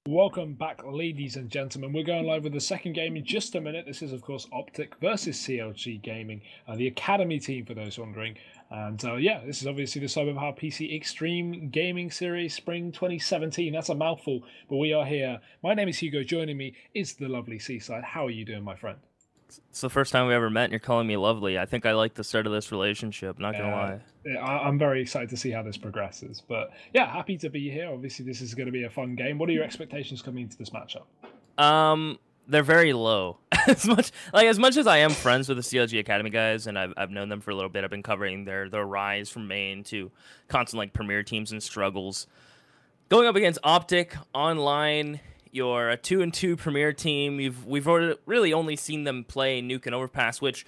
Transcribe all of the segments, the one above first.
Welcome back, ladies and gentlemen. We're going live with the second game in just a minute. This is, of course, OpTic versus CLG Gaming, the Academy team, for those wondering. And yeah, this is obviously the CyberPowerPC Extreme Gaming Series Spring 2017. That's a mouthful, but we are here. My name is Hugo. Joining me is the lovely Seaside. How are you doing, my friend? It's the first time we ever met, and you're calling me lovely. I think I like the start of this relationship, not gonna lie. I'm very excited to see how this progresses. But yeah, happy to be here. Obviously, this is going to be a fun game. What are your expectations coming into this matchup? They're very low. As much as I am friends with the CLG Academy guys, and I've known them for a little bit. I've been covering their rise from main to constant like premier teams and struggles. Going up against OpTic online, you're a 2-2 premier team. We've really only seen them play Nuke and Overpass, which,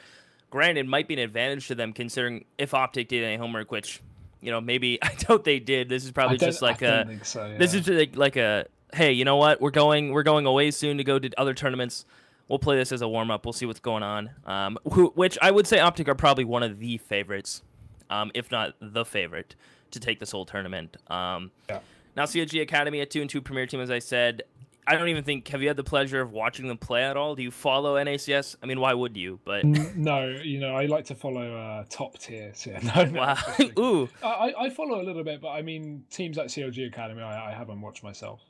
granted, might be an advantage to them considering if OpTic did any homework, which, you know, maybe I doubt they did. This is probably just like I don't think so, yeah. This is like a hey, you know what? We're going away soon to go to other tournaments. We'll play this as a warm up. We'll see what's going on. Which I would say OpTic are probably one of the favorites, if not the favorite, to take this whole tournament. Yeah. Now CLG Academy, a 2-2 premier team, as I said. I don't even think. Have you had the pleasure of watching them play at all? Do you follow NACS? I mean, why would you? But no, you know, I like to follow top tier. So no, wow. Ooh. I follow a little bit, but I mean, teams like CLG Academy, I haven't watched myself.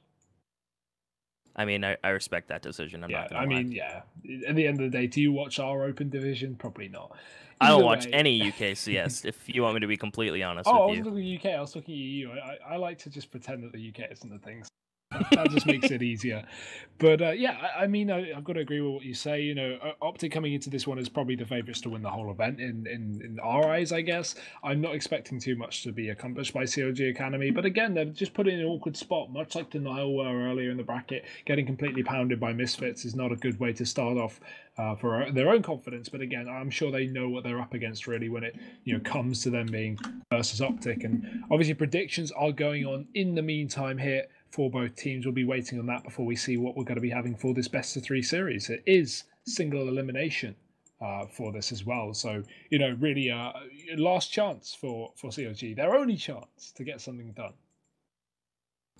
I mean, I respect that decision. I'm not gonna lie. Mean, yeah. At the end of the day, do you watch our Open Division? Probably not. I don't watch any UKCS, if you want me to be completely honest with you. I wasn't looking at UK. I was looking at EU. I like to just pretend that the UK isn't the thing. That just makes it easier. But yeah, I mean, I've got to agree with what you say. You know, OpTic coming into this one is probably the favourites to win the whole event in our eyes, I guess. I'm not expecting too much to be accomplished by CLG Academy, but again, they're just put in an awkward spot, much like Denial were earlier in the bracket. Getting completely pounded by Misfits is not a good way to start off for their own confidence. But again, I'm sure they know what they're up against really when it comes to them being versus OpTic. And obviously, predictions are going on in the meantime here for both teams. We'll be waiting on that before we see what we're going to be having for this best of 3 series. It is single elimination for this as well. So, you know, really last chance for CLG. Their only chance to get something done.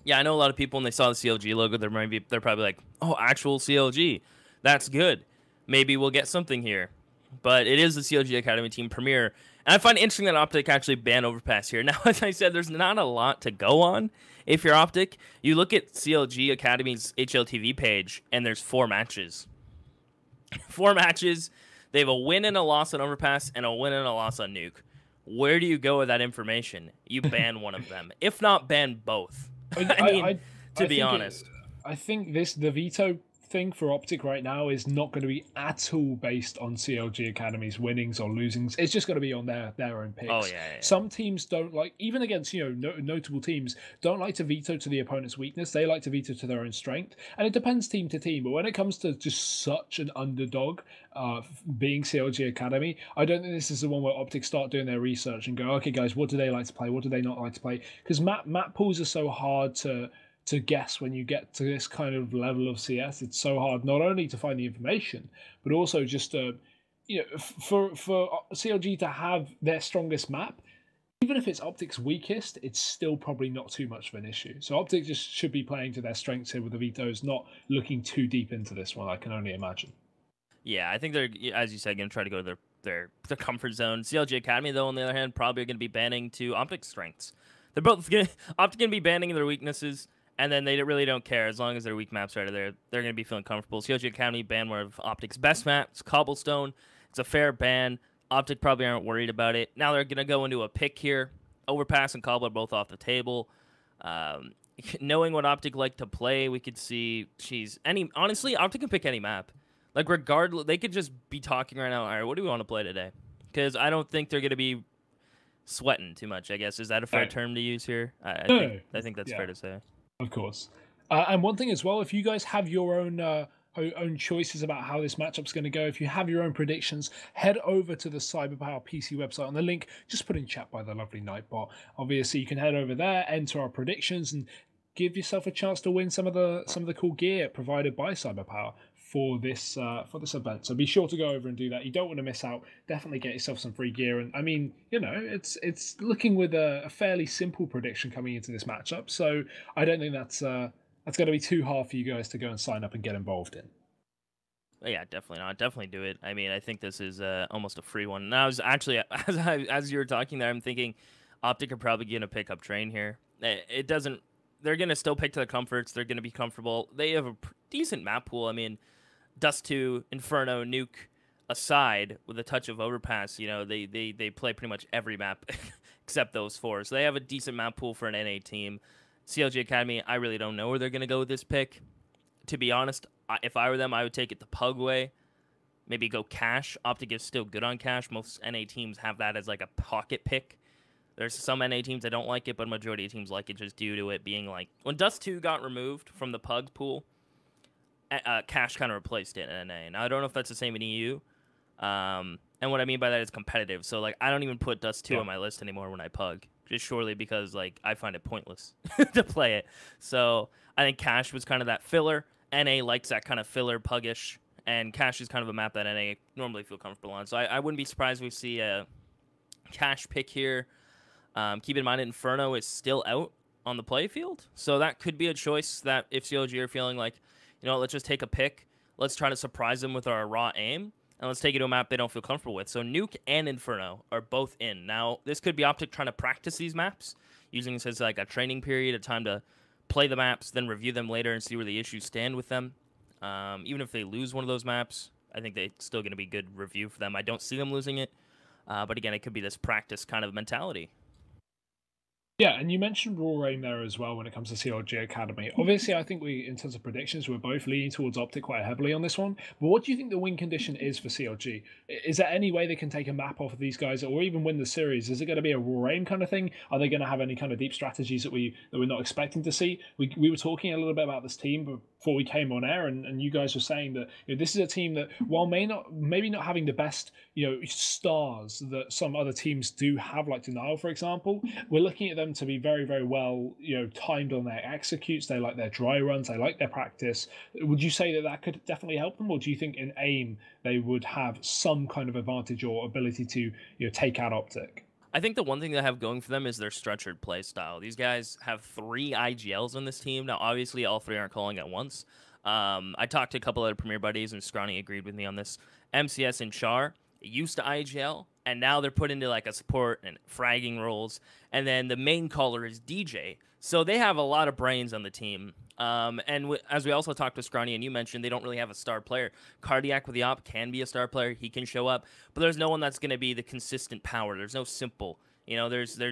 Yeah, I know a lot of people when they saw the CLG logo, they're probably like, oh, actual CLG. That's good. Maybe we'll get something here. But it is the CLG Academy team premiere. And I find it interesting that OpTic actually banned Overpass here. Now, as I said, there's not a lot to go on. If you're OpTic, you look at CLG Academy's HLTV page, and there's 4 matches. 4 matches. They have a win and a loss on Overpass and a win and a loss on Nuke. Where do you go with that information? You ban one of them. If not, ban both. To be honest. I think the veto thing for OpTic right now is not going to be at all based on CLG Academy's winnings or losings. It's just going to be on their own picks. Oh, yeah. Some teams don't like, even against notable teams, don't like to veto to the opponent's weakness. They like to veto to their own strength, and it depends team to team. But when it comes to just such an underdog, being CLG Academy, I don't think this is the one where OpTic start doing their research and go, okay, guys, what do they like to play? What do they not like to play? Because map pools are so hard to guess when you get to this kind of level of CS. It's so hard not only to find the information, but also just for CLG to have their strongest map, even if it's OpTic's weakest, it's still probably not too much of an issue. So OpTic just should be playing to their strengths here with the vetoes, not looking too deep into this one, I can only imagine. Yeah, I think they're, as you said, going to try to go to their comfort zone. CLG Academy, though, on the other hand, probably going to be banning to OpTic's strengths. They're both OpTic going to be banning their weaknesses. And then they really don't care as long as their weak maps are there. They're going to be feeling comfortable. CLG Academy banned one of OpTic's best maps, Cobblestone. It's a fair ban. OpTic probably aren't worried about it. Now they're going to go into a pick here. Overpass and Cobble are both off the table. Knowing what OpTic like to play, we could see honestly, OpTic can pick any map. Like regardless, they could just be talking right now. All right, what do we want to play today? Because I don't think they're going to be sweating too much. I guess is that a fair term to use here? I think that's fair to say. Of course. And one thing as well, if you guys have your own choices about how this matchup's going to go, if you have your own predictions, head over to the CyberPowerPC website on the link just put in chat by the lovely Nightbot. Obviously, you can head over there, enter our predictions, and give yourself a chance to win some of the cool gear provided by CyberPower for this event. So be sure to go over and do that. You don't want to miss out. Definitely get yourself some free gear. And I mean, you know, it's looking with a fairly simple prediction coming into this matchup. So I don't think that's that's going to be too hard for you guys to go and sign up and get involved in. Yeah, definitely not. Definitely do it. I mean, I think this is almost a free one. And I was actually, as you were talking there, I'm thinking OpTic are probably going to pick up Train here. It doesn't. They're going to still pick to the comforts. They're going to be comfortable. They have a decent map pool. I mean, Dust 2, Inferno, Nuke aside, with a touch of Overpass, you know, they play pretty much every map except those four. So they have a decent map pool for an NA team. CLG Academy, I really don't know where they're going to go with this pick. To be honest, if I were them, I would take it the Pug way. Maybe go Cash. OpTic is still good on Cash. Most NA teams have that as like a pocket pick. There's some NA teams that don't like it, but majority of teams like it just due to it being like... When Dust 2 got removed from the Pug pool, Cash kind of replaced it in NA. Now, I don't know if that's the same in EU. And what I mean by that is competitive. So, like, I don't even put Dust 2 on my list anymore when I Pug. Just surely because, like, I find it pointless to play it. So, I think Cash was kind of that filler. NA likes that kind of filler, puggish. And Cash is kind of a map that NA normally feel comfortable on. So, I wouldn't be surprised if we see a Cash pick here. Keep in mind, Inferno is still out on the playfield. So, that could be a choice that if CLG are feeling like, you know, let's just take a pick. Let's try to surprise them with our raw aim. And let's take it to a map they don't feel comfortable with. So Nuke and Inferno are both in. Now, this could be OpTic trying to practice these maps, using this as like a training period, a time to play the maps, then review them later and see where the issues stand with them. Even if they lose one of those maps, I think they're still going to be good review for them. I don't see them losing it. But again, it could be this practice kind of mentality. Yeah, and you mentioned Ro8 there as well when it comes to CLG Academy. Obviously, I think we, in terms of predictions, we're both leaning towards OpTic quite heavily on this one. But what do you think the win condition is for CLG? Is there any way they can take a map off of these guys or even win the series? Is it going to be a Ro8 kind of thing? Are they going to have any kind of deep strategies that we're not expecting to see? We were talking a little bit about this team before we came on air, and you guys were saying that this is a team that, while maybe not having the best stars that some other teams do have, like Denial, for example, we're looking at them to be very, very well, timed on their executes. They like their dry runs. They like their practice. Would you say that could definitely help them, or do you think in aim they would have some kind of advantage or ability to take out OpTic? I think the one thing they have going for them is their structured play style. These guys have 3 IGLs on this team. Now, obviously, all 3 aren't calling at once. I talked to a couple other Premier buddies, and Scrawny agreed with me on this. MCS and Char used to IGL, and now they're put into like a support and fragging roles. And then the main caller is DJ. So they have a lot of brains on the team. As we also talked to Scrawny, and you mentioned, they don't really have a star player. Cardiac with the op can be a star player. He can show up. But there's no one that's going to be the consistent power. There's no Simple. There's no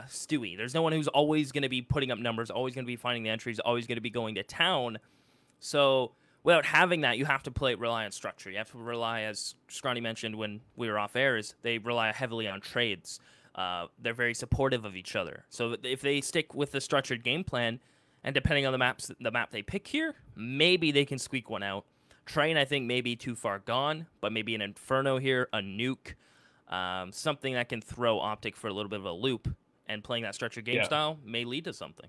Stewie. There's no one who's always going to be putting up numbers, always going to be finding the entries, always going to be going to town. So without having that, you have to rely on structure. You have to rely, as Scrawny mentioned when we were off air, is they rely heavily on trades. They're very supportive of each other. So if they stick with the structured game plan, and depending on the map they pick here, maybe they can squeak one out. Train, I think, may be too far gone, but maybe an Inferno here, a Nuke, something that can throw OpTic for a little bit of a loop, and playing that structured game style may lead to something.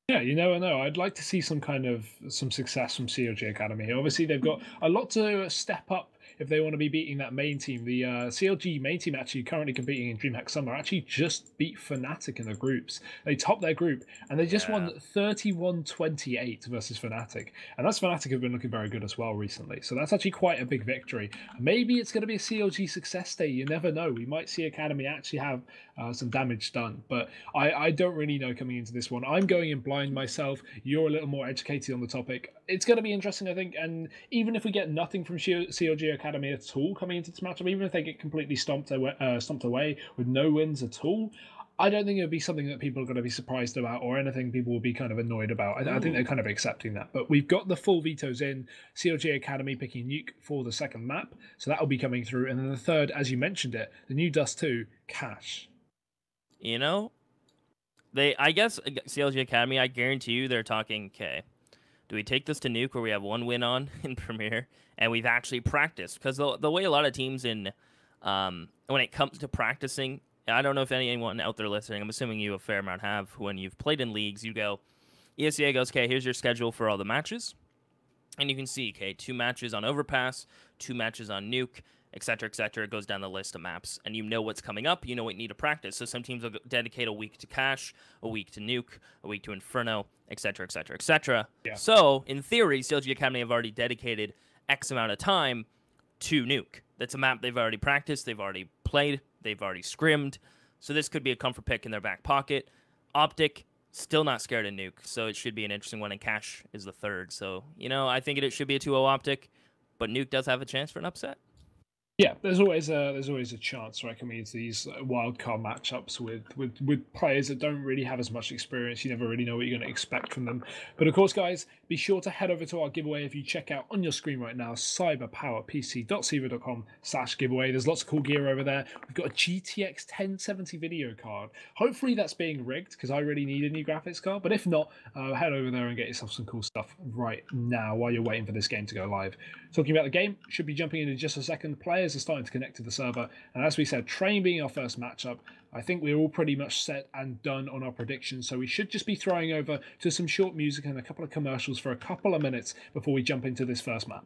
Yeah, you never know. I'd like to see some success from CLG Academy. Obviously, they've got a lot to step up if they want to be beating that main team. The CLG main team, actually currently competing in DreamHack Summer, actually just beat Fnatic in the groups. They topped their group, and they just won 31-28 versus Fnatic. And that's Fnatic have been looking very good as well recently. So that's actually quite a big victory. Maybe it's going to be a CLG success day. You never know. We might see Academy actually have some damage done. But I don't really know coming into this one. I'm going in blind myself. You're a little more educated on the topic. It's going to be interesting, I think. And even if we get nothing from CLG Academy at all coming into this matchup, even if they get completely stomped away with no wins at all, I don't think it would be something that people are going to be surprised about or anything people will be kind of annoyed about. I think they're kind of accepting that. But we've got the full vetoes in. CLG Academy picking Nuke for the second map. So that will be coming through. And then the third, as you mentioned it, the new Dust 2, Cash. I guess CLG Academy, I guarantee you they're talking, okay, do we take this to Nuke where we have 1 win on in Premier and we've actually practiced? Because the way a lot of teams when it comes to practicing, I don't know if anyone out there listening, I'm assuming you a fair amount have, when you've played in leagues, you go, ESEA goes, okay, here's your schedule for all the matches. And you can see, okay, 2 matches on Overpass, 2 matches on Nuke, etc., etc. It goes down the list of maps, and you know what's coming up. You know what you need to practice. So some teams will dedicate a week to Cache, a week to Nuke, a week to Inferno, etc., etc., etc. So in theory, CLG Academy have already dedicated X amount of time to Nuke. That's a map they've already practiced, they've already played, they've already scrimmed. So this could be a comfort pick in their back pocket. OpTic, still not scared of Nuke, so it should be an interesting one, and Cache is the third. So, I think it should be a 2-0 OpTic, but Nuke does have a chance for an upset. Yeah, there's always a chance, right, coming into these wild card matchups with players that don't really have as much experience. You never really know what you're going to expect from them. But of course, guys, be sure to head over to our giveaway. If you check out on your screen right now, cyberpowerpc.ceva.com/giveaway. There's lots of cool gear over there. We've got a GTX 1070 video card. Hopefully that's being rigged, because I really need a new graphics card. But if not, head over there and get yourself some cool stuff right now while you're waiting for this game to go live. Talking about the game, should be jumping in just a second. Players are starting to connect to the server, and as we said, Train being our first matchup, I think we're all pretty much set and done on our predictions, so we should just be throwing over to some short music and a couple of commercials for a couple of minutes before we jump into this first map.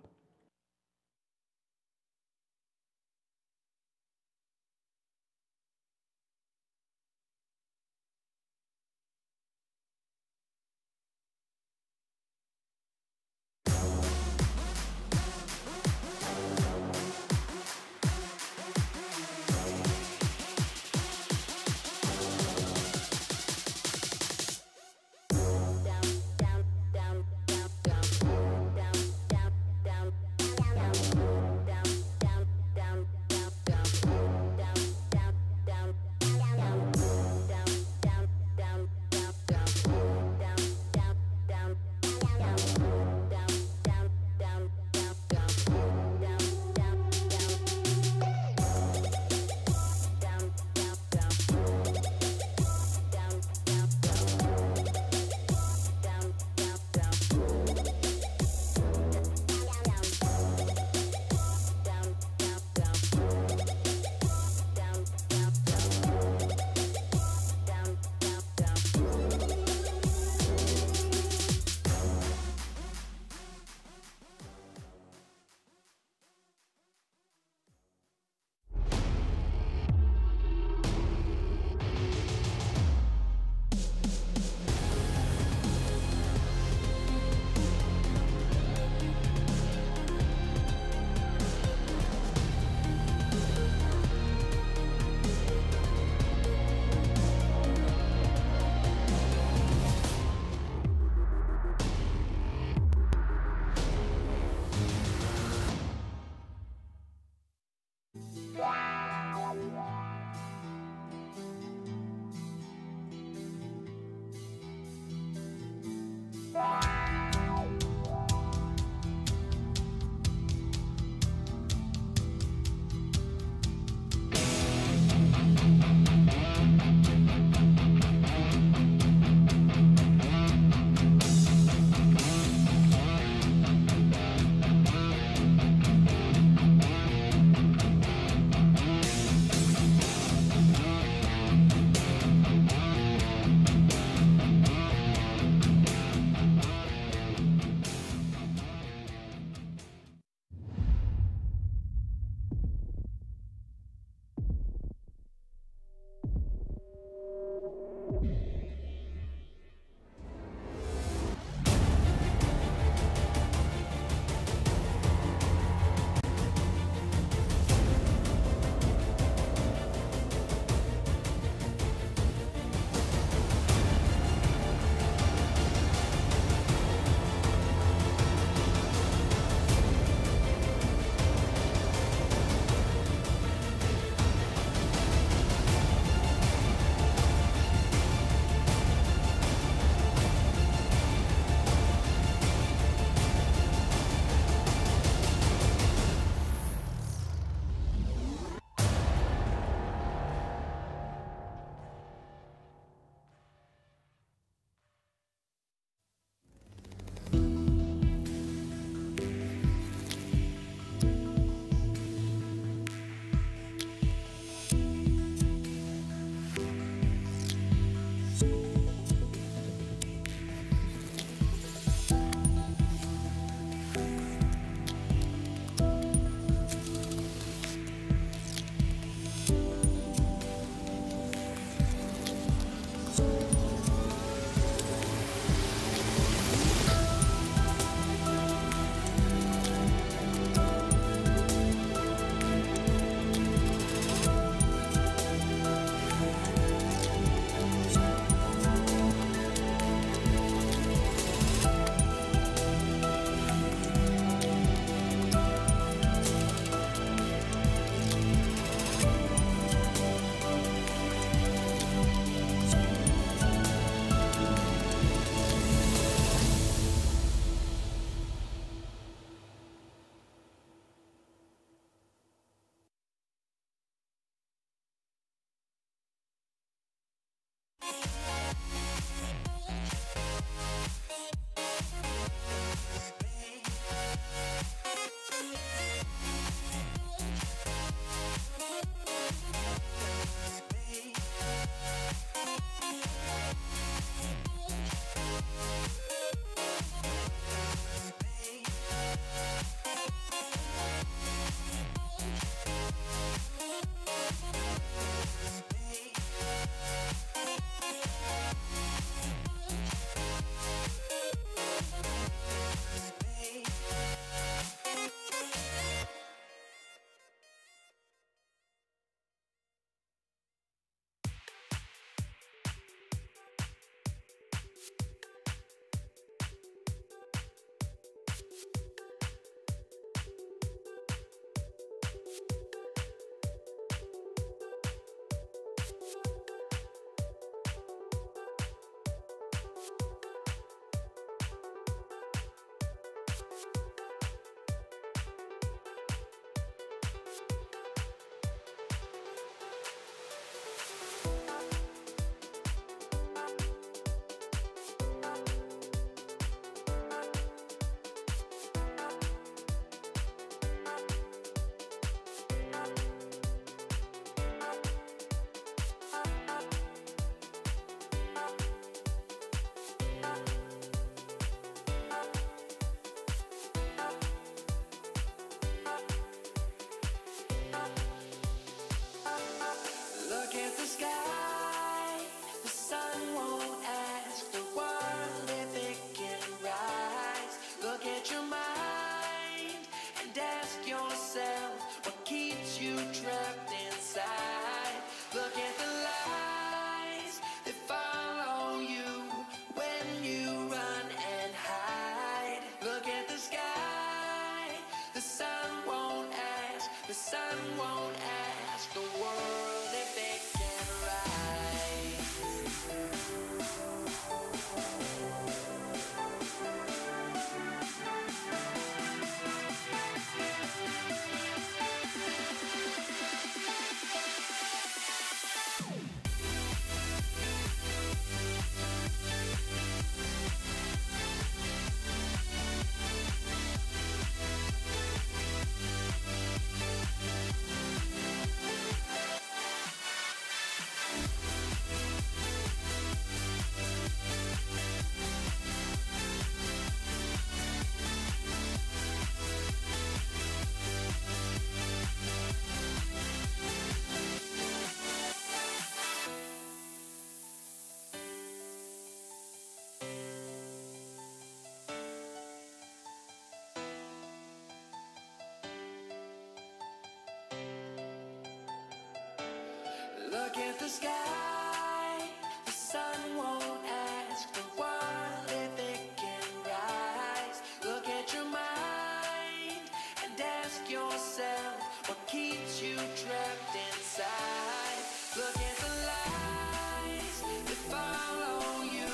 sky, the sun won't ask the world if it can rise. Look at your mind and ask yourself what keeps you trapped inside. Look at the lies that follow you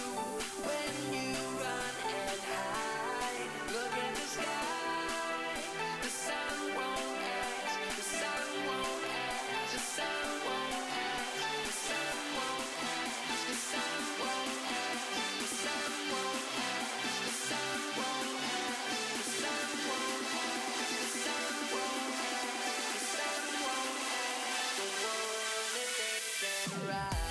when you run and hide. Look at the sky, the sun won't ask, the sun won't ask, the sun won't ask, the sun won't ask, the sun won't ask, the sun won't ask, the sun won't ask, the sun won't ask, the sun won't ask, the sun won't ask the world if it can rise.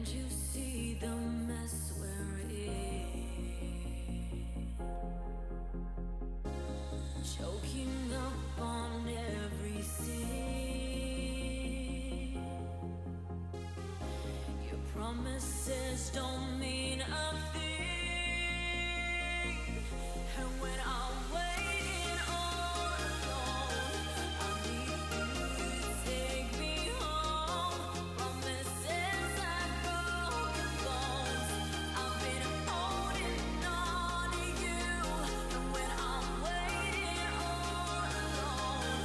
Can't you see the mess we're in? Choking up on every sin. Your promises don't mean a thing. And when I'm waiting all alone, I need you to take me home. Promises like broken bones. I've been holding on to you. And when I'm waiting all alone,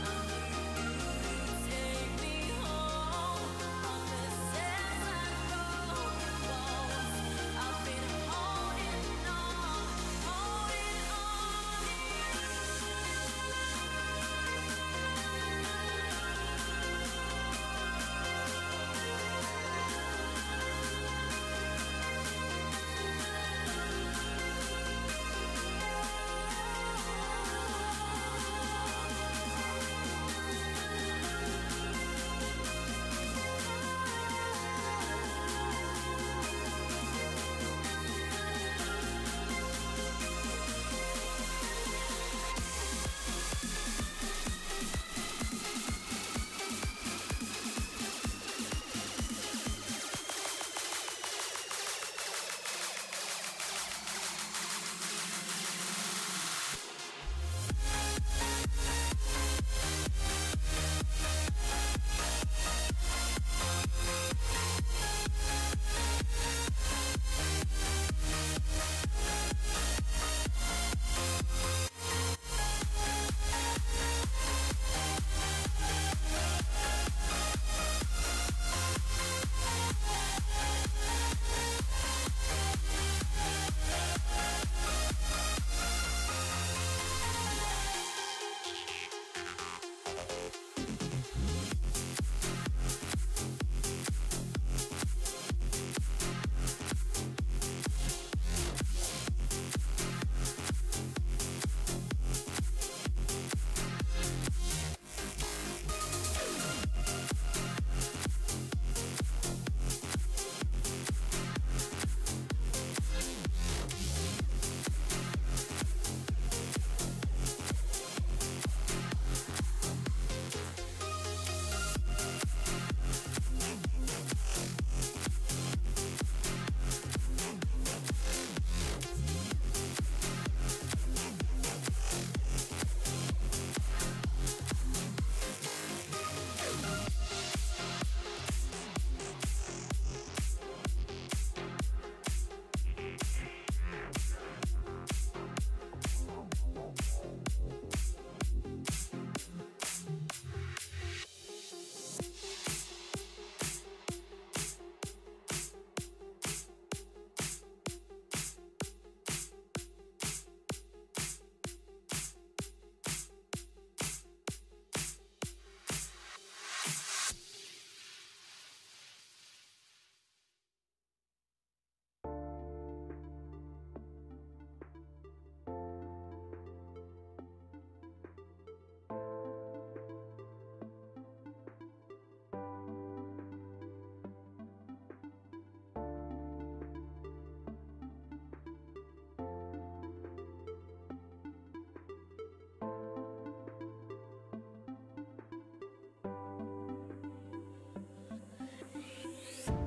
I need you to take me home. Promises like broken bones. I've been holding on to you.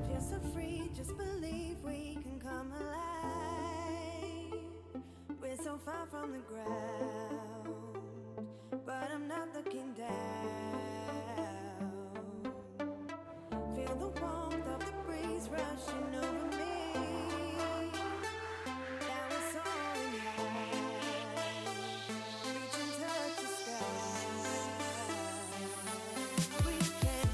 Feel so free, just believe we can come alive. We're so far from the ground, but I'm not looking down. Feel the warmth of the breeze rushing over me. Now we're soaring high, reach and touch the sky. We can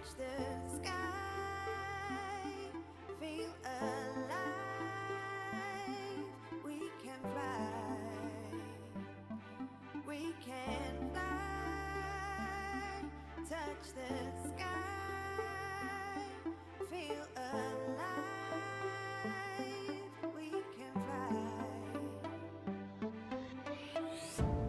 touch the sky, feel alive. We can fly, we can fly, touch the sky, feel alive. We can fly. We can fly.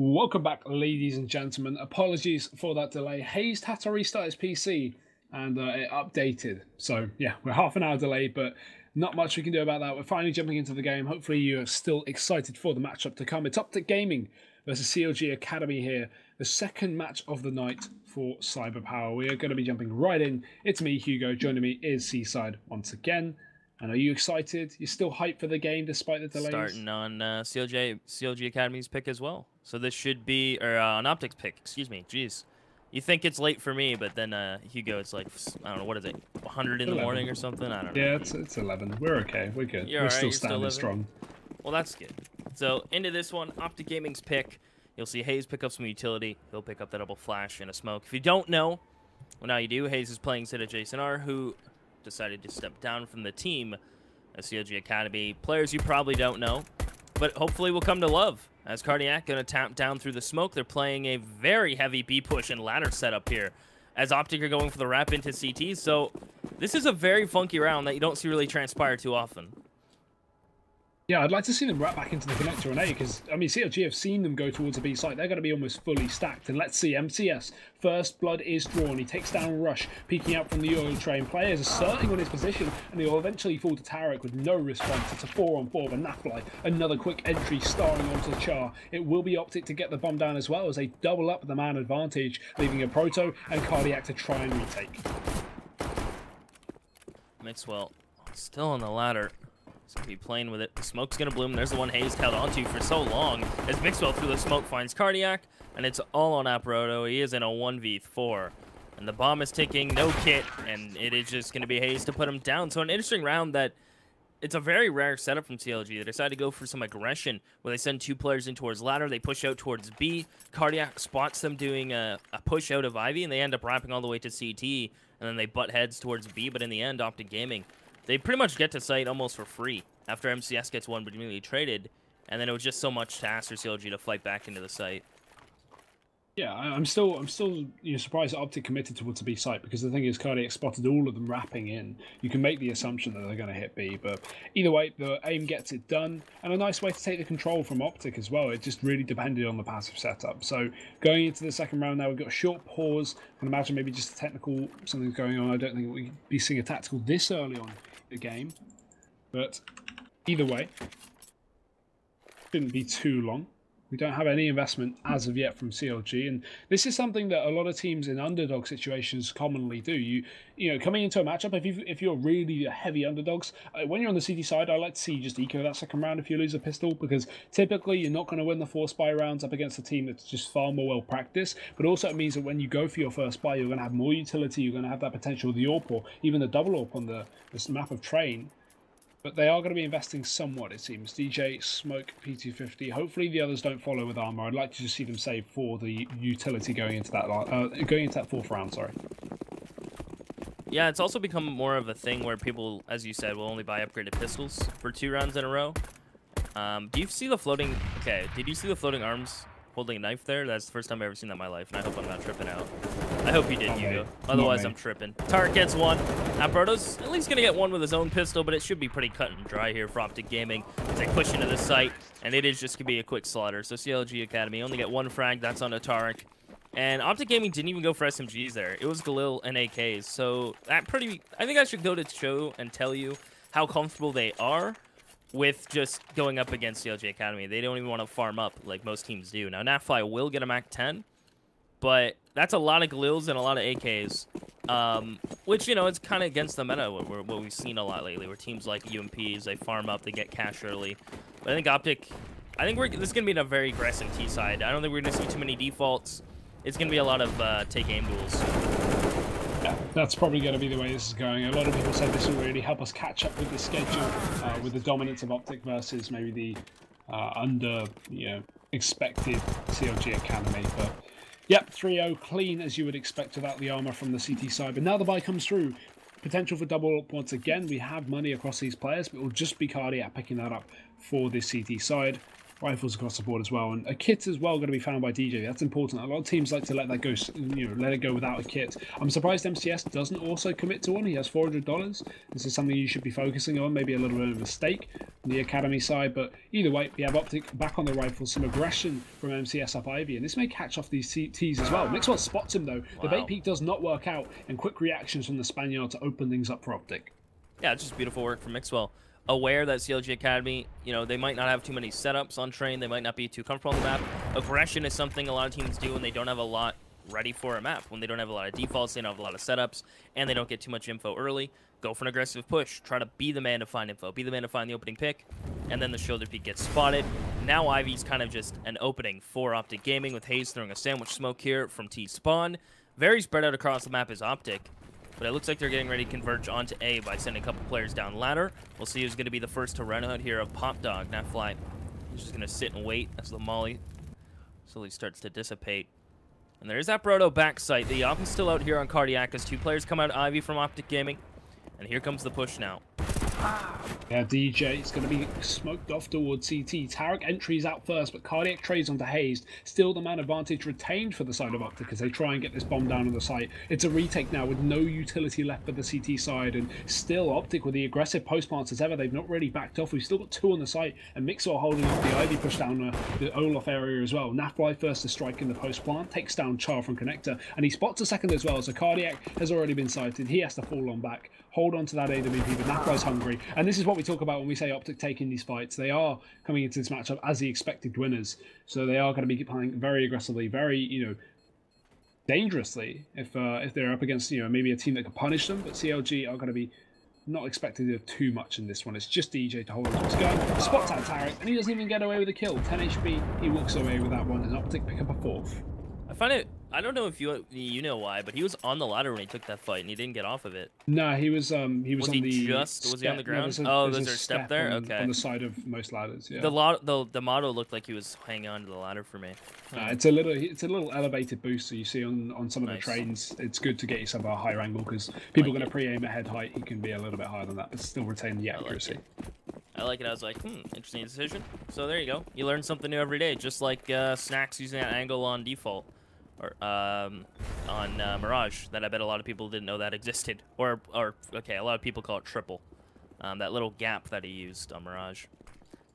Welcome back, ladies and gentlemen. Apologies for that delay. Hayes had to restart his PC and it updated. So yeah, we're half an hour delayed, but not much we can do about that. We're finally jumping into the game. Hopefully you are still excited for the matchup to come. It's OpTic Gaming versus CLG Academy here. The second match of the night for CyberPower. We are going to be jumping right in. It's me, Hugo. Joining me is Seaside once again. And are you excited? You're still hyped for the game despite the delays? Starting on CLG Academy's pick as well. So this should be, or on OpTic's pick, excuse me. Jeez. You think it's late for me, but then Hugo, it's like, I don't know, what is it, 100 in the morning or something? I don't know. Yeah, it's 11. We're okay. We're good. We're still standing strong. Well, that's good. So into this one, OpTic Gaming's pick. You'll see Hayes pick up some utility. He'll pick up the double flash and a smoke. If you don't know, well, now you do. Hayes is playing instead of Jason R, who decided to step down from the team at CLG Academy. Players you probably don't know, but hopefully will come to love. As Cardiac going to tap down through the smoke, they're playing a very heavy B push and ladder setup here. As OpTic are going for the wrap into CT, so this is a very funky round that you don't see really transpire too often. Yeah, I'd like to see them wrap back into the connector on A, because, I mean, CLG have seen them go towards a B site. They're going to be almost fully stacked. And let's see, MCS, first blood is drawn. He takes down Rush, peeking out from the oil train. Players asserting on his position, and he'll eventually fall to Tarek with no response. It's a 4-on-4 with Nafly. Another quick entry starring onto Char. It will be OpTic to get the bomb down as well, as they double up the man advantage, leaving a Proto and Cardiac to try and retake. Mixwell still on the ladder. He's going to be playing with it. The smoke's going to bloom. There's the one Hayes held onto for so long. As Mixwell through the smoke finds Cardiac, and it's all on Aproto. He is in a 1v4. And the bomb is ticking, no kit, and it is just going to be Hayes to put him down. So an interesting round that it's a very rare setup from CLG. They decided to go for some aggression where they send two players in towards ladder. They push out towards B. Cardiac spots them doing a push out of Ivy, and they end up wrapping all the way to CT. And then they butt heads towards B, but in the end, OpTic Gaming, they pretty much get to site almost for free after MCS gets one but immediately traded, and then it was just so much to ask for CLG to fight back into the site. Yeah, I'm still surprised that OpTic committed towards the B site, because the thing is, Cardiac spotted all of them wrapping in. You can make the assumption that they're going to hit B, but either way, the aim gets it done, and a nice way to take the control from OpTic as well. It just really depended on the passive setup. So going into the second round now, we've got a short pause. I can imagine maybe just a technical, something's going on. I don't think we'd be seeing a tactical this early on in the game, but either way, shouldn't be too long. We don't have any investment as of yet from CLG, and this is something that a lot of teams in underdog situations commonly do. You know, coming into a matchup, if you're really heavy underdogs, when you're on the CT side, I like to see you just eco that second round if you lose a pistol, because typically you're not going to win the 4 spy rounds up against a team that's just far more well practiced. But also it means that when you go for your first spy, you're going to have more utility. You're going to have that potential of the AWP or even the double AWP on this map of Train. But they are going to be investing somewhat, it seems. DJ, Smoke, P250. Hopefully the others don't follow with armor. I'd like to just see them save for the utility going into that fourth round. Sorry. Yeah, it's also become more of a thing where people, as you said, will only buy upgraded pistols for 2 rounds in a row. Do you see the floating? Okay, did you see the floating arms holding a knife there? That's the first time I've ever seen that in my life, and I hope I'm not tripping out. I hope you did, Hugo. Otherwise, I'm tripping. Tarek gets one. Aproto's at least going to get one with his own pistol, but it should be pretty cut and dry here for OpTic Gaming as they push into the site, and it is just going to be a quick slaughter. So CLG Academy only get 1 frag. That's on a Tarek. And OpTic Gaming didn't even go for SMGs there. It was Galil and AKs. So that I think I should go to show and tell you how comfortable they are with just going up against CLG Academy. They don't even want to farm up like most teams do. Now, Nafly will get a Mac 10, but that's a lot of Galils and a lot of AKs, which, you know, it's kind of against the meta, what we've seen a lot lately, where teams like UMPs, they farm up, they get cash early. But I think OpTic, this is going to be a very aggressive T side. I don't think we're going to see too many defaults. It's going to be a lot of take aim duels. Yeah, That's probably going to be the way this is going. A lot of people said this will really help us catch up with the schedule, with the dominance of OpTic versus maybe the expected CLG Academy. But yep, 3-0 clean as you would expect without the armor from the CT side. But now the buy comes through. Potential for double up once again. We have money across these players, but it will just be Cardiac picking that up for this CT side. Rifles across the board as well, and a kit as well going to be found by DJ. That's important. A lot of teams like to let that go, let it go without a kit. I'm surprised MCS doesn't also commit to one. He has $400. This is something you should be focusing on. Maybe a little bit of a mistake on the academy side, but either way, we have OpTic back on the rifles. Some aggression from MCS up Ivy, and this may catch off these CTs as well. Mixwell spots him though. The bait peek does not work out, and quick reactions from the Spaniard to open things up for OpTic. Yeah, it's just beautiful work from Mixwell. Aware that CLG Academy, they might not have too many setups on train. They might not be too comfortable on the map. Aggression is something a lot of teams do when they don't have a lot ready for a map. When they don't have a lot of defaults, they don't have a lot of setups, and they don't get too much info early. Go for an aggressive push. Try to be the man to find info. Be the man to find the opening pick, and then the shoulder peek gets spotted. Now Ivy's kind of just an opening for OpTic Gaming, with Hayes throwing a sandwich smoke here from T-Spawn. Very spread out across the map is OpTic. But it looks like they're getting ready to converge onto A by sending a couple players down ladder. We'll see who's going to be the first to run out here of Pop Dog. Nafly. He's just going to sit and wait as the molly slowly starts to dissipate. And there is that Brodo backside. The op is still out here on Cardiac as two players come out Ivy from OpTic Gaming. And here comes the push now. Yeah, DJ is going to be smoked off towards CT. Tarek entries out first, but Cardiac trades onto Hayes. Still the man advantage retained for the side of OpTic as they try and get this bomb down on the site. It's a retake now with no utility left for the CT side, and still OpTic with the aggressive post plants as ever. They've not really backed off. We've still got two on the site, and Mixwell holding up the Ivy push down the Olaf area as well. Nafly first to strike in the post plant, takes down Char from Connector, and he spots a second as well. So Cardiac has already been sighted. He has to fall on back, hold on to that AWP, but Nafly's hungry. And this is what we talk about when we say OpTic taking these fights. They are coming into this matchup as the expected winners, so they are going to be playing very aggressively, very dangerously if they're up against maybe a team that can punish them. But CLG are going to be not expected to do too much in this one. It's just DJ to hold on to his gun, spots out Tarek, and he doesn't even get away with a kill. 10 HP, he walks away with that one, and OpTic pick up a fourth. I find it. I don't know if you know why, but he was on the ladder when he took that fight, and he didn't get off of it. No, he was on he the was he on the ground? No, was there a step there? Okay. On the side of most ladders, yeah. The model looked like he was hanging on to the ladder for me. It's a little elevated boost, so you see on some of the trains. It's good to get yourself a higher angle because people are going to pre-aim at head height. He can be a little bit higher than that, but still retain the accuracy. I like it. I was like, interesting decision. So there you go. You learn something new every day, just like Snacks using that angle on default. Or on Mirage, that I bet a lot of people didn't know that existed. Or okay, a lot of people call it triple. That little gap that he used on Mirage.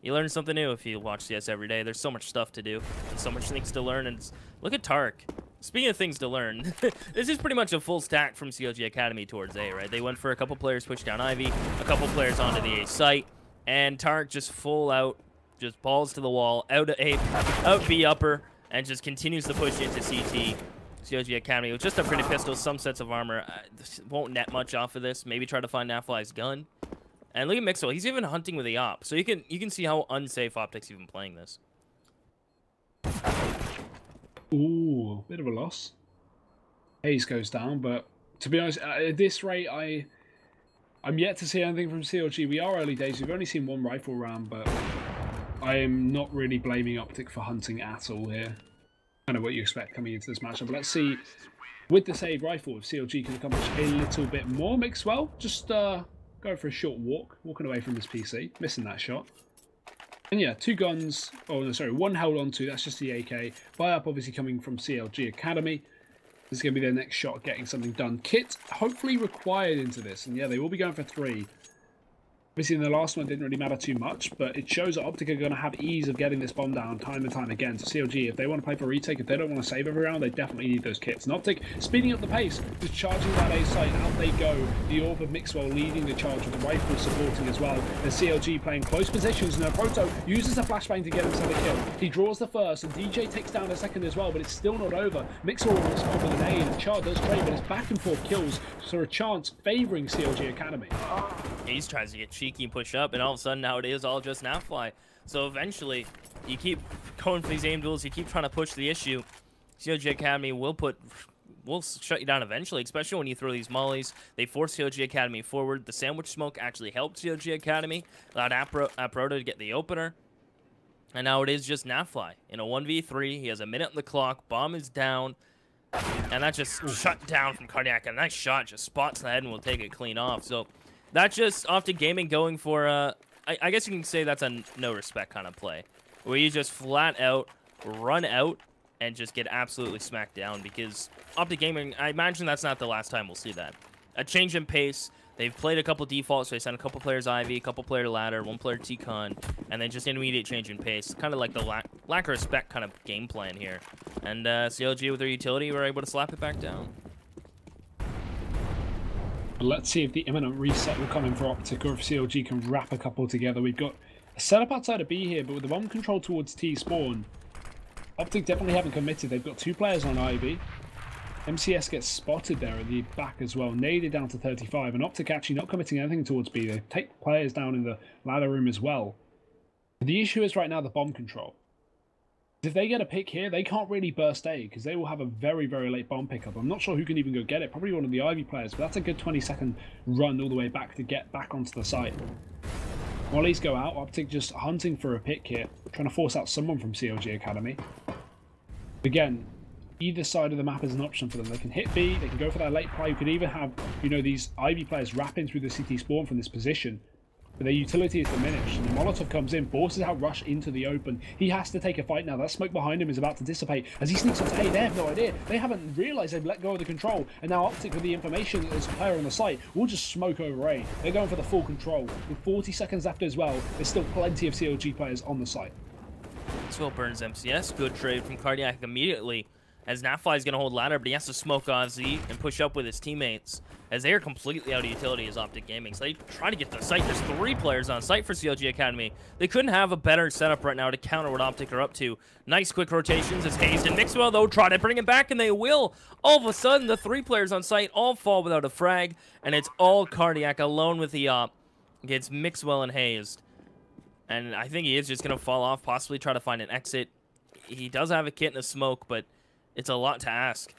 You learn something new if you watch CS every day. There's so much stuff to do and so much things to learn. And look at Tark. Speaking of things to learn, this is pretty much a full stack from CLG Academy towards A, right? They went for a couple players push down Ivy, a couple players onto the A site, and Tark just full out, just balls to the wall, out of A, out B upper, and just continues to push into CT. CLG Academy with just a pretty pistol, some sets of armor. Won't net much off of this. Maybe try to find Nafly's gun. And look at Mixwell. He's even hunting with the op. So you can see how unsafe OpTic's even playing this. Ooh, bit of a loss. Hayes goes down, but to be honest, at this rate, I'm yet to see anything from CLG. We are early days. We've only seen one rifle round, but I am not really blaming OpTic for hunting at all here. Kind of what you expect coming into this matchup. But let's see, with the save rifle, if CLG can accomplish a little bit more. Mixwell just go for a short walk, walking away from his PC, missing that shot. And yeah, two guns. Oh no, sorry, one held on to. That's just the AK. Buy up, obviously coming from CLG Academy. This is going to be their next shot, getting something done. Kit hopefully required into this, and yeah, they will be going for 3. Obviously, in the last one, it didn't really matter too much, but it shows that OpTic are going to have ease of getting this bomb down time and time again. So CLG, if they want to play for retake, if they don't want to save every round, they definitely need those kits. And OpTic speeding up the pace, just charging that A site, out they go. The Orb of Mixwell leading the charge with the rifle supporting as well. The CLG playing close positions, and Proto uses the flashbang to get himself a kill. He draws the first, and DJ takes down a second as well, but it's still not over. Mixwell will respond with an A, and Char does trade, but it's back and forth kills, so a chance favouring CLG Academy. He's trying to get cheeky and push up, and all of a sudden now it is all just Nafly. So eventually, you keep going for these aim duels, you keep trying to push the issue. CLG Academy will put will shut you down eventually, especially when you throw these mollies. They force CLG Academy forward. The sandwich smoke actually helped CLG Academy, allowed Ro8 to get the opener. And now it is just Nafly in a 1v3. He has a minute on the clock. Bomb is down. And that just shut down from Cardiac. A nice shot, just spots the head and will take it clean off. So that's just OpTic Gaming going for, I guess you can say that's a no respect kind of play. Where you just flat out run out and just get absolutely smacked down. Because OpTic Gaming, I imagine that's not the last time we'll see that. A change in pace. They've played a couple defaults, so they sent a couple players Ivy, a couple player ladder, one player T-Con, and then just intermediate change in pace. Kind of like the lack of respect kind of game plan here. And CLG with their utility were able to slap it back down. Let's see if the imminent reset will come in for OpTic or if CLG can wrap a couple together. We've got a setup outside of B here, but with the bomb control towards T spawn, OpTic definitely haven't committed. They've got 2 players on Ivy. MCS gets spotted there at the back as well, naded down to 35, and OpTic actually not committing anything towards B. They take players down in the ladder room as well. The issue is right now the bomb control. If they get a pick here, they can't really burst A, because they will have a very, very late bomb pickup. I'm not sure who can even go get it, probably one of the Ivy players, but that's a good 20-second run all the way back to get back onto the site. Mollies go out, OpTic just hunting for a pick here, trying to force out someone from CLG Academy. Again, either side of the map is an option for them. They can hit B, they can go for that late play. You could even have, you know, these Ivy players wrapping through the CT spawn from this position. But their utility is diminished. And the Molotov comes in, forces out Rush into the open. He has to take a fight now. That smoke behind him is about to dissipate. As he sneaks onto A, they have no idea. They haven't realised they've let go of the control. And now OpTic with the information that there's a player on the site will just smoke over A. They're going for the full control. With 40 seconds left as well, there's still plenty of CLG players on the site. Maxwell burns MCS. Good trade from Cardiac immediately. As Nafly is going to hold ladder, but he has to smoke on Z and push up with his teammates. As they are completely out of utility as OpTic Gaming. So they try to get to the site. There's 3 players on site for CLG Academy. They couldn't have a better setup right now to counter what OpTic are up to. Nice quick rotations as Hayes and Mixwell, though, try to bring it back, and they will. All of a sudden, the 3 players on site all fall without a frag, and it's all Cardiac alone with the op against Mixwell and Hayes. And I think he is just going to fall off, possibly try to find an exit. He does have a kit and a smoke, but it's a lot to ask.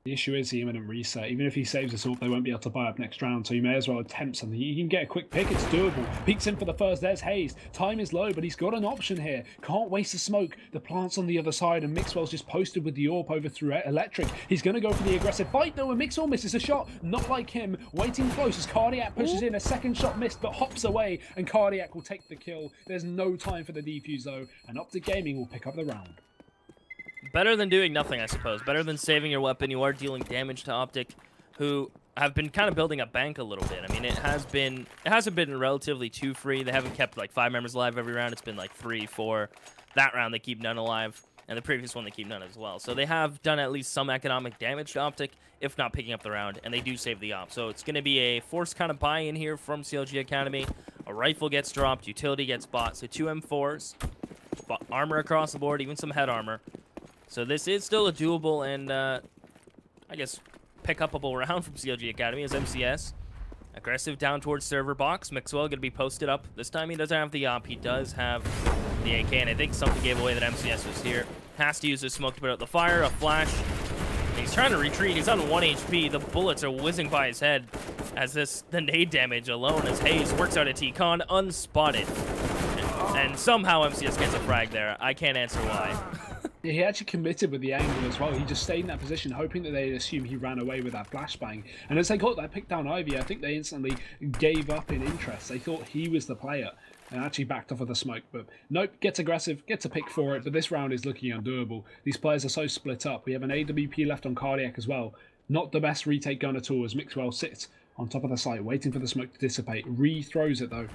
The issue is the imminent reset. Even if he saves us all, they won't be able to buy up next round, so you may as well attempt something. You can get a quick pick, it's doable. Peeks in for the first, there's Hayes. Time is low, but he's got an option here. Can't waste the smoke. The plant's on the other side, and Mixwell's just posted with the AWP over through Electric. He's going to go for the aggressive fight, though, and Mixwell misses a shot. Not like him. Waiting close as Cardiac pushes in. A second shot missed, but hops away, and Cardiac will take the kill. There's no time for the defuse, though, and OpTic Gaming will pick up the round. Better than doing nothing, I suppose. Better than saving your weapon. You are dealing damage to OpTic, who have been kind of building a bank a little bit. I mean, it hasn't been relatively too free. They haven't kept like 5 members alive every round. It's been like 3, 4. That round they keep none alive, and the previous one they keep none as well. So they have done at least some economic damage to OpTic, if not picking up the round, and they do save the op. So it's going to be a forced kind of buy-in here from CLG Academy. A rifle gets dropped, utility gets bought, so 2 M4s, armor across the board, even some head armor. So this is still a doable and, I guess, pick-upable round from CLG Academy as MCS. Aggressive down towards server box. Mixwell going to be posted up. This time he doesn't have the op. He does have the AK, and I think something gave away that MCS was here. Has to use his smoke to put out the fire. A flash. He's trying to retreat. He's on 1 HP. The bullets are whizzing by his head as the nade damage alone as Hayes works out a T-Con unspotted. And somehow MCS gets a frag there. I can't answer why. Yeah, he actually committed with the angle as well. He just stayed in that position, hoping that they'd assume he ran away with that flashbang. And as they got that pick down Ivy, I think they instantly gave up in interest. They thought he was the player and actually backed off of the smoke. But nope, gets aggressive, gets a pick for it. But this round is looking undoable. These players are so split up. We have an AWP left on Cardiac as well. Not the best retake gun at all as Mixwell sits on top of the site, waiting for the smoke to dissipate. Re-throws it though.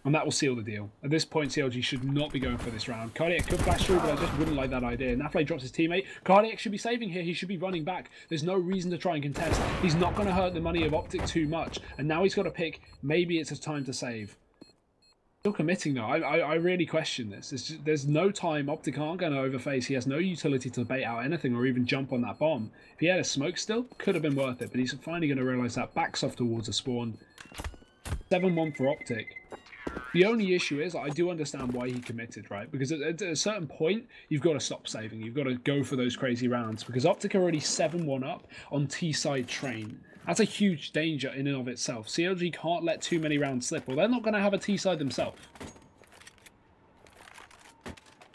And that will seal the deal. At this point, CLG should not be going for this round. Cardiac could flash through, but I just wouldn't like that idea. Nafly drops his teammate. Cardiac should be saving here. He should be running back. There's no reason to try and contest. He's not going to hurt the money of OpTic too much. And now he's got to pick. Maybe it's a time to save. Still committing though. I really question this. There's no time. OpTic aren't going to overface. He has no utility to bait out anything or even jump on that bomb. If he had a smoke still, could have been worth it. But he's finally going to realise that. Backs off towards a spawn. 7-1 for OpTic. The only issue is I do understand why he committed, right? Because at a certain point, you've got to stop saving. You've got to go for those crazy rounds because OpTic are already 7-1 up on T-side train. That's a huge danger in and of itself. CLG can't let too many rounds slip or they're not going to have a T-side themselves.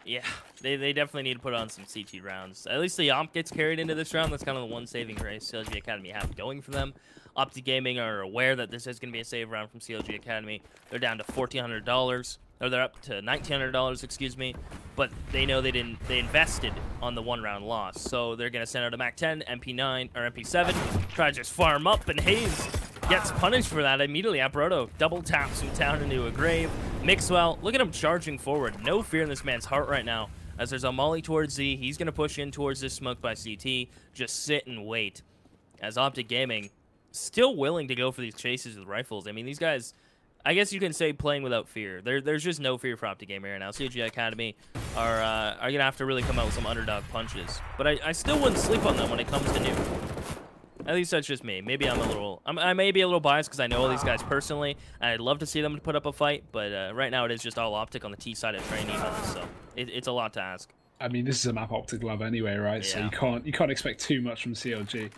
Yeah, they definitely need to put on some CT rounds. At least the Omp gets carried into this round. That's kind of the one saving grace CLG Academy have going for them. OpTic Gaming are aware that this is going to be a save round from CLG Academy. They're down to $1,400, or they're up to $1,900, excuse me. But they know they invested on the 1-round loss, so they're going to send out a MAC-10, MP9 or MP7, try to just farm up, and Hayes gets punished for that immediately. Ro8 double taps him down into a grave. Mixwell, look at him charging forward. No fear in this man's heart right now. As there's a molly towards Z, he's going to push in towards this smoke by CT. Just sit and wait. As OpTic Gaming, still willing to go for these chases with rifles. I mean, these guys, I guess you can say playing without fear. There's just no fear for OpTic Gaming right now. CLG Academy are going to have to really come out with some underdog punches. But I still wouldn't sleep on them when it comes to new. At least that's just me. Maybe I may be a little biased because I know all these guys personally, and I'd love to see them put up a fight. But right now it is just all OpTic on the T side of train even, so it's a lot to ask. I mean, this is a map OpTic love anyway, right? Yeah. So you can't expect too much from CLG.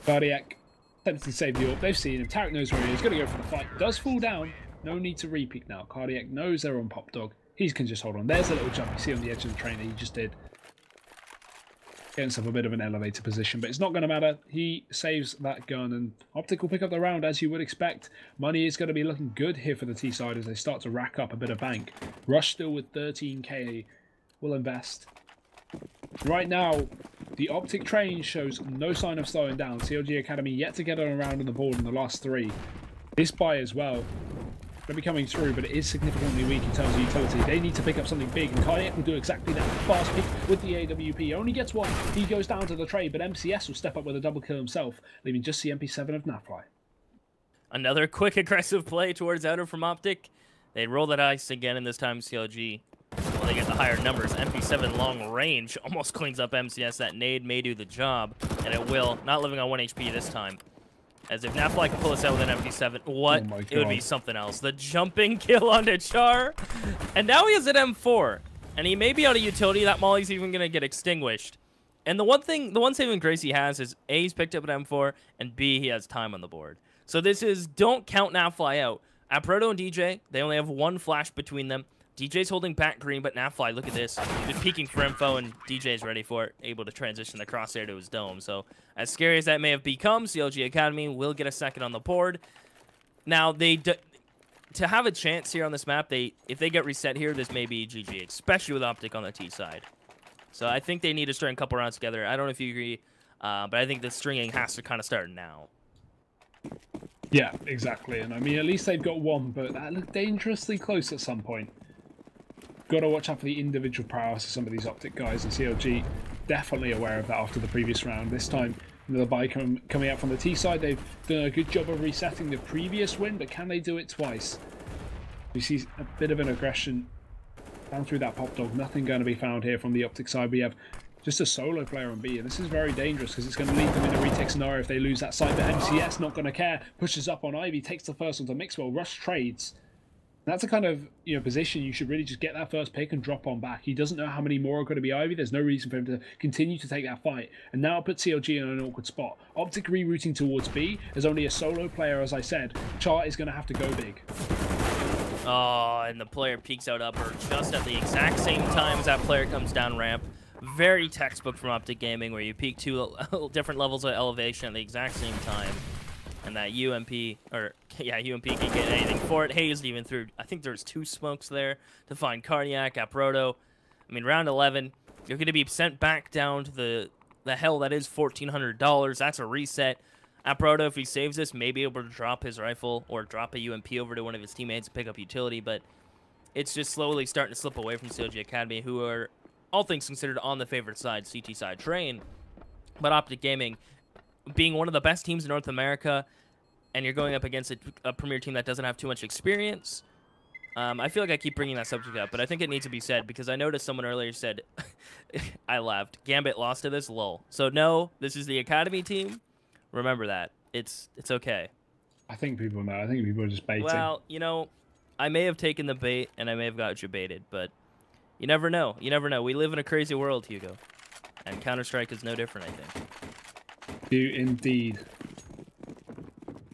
Cardiac attempts to save the AWP. They've seen him. Tarek knows where he is. Going to go for the fight. Does fall down. No need to repeat now. Cardiac knows they're on Pop Dog. He can just hold on. There's a little jump you see on the edge of the train that he just did. Getting himself a bit of an elevator position, but it's not going to matter. He saves that gun, and OpTic will pick up the round as you would expect. Money is going to be looking good here for the T-side as they start to rack up a bit of bank. Rush still with 13k. Will invest. Right now, the OpTic train shows no sign of slowing down. CLG Academy yet to get on a round on the board in the last 3. This buy as well. Going to be coming through, but it is significantly weak in terms of utility. They need to pick up something big, and Cardiac will do exactly that. Fast pick with the AWP. Only gets one. He goes down to the trade, but MCS will step up with a double kill himself, leaving just the MP7 of Nafly. Another quick aggressive play towards outer from OpTic. They roll that ice again, and this time CLG, well, they get the higher numbers. MP7 long range almost cleans up MCS. That nade may do the job, and it will. Not living on 1 HP this time. As if Nafly can pull us out with an MP7, what? Oh my God. It would be something else. The jumping kill onto Char. And now he has an M4. And he may be out of utility. That molly's even going to get extinguished. And the one saving grace he has is A, he's picked up an M4, and B, he has time on the board. So this is, don't count Nafly out. Ro8 and DJ, they only have 1 flash between them. DJ's holding back green, but Nafly, look at this. Just peeking for info, and DJ's ready for it, able to transition the crosshair to his dome. So, as scary as that may have become, CLG Academy will get a second on the board. Now, to have a chance here on this map, if they get reset here, this may be GG, especially with OpTic on the T side. So, I think they need to string a couple rounds together. I don't know if you agree, but I think the stringing has to kind of start now. Yeah, exactly. And I mean, at least they've got one, but that looked dangerously close at some point. Got to watch out for the individual prowess of some of these OpTic guys, and CLG definitely aware of that after the previous round. This time, the buy coming out from the T side, they've done a good job of resetting the previous win, but can they do it twice? We see a bit of an aggression down through that Pop Dog. Nothing going to be found here from the OpTic side. We have just a solo player on B, and this is very dangerous because it's going to lead them in a retake scenario if they lose that side. But MCS not going to care, pushes up on Ivy, takes the first one to Mixwell, rush trades. That's a kind of position you should really just get that first pick and drop on back. He doesn't know how many more are going to be Ivy. There's no reason for him to continue to take that fight. And now it puts CLG in an awkward spot. OpTic rerouting towards B. There's only a solo player, as I said. Chart is going to have to go big. Oh, and the player peeks out upper just at the exact same time as that player comes down ramp. Very textbook from OpTic Gaming, where you peak 2 different levels of elevation at the exact same time. And that UMP can get anything for it. Hayes even threw, I think there's 2 smokes there to find Cardiac, Ro8. I mean, round 11, you're going to be sent back down to the hell that is $1,400. That's a reset. Ro8, if he saves this, may be able to drop his rifle or drop a UMP over to one of his teammates and pick up utility, but it's just slowly starting to slip away from CLG Academy, who are, all things considered, on the favorite side, CT side train. But OpTic Gaming, being one of the best teams in North America, and you're going up against a premier team that doesn't have too much experience, I feel like I keep bringing that subject up, but I think it needs to be said, because I noticed someone earlier said, I laughed, Gambit lost to this, lol. So no, this is the Academy team. Remember that. It's okay. I think people know. I think people are just baiting. Well, I may have taken the bait and I may have got you baited, but you never know. You never know. We live in a crazy world, Hugo. And Counter-Strike is no different, I think. Do indeed.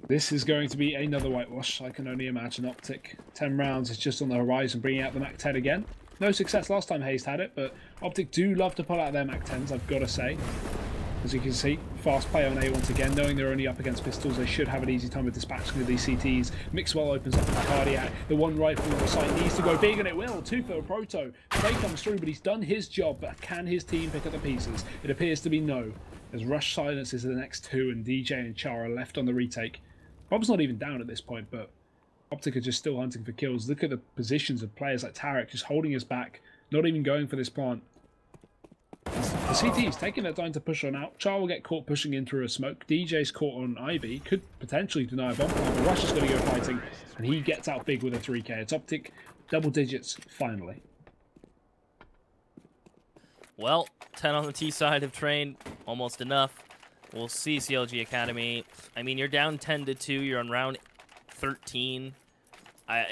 This is going to be another whitewash, I can only imagine. OpTic, 10 rounds is just on the horizon, bringing out the Mac 10 again. No success last time Hazed had it, but OpTic do love to pull out their Mac 10s, I've got to say. As you can see, fast play on A once again. Knowing they're only up against pistols, they should have an easy time with dispatching of these CTs. Mixwell opens up the Cardiac. The one rifle on the site needs to go big, and it will. 2 for a Proto. Play comes through, but he's done his job. But can his team pick up the pieces? It appears to be no. As Rush silences the next 2, and DJ and Char are left on the retake. Bob's not even down at this point, but OpTic are just still hunting for kills. Look at the positions of players like Tarek just holding his back, not even going for this plant. The CT is taking their time to push on out. Char will get caught pushing in through a smoke. DJ's caught on Ivy. Could potentially deny a bomb plant, but Rush is going to go fighting, and he gets out big with a 3k. It's OpTic, double digits, finally. Well, 10 on the T side of train, almost enough. We'll see CLG Academy. I mean, you're down 10-2. You're on round 13.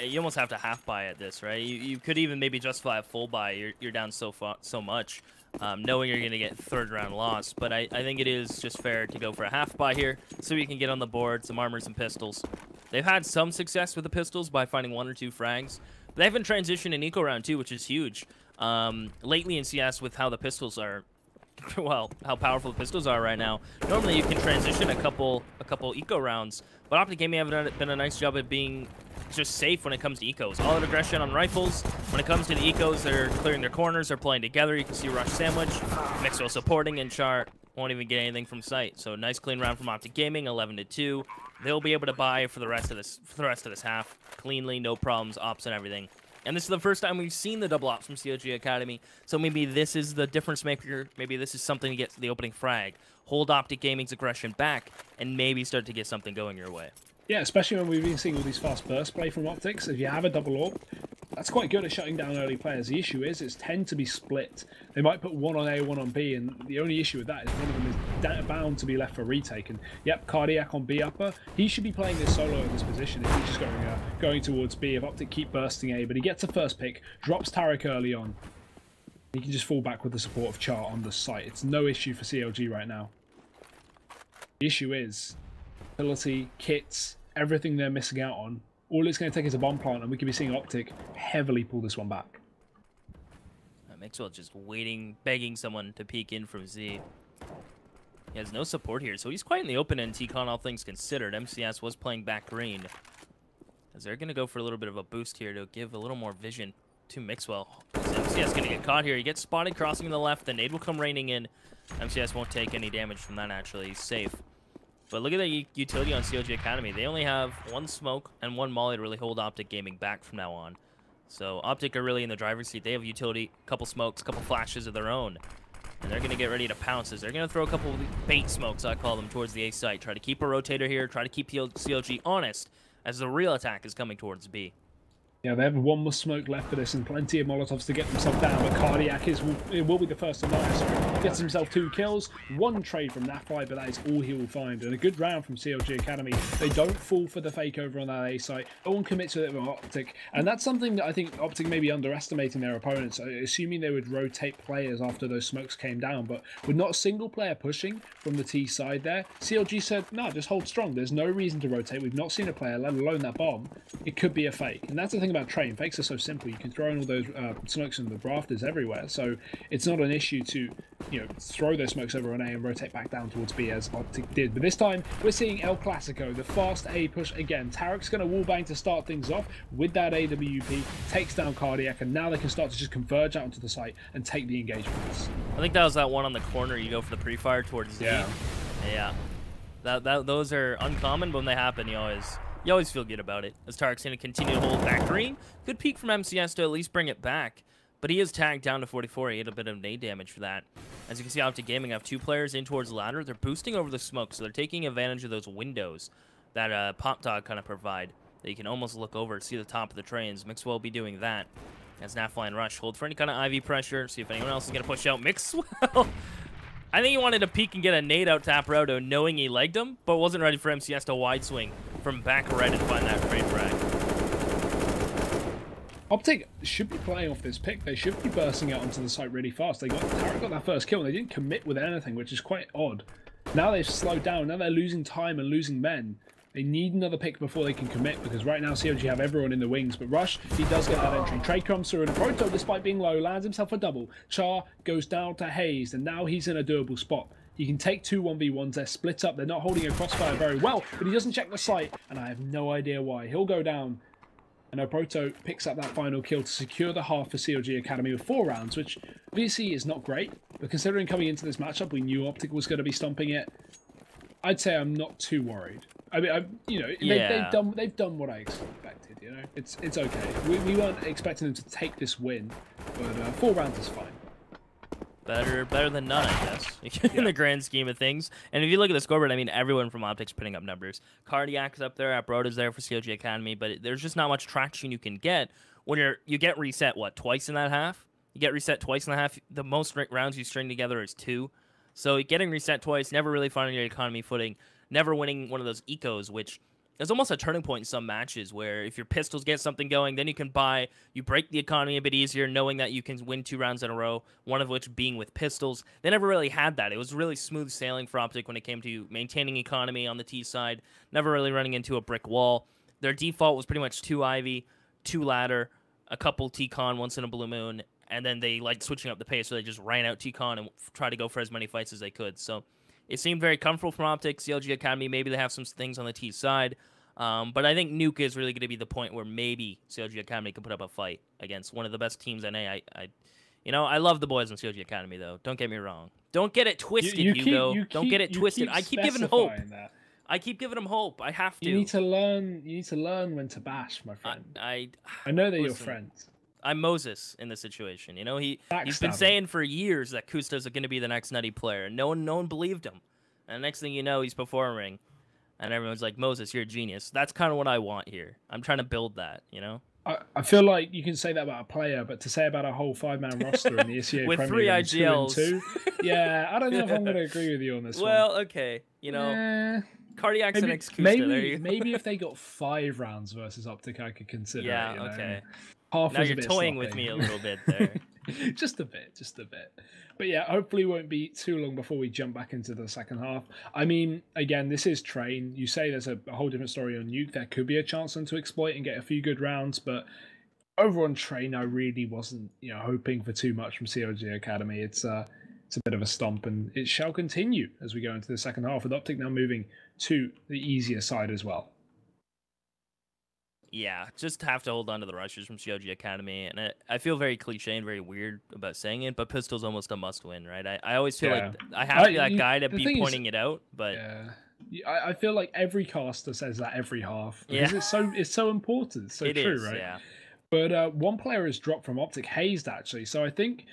You almost have to half buy at this, right? You could even maybe justify a full buy. You're down so much, knowing you're going to get 3rd round loss. But I think it is just fair to go for a half buy here so we can get on the board some armors and pistols. They've had some success with the pistols by finding 1 or 2 frags. But they haven't transitioned in eco round too, which is huge. Lately in CS with how the pistols are, well, how powerful the pistols are right now. Normally you can transition a couple eco rounds, but OpTic Gaming have done a nice job at being just safe when it comes to ecos. All out aggression on rifles. When it comes to the ecos, they're clearing their corners, they're playing together. You can see Rush sandwich, Mixwell supporting, and Char won't even get anything from sight. So nice clean round from OpTic Gaming, 11-2. They'll be able to buy for the rest of this half cleanly, no problems, ops and everything. And this is the first time we've seen the double ops from CLG Academy, so maybe this is the difference maker. Maybe this is something to get to the opening frag. Hold OpTic Gaming's aggression back, and maybe start to get something going your way. Yeah, especially when we've been seeing all these fast burst play from OpTic. So if you have a double AWP, that's quite good at shutting down early players. The issue is it's tend to be split. They might put 1 on A, 1 on B, and the only issue with that is one of them is bound to be left for retake. And yep, Cardiac on B upper. He should be playing this solo in this position if he's just going towards B. If OpTic keep bursting A, but he gets a first pick, drops Tarek early on. He can just fall back with the support of Char on the site. It's no issue for CLG right now. The issue is ability, kits, everything they're missing out on. All it's going to take is a bomb plant, and we could be seeing OpTic heavily pull this one back. Mixwell just waiting, begging someone to peek in from Z. He has no support here, so he's quite in the open end, T-Con, all things considered. MCS was playing back green. As they're going to go for a little bit of a boost here to give a little more vision to Mixwell. MCS going to get caught here. He gets spotted crossing to the left. The nade will come raining in. MCS won't take any damage from that, actually. He's safe. But look at the utility on CLG Academy. They only have 1 smoke and 1 molly to really hold OpTic Gaming back from now on. So OpTic are really in the driver's seat. They have utility, a couple smokes, a couple flashes of their own. And they're going to get ready to pounce. They're going to throw a couple bait smokes, I call them, towards the A site. Try to keep a rotator here. Try to keep CLG honest as the real attack is coming towards B. Yeah, they have 1 more smoke left for this and plenty of Molotovs to get themselves down, but Cardiac will be the first to know. So gets himself 2 kills, 1 trade from Nafly, but that is all he will find. And a good round from CLG Academy. They don't fall for the fake over on that A site. No one commits to it with OpTic. And that's something that I think OpTic may be underestimating their opponents, assuming they would rotate players after those smokes came down. But with not a single player pushing from the T side there, CLG said, no, just hold strong. There's no reason to rotate. We've not seen a player, let alone that bomb. It could be a fake. And that's the thing about train. Fakes are so simple. You can throw in all those smokes in the rafters everywhere, so it's not an issue to, throw those smokes over on A and rotate back down towards B as OpTic did. But this time we're seeing El Clasico, the fast A push again. Tarek's going to wallbang to start things off with that AWP, takes down Cardiac, and now they can start to just converge out onto the site and take the engagements. I think that was that one on the corner. You go for the pre-fire towards Z. Yeah. Those are uncommon, but when they happen, you always feel good about it. As Tarek's going to continue to hold back green. Good peek from MCS to at least bring it back. But he is tagged down to 44. He had a bit of nade damage for that. As you can see, OpTic Gaming have 2 players in towards the ladder. They're boosting over the smoke, so they're taking advantage of those windows that Pop Dog kind of provide. That you can almost look over, see the top of the trains. Mixwell will be doing that. As Nafly and Rush hold for any kind of IV pressure. See if anyone else is going to push out. Mixwell. I think he wanted to peek and get a nade out tap Roto, knowing he legged him, but wasn't ready for MCS to wide swing from back right and find that great frag. OpTic should be playing off this pick. They should be bursting out onto the site really fast. Tarek got that first kill and they didn't commit with anything, which is quite odd. Now they've slowed down. Now they're losing time and losing men. They need another pick before they can commit, because right now CLG have everyone in the wings. But Rush, he does get that entry. Trade comes through, and a Proto, despite being low, lands himself a double. Char goes down to Hayes, and now he's in a doable spot. He can take two 1v1s. They're split up. They're not holding a crossfire very well, but he doesn't check the site, and I have no idea why. He'll go down, and Proto picks up that final kill to secure the half for CLG Academy with 4 rounds, which obviously is not great. But considering coming into this matchup, we knew OpTic was going to be stomping it. I'd say I'm not too worried. I mean, they've done what I expected. You know, it's okay. We weren't expecting them to take this win, but 4 rounds is fine. Better than none, I guess, in the grand scheme of things. And if you look at the scoreboard, I mean, everyone from OpTic's putting up numbers. Cardiac's up there, Ro8's there for CLG Academy, but there's just not much traction you can get when you get reset, what, twice in that half? You get reset twice in the half. The most rounds you string together is 2. So getting reset twice, never really finding your economy footing, never winning one of those ecos, which is almost a turning point in some matches where if your pistols get something going, then you break the economy a bit easier, knowing that you can win 2 rounds in a row, one of which being with pistols. They never really had that. It was really smooth sailing for OpTic when it came to maintaining economy on the T side, never really running into a brick wall. Their default was pretty much 2 Ivy, 2 ladder, a couple T-Con once in a blue moon, and then they liked switching up the pace, so they just ran out T-Con and tried to go for as many fights as they could. So it seemed very comfortable from OpTic. CLG Academy, maybe they have some things on the T side. But I think Nuke is really going to be the point where maybe CLG Academy can put up a fight against one of the best teams in A. I love the boys in CLG Academy, though. Don't get me wrong. Don't get it twisted, Hugo. Don't get it twisted. I keep giving hope. I keep giving them hope. I have to. You need to learn when to bash, my friend. I know they're your friends. I'm Moses in this situation. You know, he's been saying for years that Kusta's going to be the next nutty player. No one believed him. And the next thing you know, he's performing. And everyone's like, Moses, you're a genius. That's kind of what I want here. I'm trying to build that, you know? I feel like you can say that about a player, but to say about a whole 5-man roster in the ECA with Premier 3 IGLs. 2 and 2, yeah, I don't know if I'm going to agree with you on this one. Well, okay. You know, Cardiac's an excuse. Maybe if they got 5 rounds versus OpTic, I could consider it. Yeah, okay. Half now is you're a bit toying sloppy. with me a little bit there. just a bit. But yeah, hopefully it won't be too long before we jump back into the second half. I mean, again, this is Train. You say there's a whole different story on Nuke. There could be a chance for them to exploit and get a few good rounds, but over on Train, I really wasn't, hoping for too much from CLG Academy. It's a bit of a stomp, and it shall continue as we go into the second half, with OpTic now moving to the easier side as well. Yeah, just have to hold on to the rushers from CLG Academy. And I feel very cliche and very weird about saying it, but Pistol's almost a must-win, right? I always feel like I have to be that guy to be pointing it out, but... Yeah. I feel like every caster says that every half. Because it's so important. It's so true, right? Yeah. But one player has dropped from OpTic, Hazed, actually. So I think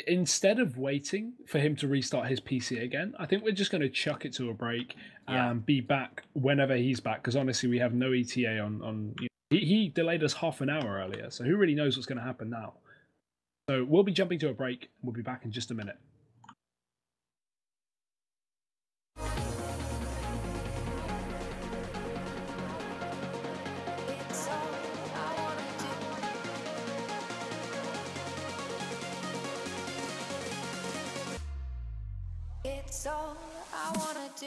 instead of waiting for him to restart his PC again, I think we're just going to chuck it to a break and be back whenever he's back. Because honestly, we have no ETA on he delayed us half an hour earlier. So who really knows what's going to happen now? So we'll be jumping to a break. We'll be back in just a minute. It's all I wanna do.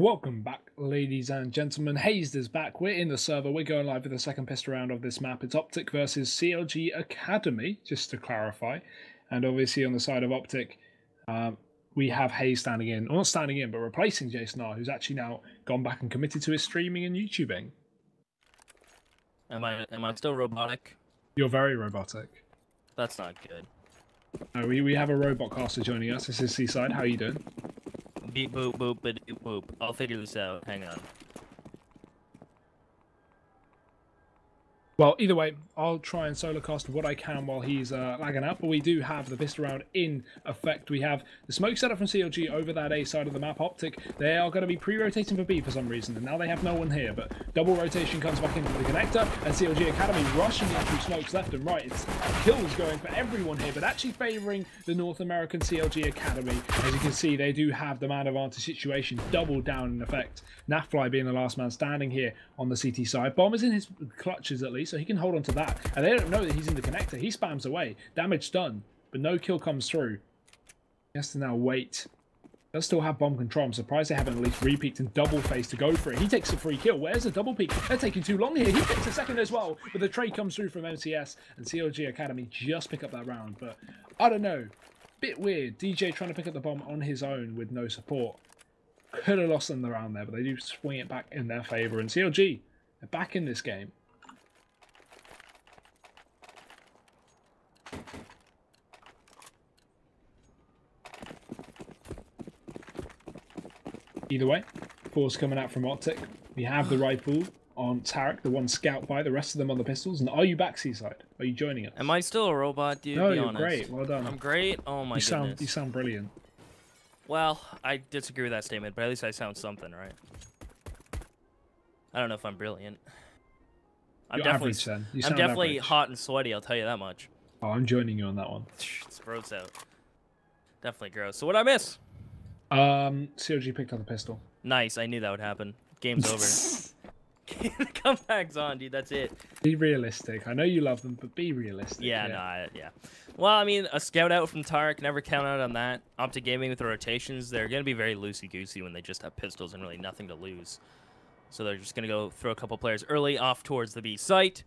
Welcome back, ladies and gentlemen. Hazed is back. We're in the server. We're going live for the second pistol round of this map. It's OpTic versus CLG Academy, just to clarify. And obviously on the side of OpTic, we have Hayes standing in, or not standing in, but replacing Jason R, who's actually now gone back and committed to his streaming and YouTubing. Am I still robotic? You're very robotic. That's not good. We have a robot caster joining us. This is Seaside. How are you doing? Beep boop boop boop boop. I'll figure this out. Hang on. Well, either way, I'll try and solo cast what I can while he's lagging out, but we do have the pistol round in effect. We have the smoke setup from CLG over that A side of the map. OpTic, they are going to be pre-rotating for B for some reason, and now they have no one here, but double rotation comes back into the connector, and CLG Academy rushing in through smokes left and right. It's kills going for everyone here, but actually favouring the North American CLG Academy. As you can see, they do have the man advantage situation doubled down in effect. Nafly being the last man standing here on the CT side. Bomb is in his clutches at least, so he can hold on to that. And they don't know that he's in the connector. He spams away. Damage done, but no kill comes through. He has to now wait. Does still have bomb control. I'm surprised they haven't at least repeaked and double face to go for it. He takes a free kill. Where's the double peek? They're taking too long here. He takes a second as well, but the trade comes through from MCS, and CLG Academy just pick up that round. But I don't know. Bit weird. DJ trying to pick up the bomb on his own with no support. Could have lost them the round there, but they do swing it back in their favour. And CLG, they're back in this game. Either way, force coming out from OpTic. We have the rifle on Tarek, the one scout by, the rest of them on the pistols. And are you back, Seaside? Are you joining us? Am I still a robot, dude? No, Be you're honest. great. Well done. I'm great? Oh my goodness. You sound brilliant. Well, I disagree with that statement, but at least I sound something, right? I don't know if I'm brilliant. You're average, then. You I'm sound definitely average. hot and sweaty, I'll tell you that much. Oh, I'm joining you on that one. It's gross out. Definitely gross. So what'd I miss? CLG picked up the pistol. Nice, I knew that would happen. Game's over. Comeback's on, dude. That's it. Be realistic. I know you love them, but be realistic. Yeah, yeah. Well, I mean, a scout out from Tarek, never count out on that. OpTic Gaming with the rotations, they're going to be very loosey-goosey when they just have pistols and really nothing to lose. So they're just going to go throw a couple players early off towards the B site.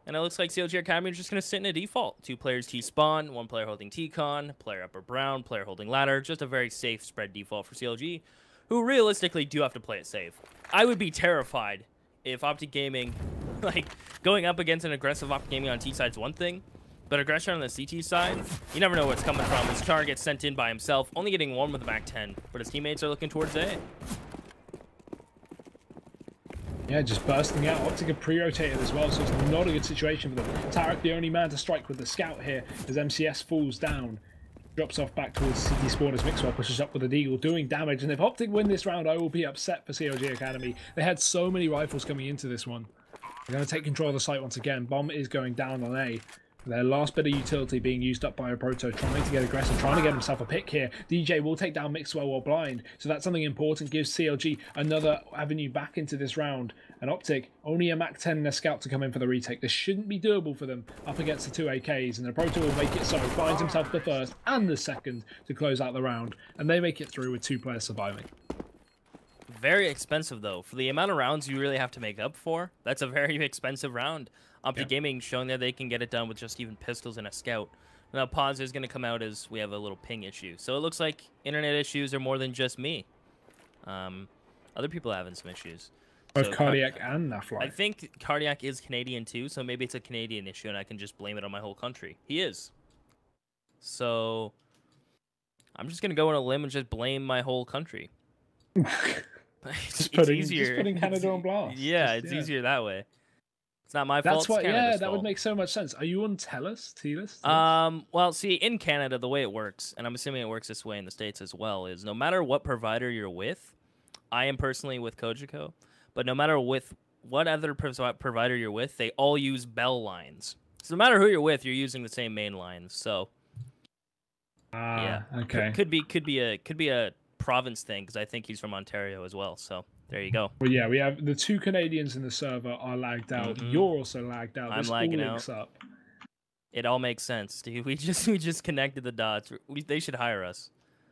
And it looks like CLG Academy is just going to sit in a default. 2 players T-spawn, 1 player holding T-con, player upper brown, player holding ladder. Just a very safe spread default for CLG, who realistically do have to play it safe. I would be terrified if OpTic Gaming, like, going up against an aggressive OpTic Gaming on T side is one thing, but aggression on the CT side, you never know where it's coming from. His char gets sent in by himself, only getting 1 with a Mac 10, but his teammates are looking towards A. Yeah, just bursting out. OpTic have pre-rotated as well, so it's not a good situation for them. Tarek, the only man to strike with the scout here, as MCS falls down. Drops off back towards CT spawn as Mixwell pushes up with a deagle, doing damage. And if OpTic win this round, I will be upset for CLG Academy. They had so many rifles coming into this one. They're going to take control of the site once again. Bomb is going down on A. Their last bit of utility being used up by a Proto, trying to get aggressive, trying to get himself a pick here. DJ will take down Mixwell while blind, so that's something important. Gives CLG another avenue back into this round. And OpTic, only a Mac 10 and a Scout to come in for the retake. This shouldn't be doable for them up against the 2 AKs, and the Proto will make it so. Finds himself the first and the second to close out the round, and they make it through with 2 players surviving. Very expensive, though. For the amount of rounds you really have to make up for, that's a very expensive round. OpTic Gaming showing that they can get it done with just even pistols and a scout. Now, pause is going to come out as we have a little ping issue. So it looks like internet issues are more than just me. Other people are having some issues. Both So Cardiac and Nafly. I think Cardiac is Canadian too, so maybe it's a Canadian issue and I can just blame it on my whole country. He is. So I'm just going to go on a limb and just blame my whole country. It's putting Canada on blast. Yeah, it's easier that way. It's not my fault. That's what. It's Canada's That fault. would make so much sense. Are you on Telus? Well, see, in Canada, the way it works, and I'm assuming it works this way in the States as well, is no matter what provider you're with, I am personally with Kojiko, but no matter with what other provider you're with, they all use Bell lines. So no matter who you're with, you're using the same main lines. So yeah, okay. could be a province thing because I think he's from Ontario as well. So there you go. Well, yeah, we have the 2 Canadians in the server are lagged out. Mhm. You're also lagged out. I'm This lagging all links out. up. It all makes sense, dude. We just connected the dots. They should hire us.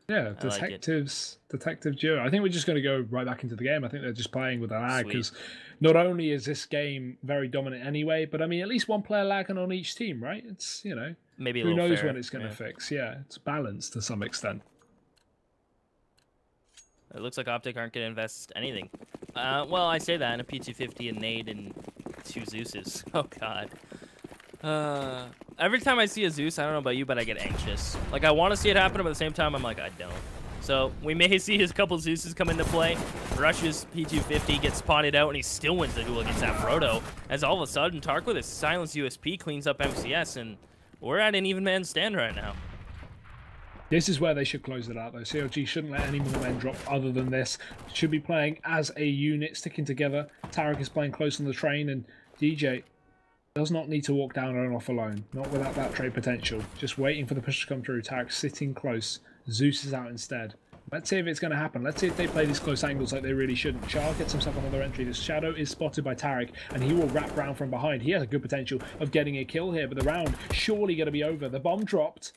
Yeah, I like it. detective duo. I think we're just going to go right back into the game. I think they're just playing with a lag Sweet. because not only is this game very dominant anyway, but I mean, at least one player lagging on each team, right? It's, Maybe a who little knows fair. when it's going to fix. Yeah, it's balanced to some extent. It looks like OpTic aren't going to invest anything. Well, I say that in a P250, a nade, and 2 Zeuses. Oh, God. Every time I see a Zeus, I don't know about you, but I get anxious. Like, I want to see it happen, but at the same time, I'm like, I don't. So, we may see his couple Zeuses come into play. Rushes P250, gets spotted out, and he still wins the duel against that Proto. As all of a sudden, Tark with his silenced USP cleans up MCS, and we're at an even man stand right now. This is where they should close it out, though. CLG shouldn't let any more men drop other than this. Should be playing as a unit, sticking together. Tarek is playing close on the train, and DJ does not need to walk down and off alone. Not without that trade potential. Just waiting for the push to come through. Tarek sitting close. Zeus is out instead. Let's see if it's going to happen. Let's see if they play these close angles like they really shouldn't. Char gets himself another entry. The Shadow is spotted by Tarek, and he will wrap round from behind. He has a good potential of getting a kill here, but the round surely going to be over. The bomb dropped.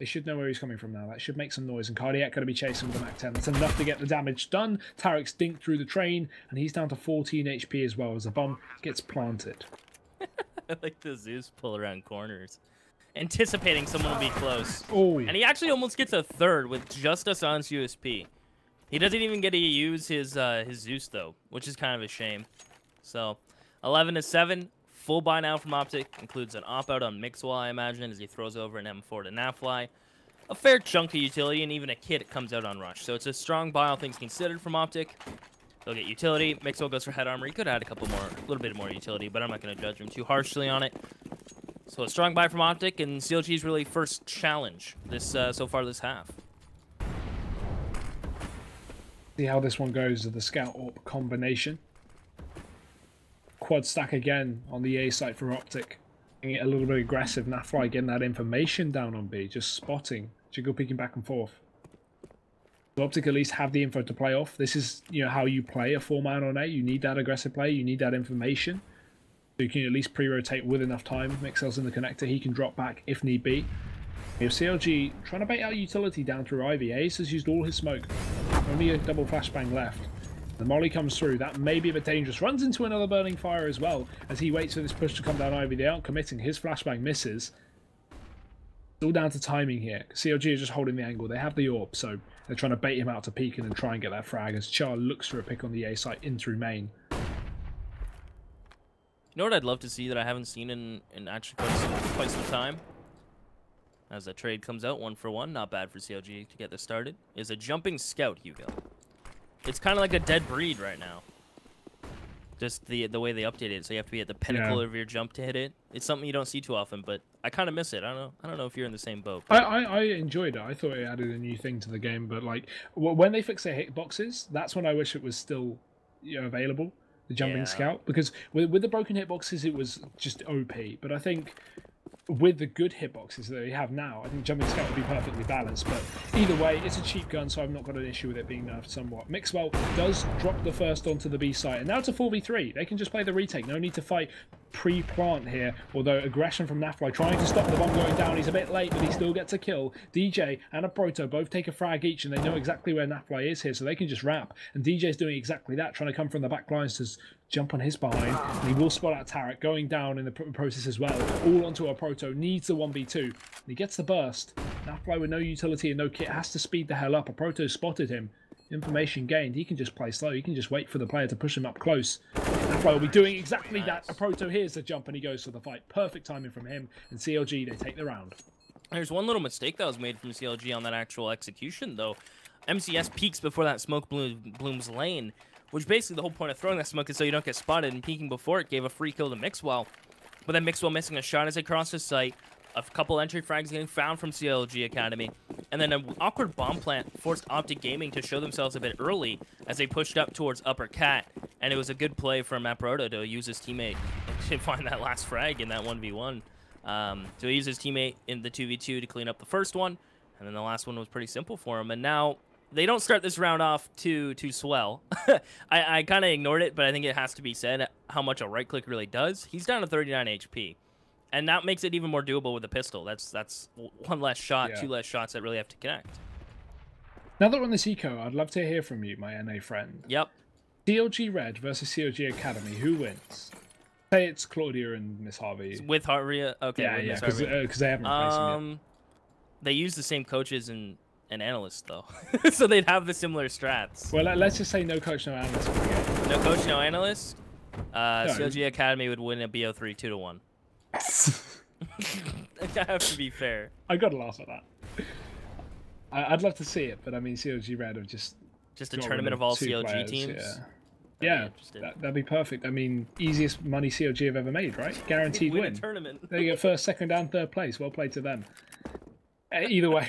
They should know where he's coming from now. That should make some noise. And Cardiac going to be chasing with the Mac 10. That's enough to get the damage done. Tarek's dinked through the train, and he's down to 14 HP as well as the bomb gets planted. I like the Zeus pull around corners. Anticipating someone will be close. Oh, And he actually almost gets a third with just a Sans USP. He doesn't even get to use his Zeus, though, which is kind of a shame. So, 11-7. Full buy now from OpTic. Includes an op-out on Mixwell, I imagine, as he throws over an M4 to Nafly. A fair chunk of utility, and even a kit comes out on Rush. So it's a strong buy, all things considered, from OpTic. They'll get utility. Mixwell goes for head armor. He could add a little bit more utility, but I'm not going to judge him too harshly on it. So a strong buy from OpTic, and CLG's really first challenge this so far this half. see how this one goes with the Scout AWP combination. Quad stack again on the A site for OpTic. Getting it a little bit aggressive. Nafly getting that information down on B. Just spotting. Jiggle peeking back and forth. So OpTic at least have the info to play off. This is how you play a 4-man on A. You need that aggressive play. You need that information. So you can at least pre-rotate with enough time. Mixel's in the connector. He can drop back if need be. We have CLG trying to bait out utility down through Ivy. Ace has used all his smoke. Only a double flashbang left. The molly comes through. That may be a bit dangerous. Runs into another burning fire as well as he waits for this push to come down Ivy. They aren't committing. His flashbang misses. It's all down to timing here. CLG is just holding the angle. They have the AWP, so they're trying to bait him out to peek and then try and get that frag as Char looks for a pick on the A site in through main. You know what I'd love to see that I haven't seen in actually quite some time? As the trade comes out 1-for-1, not bad for CLG to get this started, is a jumping scout, Hugo. It's kind of like a dead breed right now. Just the way they updated it, so you have to be at the pinnacle of your jump to hit it. It's something you don't see too often, but I kind of miss it. I don't know if you're in the same boat. I enjoyed it. I thought it added a new thing to the game, but like when they fix their hitboxes, that's when I wish it was still available. The jumping scout, because with the broken hitboxes, it was just OP. But I think with the good hitboxes that they have now, I think jumping scout would be perfectly balanced. But either way, it's a cheap gun, so I've not got an issue with it being nerfed somewhat. Mixwell does drop the first onto the B site, and now it's a 4v3. They can just play the retake. No need to fight pre-plant here, although aggression from Nafly trying to stop the bomb going down. He's a bit late, but he still gets a kill. DJ and a Proto both take a frag each, and they know exactly where Nafly is here, so they can just wrap. And DJ's doing exactly that, trying to come from the back lines to jump on his behind, and he will spot out Tarek going down in the process as well. All onto a Proto, needs the 1v2, and he gets the burst. Nafly with no utility and no kit has to speed the hell up. A Proto spotted him. Information gained. He can just play slow. He can just wait for the player to push him up close. Nafly will be doing exactly that. A Proto hears the jump and he goes for the fight. Perfect timing from him. And CLG, they take the round. There's one little mistake that was made from CLG on that actual execution, though. MCS peeks before that smoke blooms lane, which basically the whole point of throwing that smoke is so you don't get spotted, and peeking before it gave a free kill to Mixwell. But then Mixwell missing a shot as they cross his site. A couple entry frags getting found from CLG Academy, and then an awkward bomb plant forced OpTic Gaming to show themselves a bit early as they pushed up towards Upper Cat, and it was a good play from Maproto to use his teammate to find that last frag in that 1v1. So he used his teammate in the 2v2 to clean up the first one, and then the last one was pretty simple for him, and now they don't start this round off too swell. I kind of ignored it, but I think it has to be said how much a right click really does. He's down to 39 HP. And that makes it even more doable with a pistol. That's one less shot, two less shots that really have to connect. Now that we're on this eco, I'd love to hear from you, my NA friend. Yep. CLG Red versus CLG Academy. Who wins? Say it's Claudia and Miss Harvey. With Harvey. Okay. Yeah, with yeah, Miss Harvey. because they haven't replaced him yet. They use the same coaches and analysts though, so they'd have the similar strats. Well, let's just say no coach, no analyst for the game. No coach, no analyst. CLG Academy would win a BO3 2-1. I have to be fair. I gotta laugh at that. I'd love to see it, but I mean, CLG Red have just a got tournament rid of all 2 CLG players, teams. Yeah, interesting. that'd be perfect. I mean, easiest money CLG have ever made, right? Guaranteed Win win. a tournament. They get first, second, and third place. Well played to them. Either way,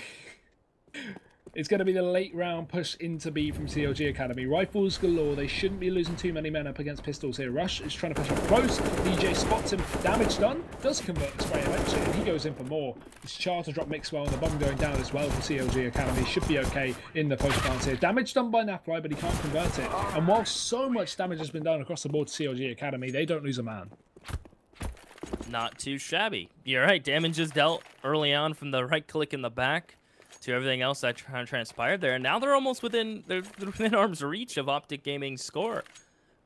it's going to be the late round push into B from CLG Academy. Rifles galore. They shouldn't be losing too many men up against pistols here. Rush is trying to push up close. DJ spots him. Damage done. Does convert the spray eventually, and he goes in for more. It's Char to drop Mixwell, and the bomb going down as well for CLG Academy. Should be okay in the post bounce here. Damage done by Napfly, but he can't convert it. And while so much damage has been done across the board to CLG Academy, they don't lose a man. Not too shabby. You're right. Damage is dealt early on from the right click in the back to everything else that transpired there, and now they're almost within arm's reach of OpTic Gaming's score.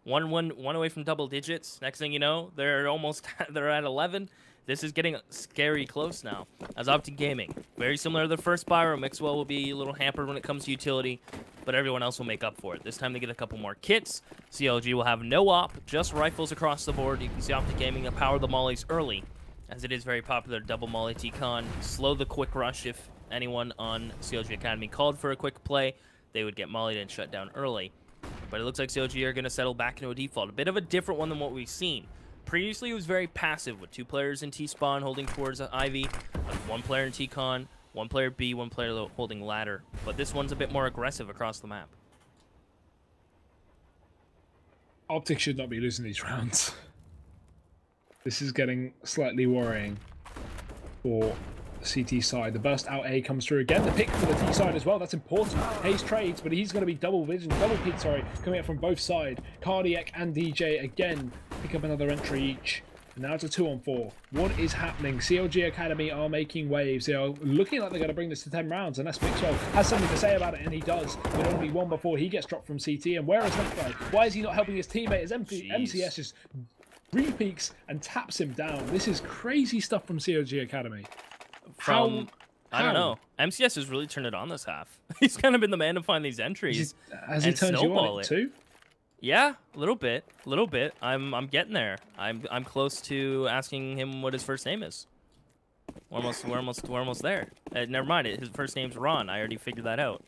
One away from double digits. Next thing you know, they're at 11. This is getting scary close now. As OpTic Gaming, very similar to the first Spyro, Mixwell will be a little hampered when it comes to utility, but everyone else will make up for it. This time they get a couple more kits. CLG will have no op, just rifles across the board. You can see OpTic Gaming will power the mollies early, as it is very popular. Double molly T-Con, slow the quick rush. If anyone on CLG Academy called for a quick play, they would get mollied and shut down early. But it looks like CLG are going to settle back into a default. A bit of a different one than what we've seen. Previously, it was very passive with 2 players in T-spawn holding towards Ivy, 1 player in T-con, 1 player B, 1 player holding ladder. But this one's a bit more aggressive across the map. OpTic should not be losing these rounds. This is getting slightly worrying for the CT side. The burst out A comes through again. The pick for the T side as well. That's important. Hayes trades, but he's going to be double peak, coming up from both sides. Cardiac and DJ again pick up another entry each. And now it's a 2-on-4. What is happening? CLG Academy are making waves. They are looking like they're going to bring this to 10 rounds. Unless Mixwell has something to say about it, and he does. But only one before he gets dropped from CT. And where is that guy? Why is he not helping his teammate? As MCS just re-peaks and taps him down. This is crazy stuff from CLG Academy. I don't know. MCS has really turned it on this half. He's kind of been the man to find these entries. Has he turned you on it too? Yeah, a little bit. I'm getting there. I'm close to asking him what his first name is. We're almost there. Never mind. His first name's Ron. I already figured that out.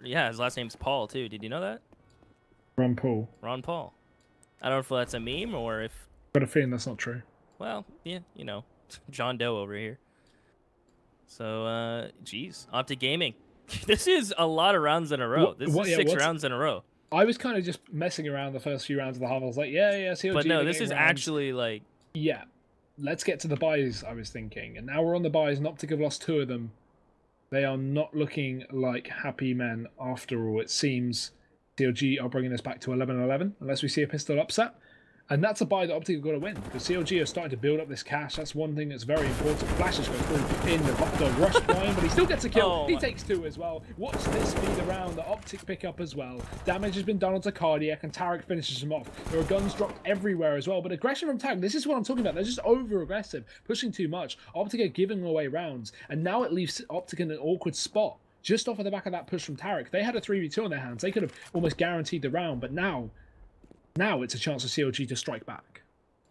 Yeah, his last name's Paul too. Did you know that? Ron Paul. Ron Paul. I don't know if that's a meme or if. Got a feeling that's not true. Well, yeah, you know, John Doe over here. So, geez, OpTic Gaming. This is a lot of rounds in a row. This is 6 rounds in a row. I was kind of just messing around the first few rounds of the half. I was like, yeah, CLG. But no, this is actually like... Yeah. Let's get to the buys, I was thinking. And now we're on the buys, and OpTic have lost 2 of them. They are not looking like happy men after all. It seems CLG are bringing us back to 11-11, unless we see a pistol upset. And that's a buy that OpTic have got to win, because CLG are starting to build up this cash. That's one thing that's very important. Flashes go through in the rush blind, but he still gets a kill. He takes 2 as well. Watch this be the round that OpTic pick up as well. Damage has been done onto Cardiac, and Tarek finishes him off. There are guns dropped everywhere as well, but aggression from Tarek, this is what I'm talking about. They're just over-aggressive, pushing too much. OpTic are giving away rounds, and now it leaves OpTic in an awkward spot. Just off of the back of that push from Tarek, they had a 3v2 on their hands. They could have almost guaranteed the round, but now it's a chance for CLG to strike back.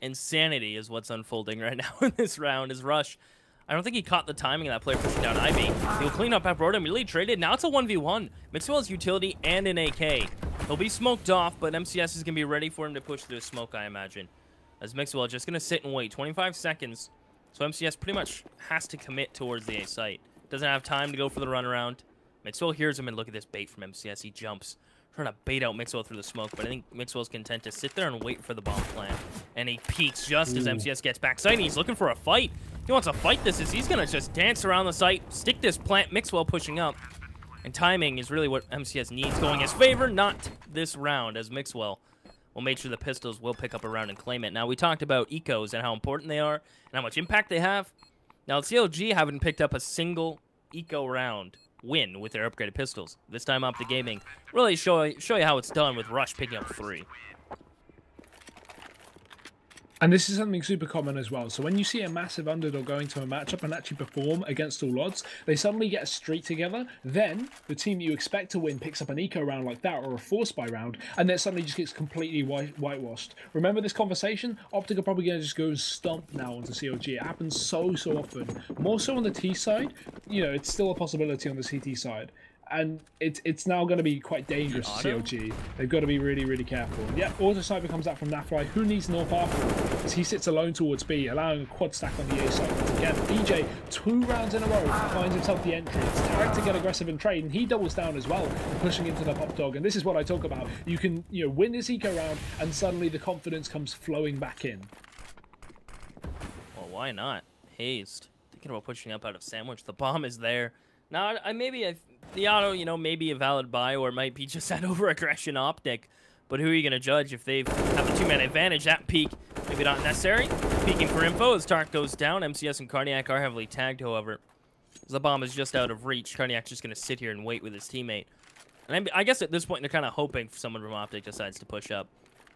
Insanity is what's unfolding right now in this round. Is Rush. I don't think he caught the timing of that player pushing down Ivy. He'll clean up after immediately traded. Now it's a 1v1. Mixwell's utility and an AK. He'll be smoked off, but MCS is going to be ready for him to push through the smoke, I imagine. As Mixwell just going to sit and wait. 25 seconds. So MCS pretty much has to commit towards the A site. Doesn't have time to go for the runaround. Mixwell hears him, and look at this bait from MCS. He jumps. Trying to bait out Mixwell through the smoke, but I think Mixwell's content to sit there and wait for the bomb plant. And he peeks just as MCS gets backside, and he's looking for a fight. He wants to fight this, as he's going to just dance around the site, stick this plant, Mixwell pushing up. And timing is really what MCS needs going his favor, not this round, as Mixwell will make sure the pistols will pick up a round and claim it. Now, we talked about ecos and how important they are and how much impact they have. Now, CLG haven't picked up a single eco round win with their upgraded pistols. This time OpTic Gaming really show you how it's done with Rush picking up 3. And this is something super common as well. So when you see a massive underdog going to a matchup and actually perform against all odds, they suddenly get a streak together. Then the team you expect to win picks up an eco round like that or a force buy round, and then suddenly just gets completely whitewashed. Remember this conversation? OpTic are probably going to just go and stomp now onto CLG. It happens so often. More so on the T side. You know, it's still a possibility on the CT side. And it's now going to be quite dangerous to CLG. They've got to be really careful. Yeah, auto sniper comes out from Nafly. Who needs North after? As he sits alone towards B, allowing a quad stack on the A side once again. DJ, 2 rounds in a row, finds himself the entry. It's Tarek to get aggressive and trade, and he doubles down as well, pushing into the pop dog. And this is what I talk about. You can, you know, win this eco round, and suddenly the confidence comes flowing back in. Well, why not? Hazed. Thinking about pushing up out of sandwich. The bomb is there. Now, the auto, you know, maybe a valid buy, or it might be just that over-aggression OpTic. But who are you going to judge if they have a 2-man advantage? That peek, maybe not necessary. Peeking for info as Tark goes down. MCS and Cardiac are heavily tagged, however. As the bomb is just out of reach, Cardiac's just going to sit here and wait with his teammate. And I guess at this point, they're kind of hoping someone from OpTic decides to push up.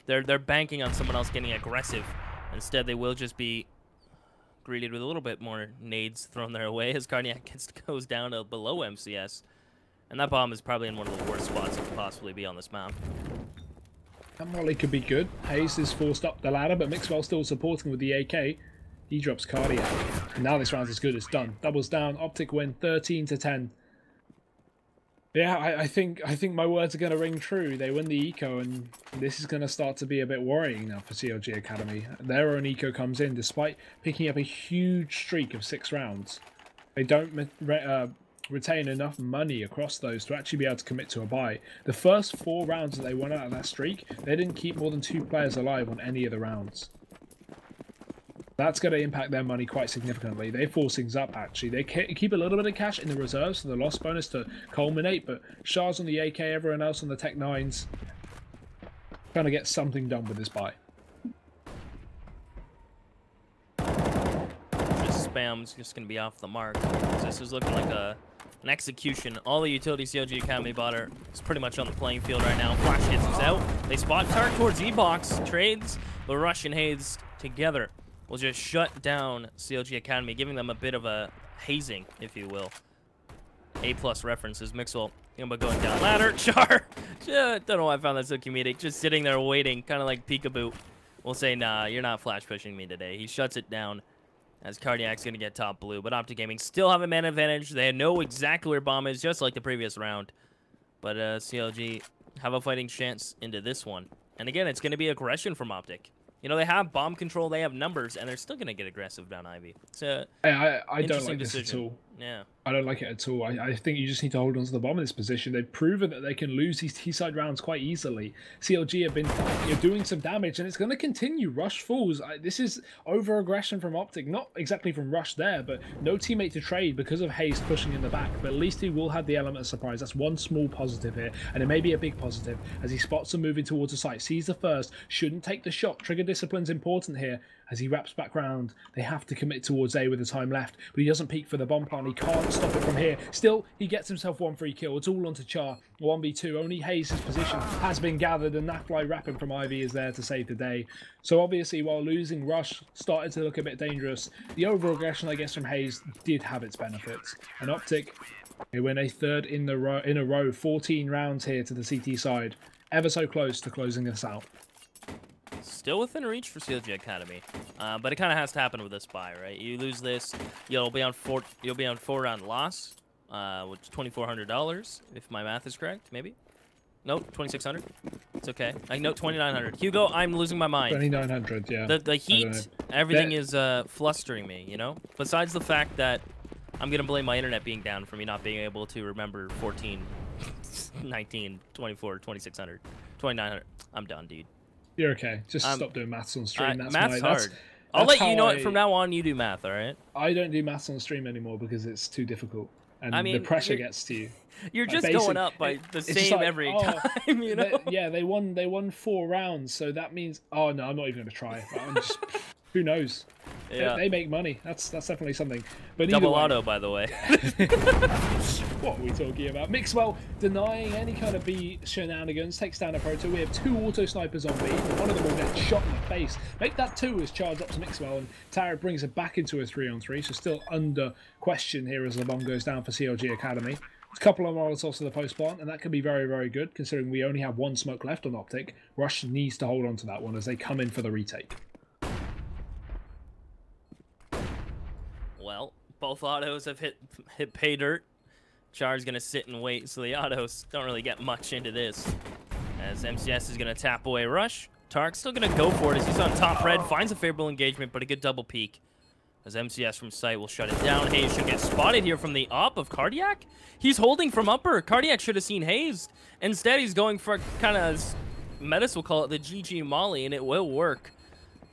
They're banking on someone else getting aggressive. Instead, they will just be greeted with a little bit more nades thrown their way as Cardiac goes down to below MCS. And that bomb is probably in one of the worst spots it could possibly be on this map. That molly could be good. Hayes is forced up the ladder, but Mixwell still supporting with the AK. He drops Cardiac. And now this round's as good as done. Doubles down. OpTic win 13-10. Yeah, I think my words are going to ring true. They win the eco, and this is going to start to be a bit worrying now for CLG Academy. Their own eco comes in despite picking up a huge streak of 6 rounds. They don't retain enough money across those to actually be able to commit to a buy. The first 4 rounds that they won out of that streak, they didn't keep more than 2 players alive on any of the rounds. That's going to impact their money quite significantly. They force things up, actually. They keep a little bit of cash in the reserves for the loss bonus to culminate, but Shah's on the AK, everyone else on the Tech 9s. Trying to get something done with this buy. This spam's just going to be off the mark. This is looking like an execution. All the utility CLG Academy bot are pretty much on the playing field right now. Flash hits is out. They spot Tark towards E-Box. Trades, but Rush and Hayes together will just shut down CLG Academy, giving them a bit of a hazing, if you will. A+ references. Mixwell, but going down ladder. Char! Don't know why I found that so comedic. Just sitting there waiting, kind of like peekaboo. We'll say, nah, you're not flash pushing me today. He shuts it down as Cardiac's going to get top blue. But OpTic Gaming still have a man advantage. They know exactly where bomb is, just like the previous round. But CLG have a fighting chance into this one. And again, it's going to be aggression from OpTic. You know, they have bomb control, they have numbers, and they're still going to get aggressive down Ivy. It's a I don't like this at all. Yeah. I don't like it at all. I think you just need to hold on to the bomb in this position. They've proven that they can lose these T-side rounds quite easily. CLG have been doing some damage, and it's going to continue. Rush falls. This is over-aggression from OpTic. Not exactly from Rush there, but no teammate to trade because of Hayes pushing in the back. But at least he will have the element of surprise. That's one small positive here, and it may be a big positive as he spots them moving towards the site. Sees the first, shouldn't take the shot. Trigger discipline's important here. As he wraps back round, they have to commit towards A with the time left, but he doesn't peek for the bomb plant. He can't stop it from here. Still, he gets himself 1 free kill. It's all onto Char. 1v2. Only Hayes' position has been gathered, and Nafly wrapping from Ivy is there to save the day. So obviously, while losing Rush started to look a bit dangerous, the over-aggression, I guess, from Hayes did have its benefits. And OpTic, they win a 3rd in a row. 14 rounds here to the CT side. Ever so close to closing this out. Still within reach for CLG Academy, but it kind of has to happen with this buy, right? You lose this, you'll be on 4-round loss, which is $2,400 if my math is correct. Maybe, nope, 2,600. It's okay. I know 2,900. Hugo, I'm losing my mind. 2,900, yeah. The heat, everything is flustering me. You know. Besides the fact that I'm gonna blame my internet being down for me not being able to remember 14, 19, 24, 2,600, 2,900. I'm done, dude. You're okay. Just stop doing maths on stream. Math's hard. I'll let you know it from now on. You do math, all right? I don't do maths on stream anymore because it's too difficult, and the pressure gets to you. You're just going up by the same like, every time, you know? They won 4 rounds, so that means. Oh no, I'm not even going to try. Who knows? Yeah. They make money. That's definitely something. But Double either way, auto, by the way. what are we talking about? Mixwell denying any kind of B shenanigans, takes down a Proto. We have 2 auto snipers on B, and one of them will get shot in the face. Make that 2 as charge up to Mixwell, and Tarek brings it back into a 3-on-3, so still under question here as the bomb goes down for CLG Academy. A couple of Molotovs to the post plant, and that could be very, very good, considering we only have 1 smoke left on OpTic. Rush needs to hold on to that one as they come in for the retake. Well, both autos have hit pay dirt. Char's gonna sit and wait, so the autos don't really get much into this. As MCS is gonna tap away Rush. Tarek's still gonna go for it as he's on top red, finds a favorable engagement, but a good double peek. As MCS from sight will shut it down. Hayes should get spotted here from the op of Cardiac. He's holding from upper. Cardiac should have seen Hayes. Instead, he's going for kind of, Metis will call it the GG Molly, and it will work.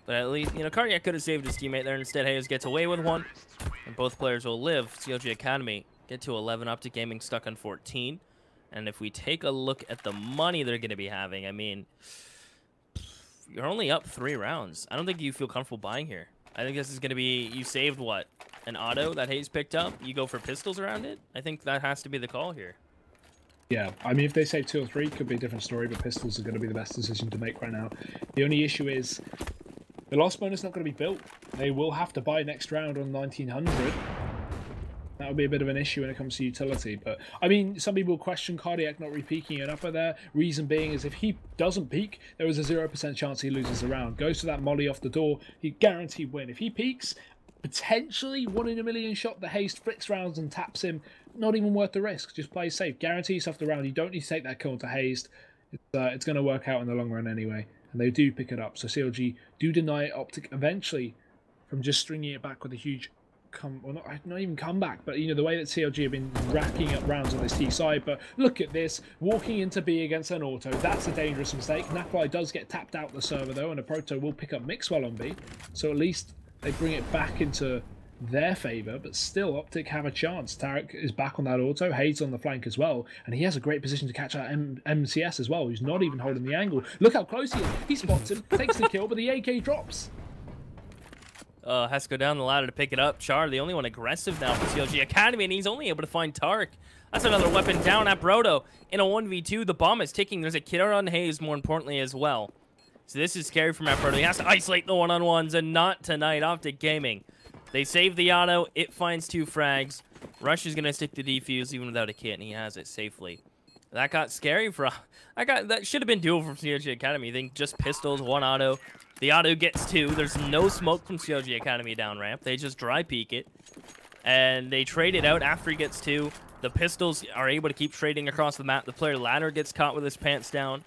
But at least, you know, Cardiac could have saved his teammate there. Instead, Hayes gets away with one, and both players will live. CLG Academy get to 11, OpTic Gaming stuck on 14. And if we take a look at the money they're going to be having, I mean, you're only up 3 rounds. I don't think you feel comfortable buying here. I think this is going to be, you saved what? An auto that Hayes picked up? You go for pistols around it? I think that has to be the call here. Yeah, I mean, if they save 2 or 3, could be a different story, but pistols are going to be the best decision to make right now. The only issue is the loss bonus is not going to be built. They will have to buy next round on 1900. That would be a bit of an issue when it comes to utility. But, I mean, some people question Cardiac not re-peeking an upper there. Reason being is if he doesn't peek, there is a 0% chance he loses the round. Goes to that molly off the door, he guaranteed win. If he peeks, potentially 1 in a million shot that Hayes flicks rounds and taps him. Not even worth the risk. Just play safe. Guarantee yourself the round. You don't need to take that kill to Hayes. It's going to work out in the long run anyway. And they do pick it up. So CLG do deny OpTic eventually from just stringing it back with a huge not even comeback, but you know, the way that CLG have been racking up rounds on this T side. But look at this, walking into B against an auto, that's a dangerous mistake. Napfly does get tapped out the server though, and a Proto will pick up Mixwell on B, so at least they bring it back into their favour. But still, OpTic have a chance. Tarek is back on that auto, Hayes on the flank as well, and he has a great position to catch out MCS as well, who's not even holding the angle. Look how close he is, he spots him, takes the kill, but the AK drops. Has to go down the ladder to pick it up. Char, the only one aggressive now for CLG Academy, and he's only able to find Tarek. That's another weapon down at Brodo. In a 1v2, the bomb is ticking. There's a kid on Hayes, more importantly, as well. So this is scary from Brodo. He has to isolate the one-on-ones, and not tonight. OpTic Gaming. They save the auto. It finds 2 frags. Rush is going to stick the defuse even without a kit, and he has it safely. That got scary for... That should have been doable from CLG Academy. I think just pistols, 1 auto. The auto gets 2. There's no smoke from CLG Academy down ramp. They just dry peek it. And they trade it out after he gets 2. The pistols are able to keep trading across the map. The player ladder gets caught with his pants down.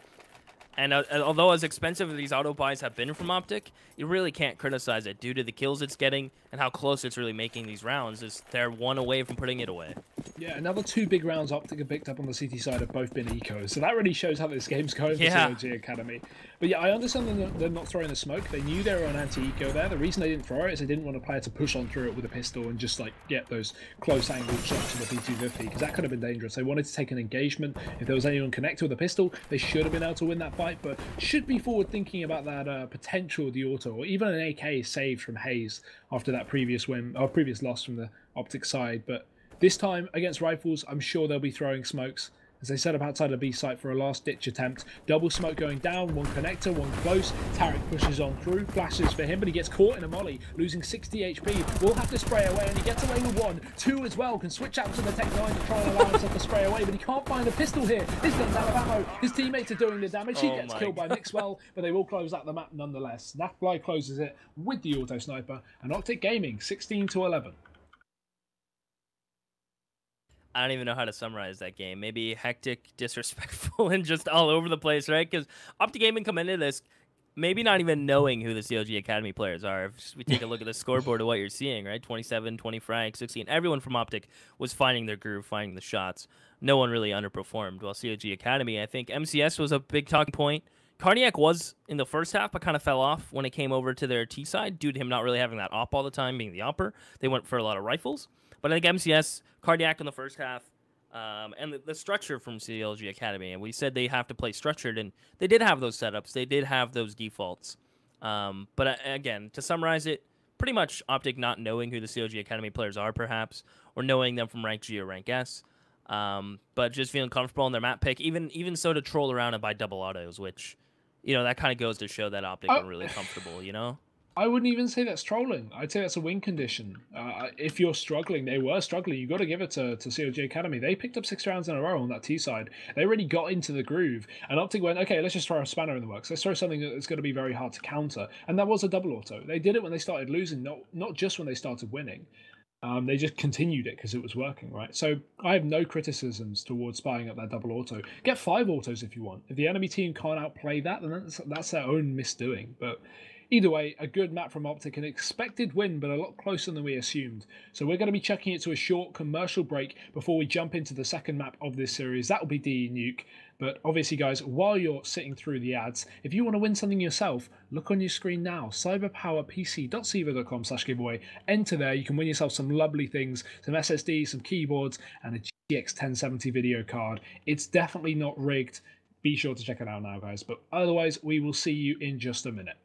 And although as expensive as these auto buys have been from OpTic, you really can't criticize it due to the kills it's getting and how close it's really making these rounds. They're 1 away from putting it away. Yeah, another 2 big rounds OpTic have picked up on the CT side have both been ecos. So that really shows how this game's going for CLG Academy. But yeah, I understand they're not throwing the smoke. They knew they were on anti-eco there. The reason they didn't throw it is they didn't want a player to push on through it with a pistol and just like get those close angle shots to the P250, because that could have been dangerous. They wanted to take an engagement. If there was anyone connected with a pistol, they should have been able to win that fight, but should be forward thinking about that potential of the auto, or even an AK saved from Hayes after that previous win or previous loss from the OpTic side. But this time against Rifles, I'm sure they'll be throwing smokes as they set up outside the B site for a last-ditch attempt. Double smoke going down, 1 connector, 1 close. Tarek pushes on through, flashes for him, but he gets caught in a molly, losing 60 HP. Will have to spray away, and he gets away with 1. 2 as well, can switch out to the Tech 9 to try and allow himself to spray away, but he can't find a pistol here. He's getting out of ammo. His teammates are doing the damage. He gets killed by Mixwell, but they will close out the map nonetheless. Napfly closes it with the auto sniper, and OpTic Gaming 16-11. I don't even know how to summarize that game. Maybe hectic, disrespectful, and just all over the place, right? Because OpTic Gaming come into this maybe not even knowing who the CLG Academy players are. If we take a look at the scoreboard of what you're seeing, right? 27, 20 frags, 16. Everyone from OpTic was finding their groove, finding the shots. No one really underperformed. While CLG Academy, I think MCS was a big talking point. Cardiac was in the first half, but kind of fell off when it came over to their T side due to him not really having that op all the time, being the opper. They went for a lot of rifles. But I think MCS, Cardiac in the first half, and the structure from CLG Academy, and we said they have to play structured, and they did have those setups. They did have those defaults. But again, to summarize it, pretty much OpTic not knowing who the CLG Academy players are, perhaps, or knowing them from rank G or rank S. But just feeling comfortable in their map pick, even so to troll around and buy double autos, which, that kind of goes to show that OpTic are really comfortable, I wouldn't even say that's trolling. I'd say that's a win condition. If you're struggling, they were struggling. You've got to give it to CLG Academy. They picked up 6 rounds in a row on that T side. They really got into the groove. And OpTic went, okay, let's just throw a spanner in the works. Let's throw something that's going to be very hard to counter. And that was a double auto. They did it when they started losing, not just when they started winning. They just continued it because it was working, right? So I have no criticisms towards spying up that double auto. Get 5 autos if you want. If the enemy team can't outplay that, then that's their own misdoing. But either way, a good map from OpTic, an expected win, but a lot closer than we assumed. So we're going to be chucking it to a short commercial break before we jump into the second map of this series. That will be DE Nuke. But obviously, guys, while you're sitting through the ads, if you want to win something yourself, look on your screen now, cyberpowerpc.sevo.com/giveaway. Enter there. You can win yourself some lovely things, some SSDs, some keyboards, and a GX 1070 video card. It's definitely not rigged. Be sure to check it out now, guys. But otherwise, we will see you in just a minute.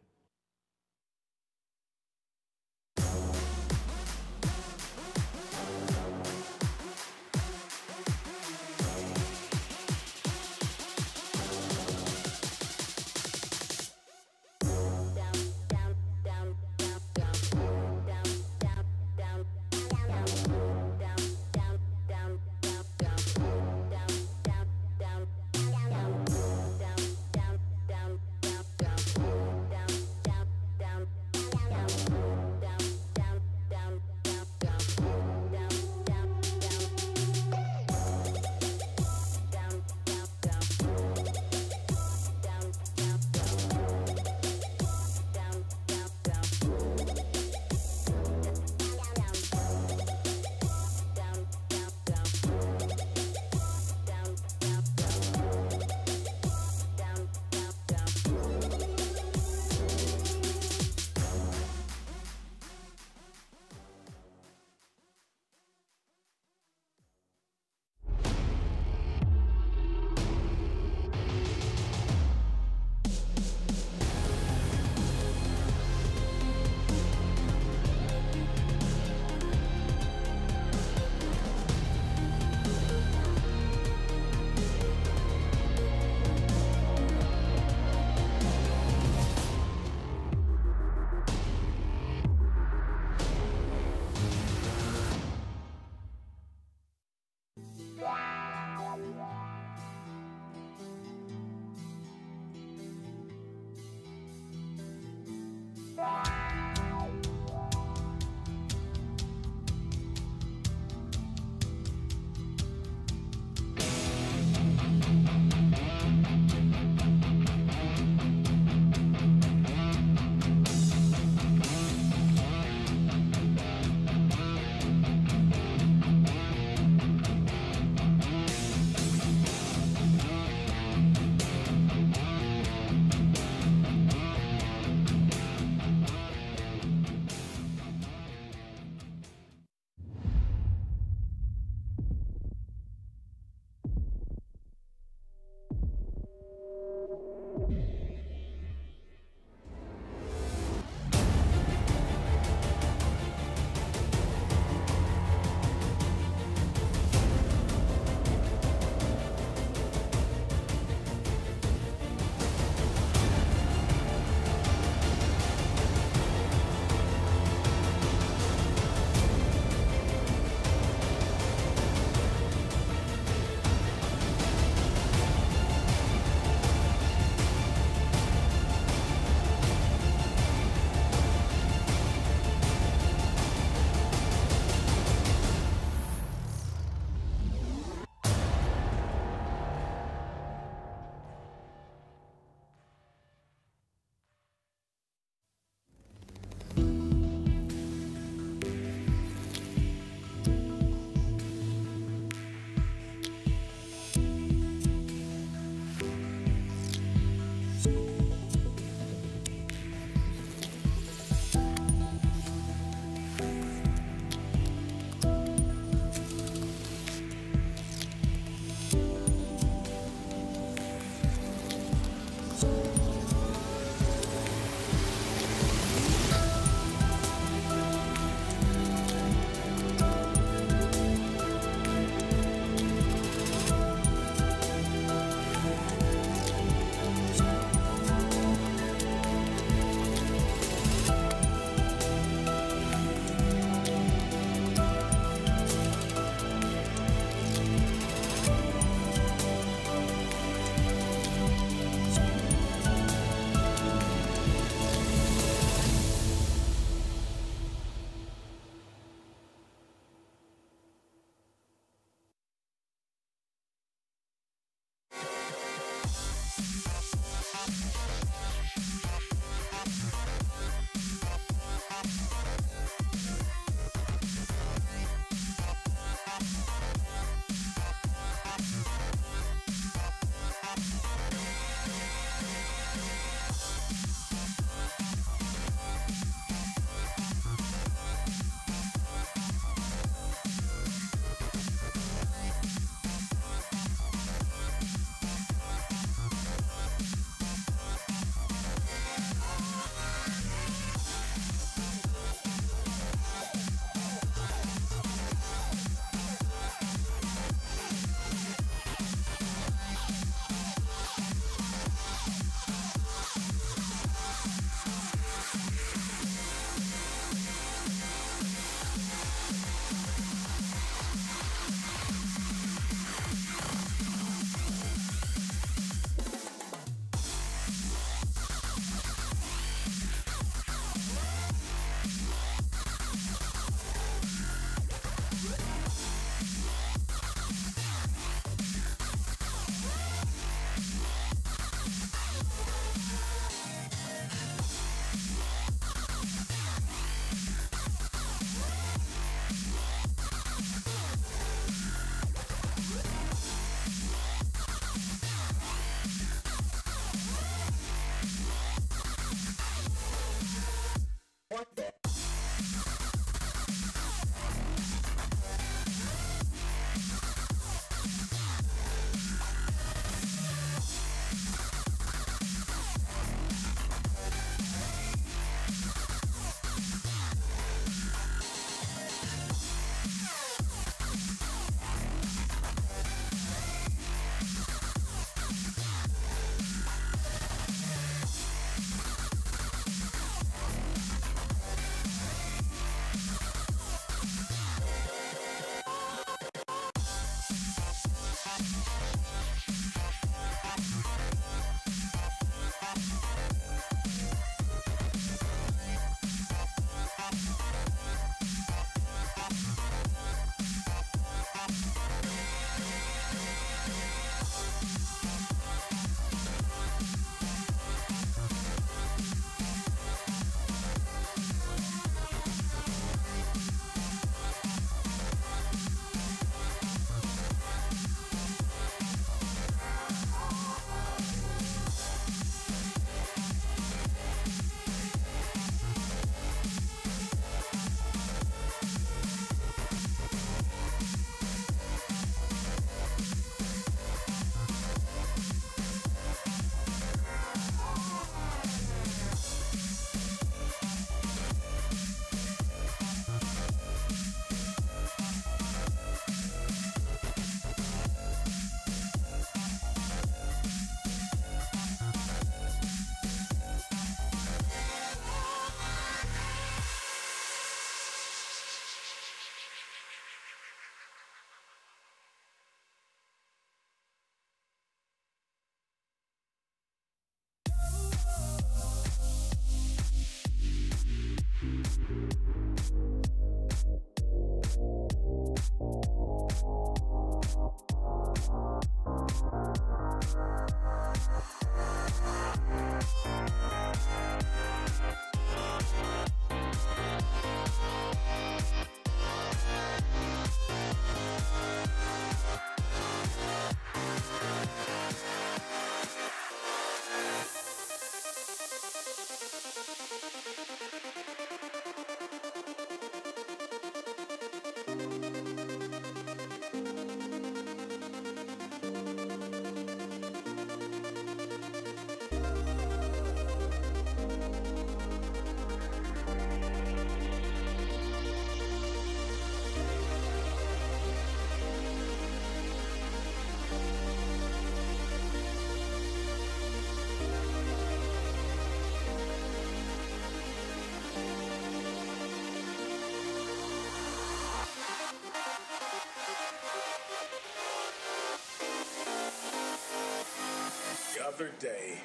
The other day.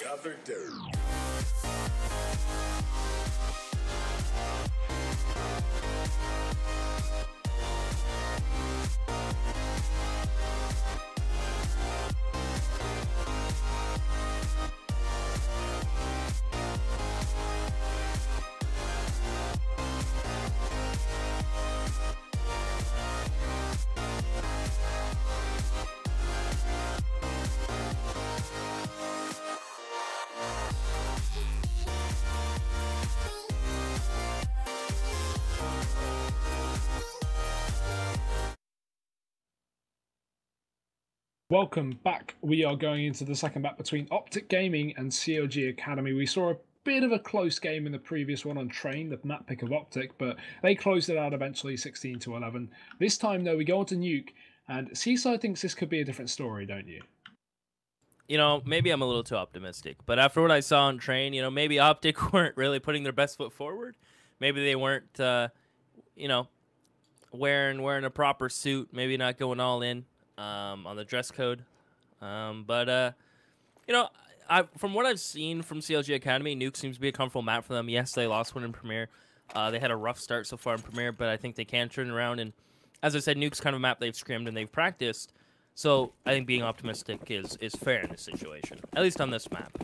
The other day. Welcome back. We are going into the second map between OpTic Gaming and CLG Academy. We saw a bit of a close game in the previous one on Train, the map pick of OpTic, but they closed it out eventually 16-11. This time, though, we go on to Nuke, and Seaside thinks this could be a different story, don't you? You know, maybe I'm a little too optimistic, but after what I saw on Train, you know, maybe OpTic weren't really putting their best foot forward. Maybe they weren't, you know, wearing a proper suit, maybe not going all in. On the dress code, but you know, from what I've seen from CLG Academy, Nuke seems to be a comfortable map for them. Yes, they lost one in Premier. They had a rough start so far in Premier, but I think they can turn around. And as I said, Nuke's kind of a map they've scrimmed and they've practiced. So I think being optimistic is fair in this situation, at least on this map.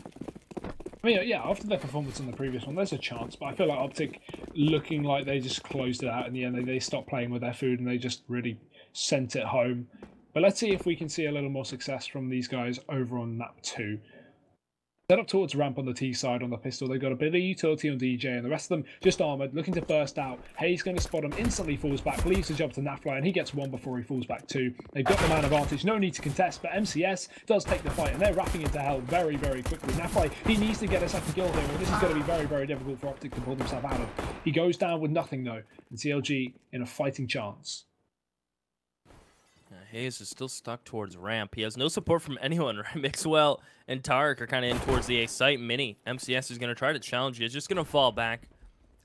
I mean, yeah, after their performance on the previous one, there's a chance, but I feel like OpTic looking like they just closed it out in the end. They stopped playing with their food and they just really sent it home. But let's see if we can see a little more success from these guys over on map 2. Set up towards ramp on the T side on the pistol. They've got a bit of utility on DJ, and the rest of them just armoured, looking to burst out. Hayes going to spot him, instantly falls back, leaves the job to Nafly, and he gets one before he falls back too. They've got the man advantage, no need to contest, but MCS does take the fight, and they're wrapping into hell very, very quickly. Nafly, he needs to get a second kill here, and this is going to be very, very difficult for OpTic to pull himself out of. He goes down with nothing though, and CLG in a fighting chance. Hayes is still stuck towards ramp. He has no support from anyone. Right? Mixwell and Tarek are kind of in towards the A site. Mini MCS is going to try to challenge. He's just going to fall back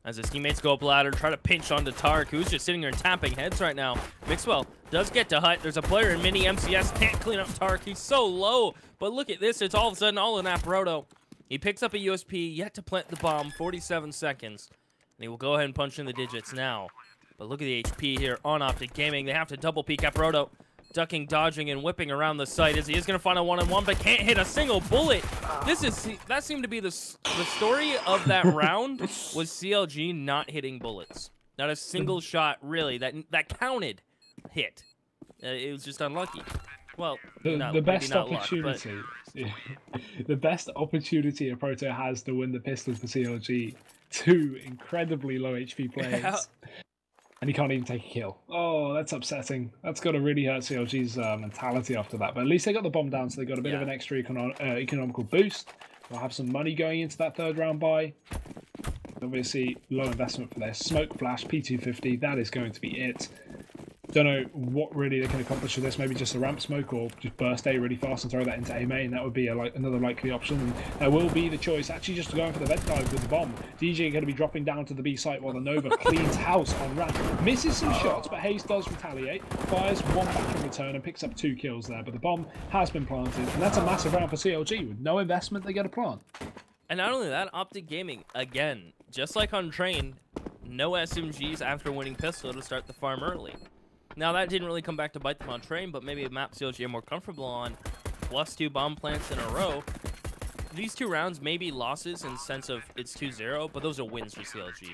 as his teammates go up ladder, try to pinch onto Tarek, who's just sitting there and tapping heads right now. Mixwell does get to Hut. There's a player in Mini. MCS can't clean up Tarek. He's so low. But look at this. It's all of a sudden all in Roto. He picks up a USP, yet to plant the bomb. 47 seconds. And he will go ahead and punch in the digits now. But look at the HP here on OpTic Gaming. They have to double peek Roto. Ducking, dodging, and whipping around the site as he is going to find a one-on-one, but can't hit a single bullet. That seemed to be the story of that round was CLG not hitting bullets. Not a single shot, really, that counted hit. It was just unlucky. Well, the best opportunity, the best opportunity a Proto has to win the pistol for CLG. Two incredibly low HP players. And he can't even take a kill. Oh, that's upsetting. That's got to really hurt CLG's mentality after that. But at least they got the bomb down, so they got a bit of an extra economical boost. They'll have some money going into that third round buy. Obviously, low investment for their smoke flash, P250. That is going to be it. Don't know what really they can accomplish with this. Maybe just a ramp smoke or just burst A really fast and throw that into A main. That would be another likely option. And there will be the choice actually just to go in for the vent dive with the bomb. DJ going to be dropping down to the B site while the Nova cleans house on ramp. Misses some shots, but Hayes does retaliate. Fires one back in return and picks up 2 kills there. But the bomb has been planted. And that's a massive round for CLG. With no investment, they get a plant. And not only that, OpTic Gaming, again, just like on Train, no SMGs after winning pistol to start the farm early. Now, that didn't really come back to bite them on Train, but maybe a map CLG are more comfortable on, plus 2 bomb plants in a row. These 2 rounds may be losses in the sense of it's 2-0, but those are wins for CLG.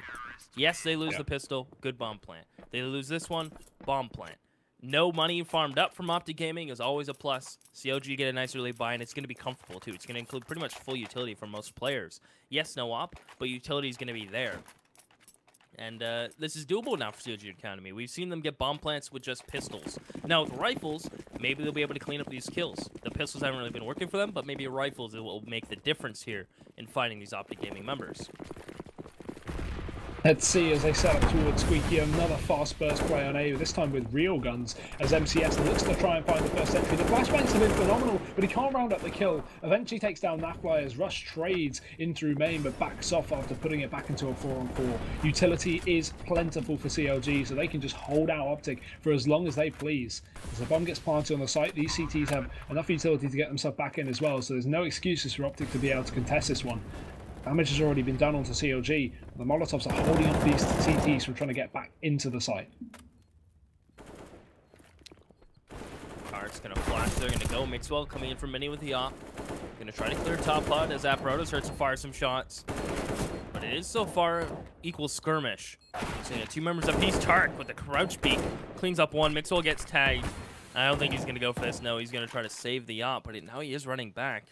Yes, they lose the pistol, good bomb plant. They lose this one, bomb plant. No money farmed up from OpTic Gaming is always a plus. CLG get a nice early buy, and it's going to be comfortable, too. It's going to include pretty much full utility for most players. Yes, no op, but utility is going to be there. And this is doable now for CLG Academy. We've seen them get bomb plants with just pistols. Now, with rifles, maybe they'll be able to clean up these kills. The pistols haven't really been working for them, but maybe rifles will make the difference here in finding these OpTic Gaming members. Let's see as they set up towards Squeaky, another fast burst play on A, this time with real guns, as MCS looks to try and find the first entry. The flashbangs have been phenomenal, but he can't round up the kill. Eventually takes down Nafly as Rush trades in through main, but backs off after putting it back into a 4-on-4. Utility is plentiful for CLG, so they can just hold out OpTic for as long as they please. As the bomb gets planted on the site, these CTs have enough utility to get themselves back in as well, so there's no excuses for OpTic to be able to contest this one. Damage has already been done onto CLG. The Molotovs are holding up these CTs from trying to get back into the site. Tark's going to flash. They're going to go. Mixwell coming in from mini with the op. Going to try to clear top pod as Aproto starts to fire some shots. But it is so far equal skirmish. So, 2 members apiece. Tark with the crouch peek. Cleans up 1. Mixwell gets tagged. I don't think he's going to go for this. No, he's going to try to save the op. But now he is running back.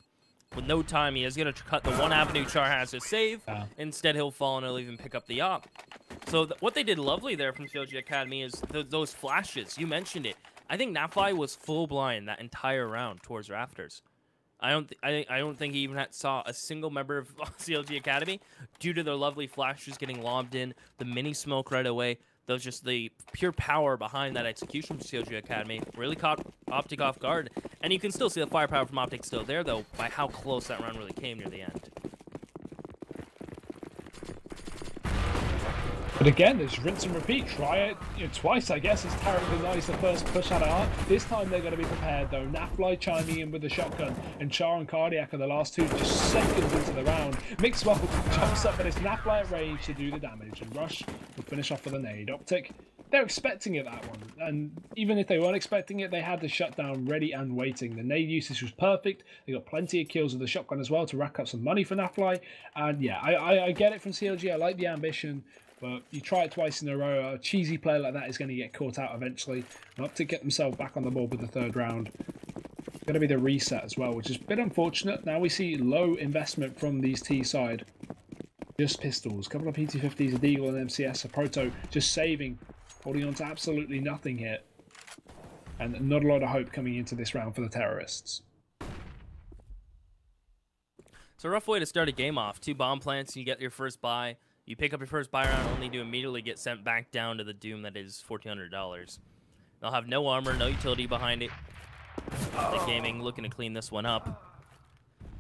With no time, he is going to cut the 1 avenue Char has to save. Instead, he'll fall and he'll even pick up the op. So what they did lovely there from CLG Academy is those flashes. You mentioned it. I think Nafly was full blind that entire round towards Rafters. I don't think he even saw a single member of CLG Academy due to their lovely flashes getting lobbed in, the mini smoke right away. Those just the pure power behind that execution from CLG Academy really caught OpTic off guard. And you can still see the firepower from OpTic still there, though, by how close that round really came near the end. But again, there's rinse and repeat. Try it twice, I guess, as Tarek denies the first push out of art. This time they're going to be prepared, though. Nafly chiming in with the shotgun, and Char and Cardiac are the last 2 just seconds into the round. Mixwell jumps up, but it's Nafly at range to do the damage, and Rush will finish off with a nade. OpTic, they're expecting it, that one. And even if they weren't expecting it, they had the shutdown ready and waiting. The nade usage was perfect. They got plenty of kills with the shotgun as well to rack up some money for Nafly. And yeah, I get it from CLG. I like the ambition. But you try it twice in a row, a cheesy player like that is going to get caught out eventually. And OpTic get themselves back on the board with the 3rd round. It's going to be the reset as well, which is a bit unfortunate. Now we see low investment from these T side. Just pistols, a couple of PT50s, a Deagle and MCS, a Proto just saving, holding on to absolutely nothing here. And not a lot of hope coming into this round for the terrorists. It's a rough way to start a game off. 2 bomb plants, you get your first buy. You pick up your first buy round only to immediately get sent back down to the doom that is $1,400. They'll have no armor, no utility behind it. The gaming looking to clean this one up,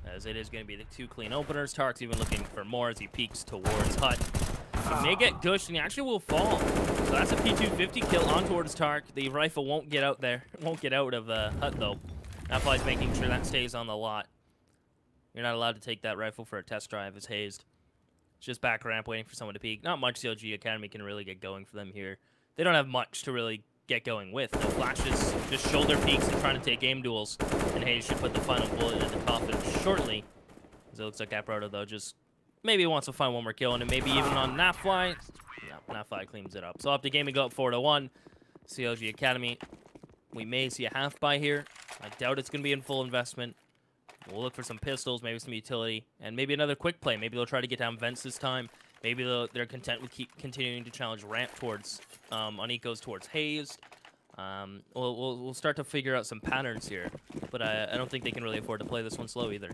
as it is going to be the 2 clean openers. Tark's even looking for more as he peeks towards Hut. He may get gushed, and he actually will fall. So that's a P250 kill on towards Tark. The rifle won't get out there. Won't get out of Hut, though. Nafly's making sure that stays on the lot. You're not allowed to take that rifle for a test drive as hazed. It's just back ramp waiting for someone to peek. Not much CLG Academy can really get going for them here. They don't have much to really get going with. No flashes, just shoulder peeks and trying to take aim duels. And Hayes should put the final bullet in the coffin shortly. As it looks like Aproto, though, just maybe wants to find 1 more kill. And maybe even on Nafly. Yeah, Nafly cleans it up. So OpTic Gaming go up 4-1. CLG Academy, we may see a half buy here. I doubt it's going to be in full investment. We'll look for some pistols, maybe some utility, and maybe another quick play. Maybe they'll try to get down vents this time. Maybe they're content with continuing to challenge ramp towards on ecos towards Hazed. We'll start to figure out some patterns here, but I don't think they can really afford to play this one slow either.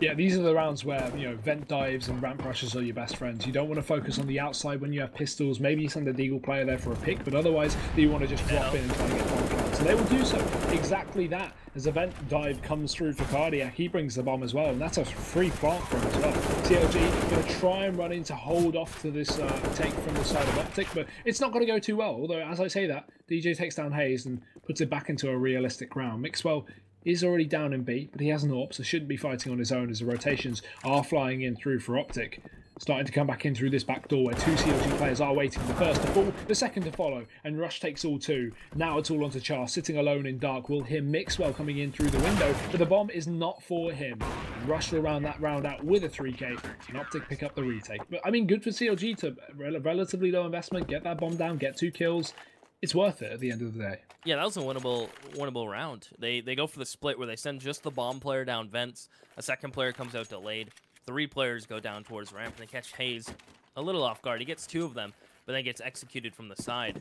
Yeah, these are the rounds where, you know, vent dives and ramp rushes are your best friends. You don't want to focus on the outside when you have pistols. Maybe you send a deagle player there for a pick, but otherwise you want to just drop in and try to get bomb plants. And they will do so. Exactly that. As a vent dive comes through for Cardiac, he brings the bomb as well, and that's a free plant for him as well. CLG going to try and run in to hold off to this take from the side of OpTic, but it's not going to go too well. Although, as I say that, DJ takes down Hayes and puts it back into a realistic round. Mixwell is already down in B, but he has an AWP, so shouldn't be fighting on his own as the rotations are flying in through for OpTic. Starting to come back in through this back door where two CLG players are waiting. The first to fall, the second to follow, and Rush takes all two. Now it's all onto Char, sitting alone in dark. We'll hear Mixwell coming in through the window, but the bomb is not for him. And Rush will round that round out with a 3K, and OpTic pick up the retake. But I mean, good for CLG to relatively low investment, get that bomb down, get 2 kills. It's worth it at the end of the day. Yeah, that was a winnable round. They go for the split where they send just the bomb player down vents. A second player comes out delayed. 3 players go down towards ramp, and they catch Hayes a little off guard. He gets 2 of them, but then gets executed from the side.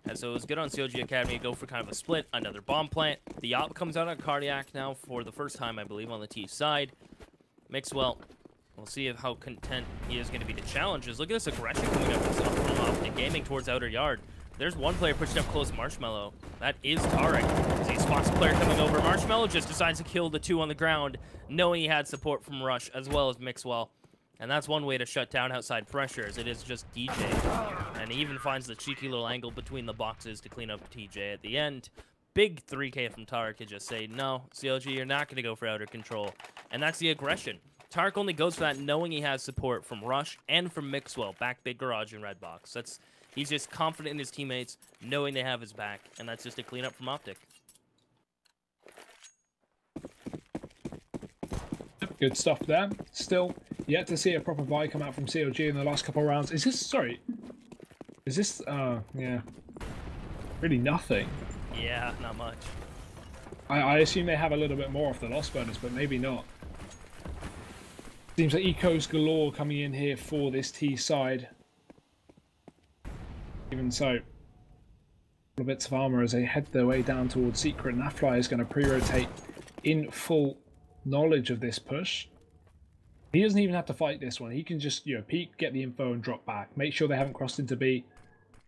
And so it was good on CLG Academy to go for kind of a split. Another bomb plant. The op comes out on Cardiac now for the first time, I believe, on the T side. Mixwell, we'll see how content he is going to be to challenges. Look at this aggression coming up from OpTic Gaming towards outer yard. There's one player pushing up close to Marshmallow. That is Tarek. As he spots a player coming over, Marshmallow just decides to kill the 2 on the ground, knowing he had support from Rush as well as Mixwell. And that's one way to shut down outside pressure, as it is just DJ. And he even finds the cheeky little angle between the boxes to clean up TJ at the end. Big 3K from Tarek to just say, no, CLG, you're not going to go for outer control. And that's the aggression. Tarek only goes for that knowing he has support from Rush and from Mixwell, back big garage and red box. He's just confident in his teammates, knowing they have his back, and that's just a cleanup from OpTic. Good stuff there. Still yet to see a proper buy come out from CLG in the last couple of rounds. Is this, yeah, really nothing? Yeah, not much. I assume they have a little bit more off the loss bonus, but maybe not. Seems like ecos galore coming in here for this T side. Even so, little bits of armor as they head their way down towards Secret. Nafly is going to pre-rotate in full knowledge of this push. He doesn't even have to fight this one. He can just, you know, peek, get the info, and drop back. Make sure they haven't crossed into B.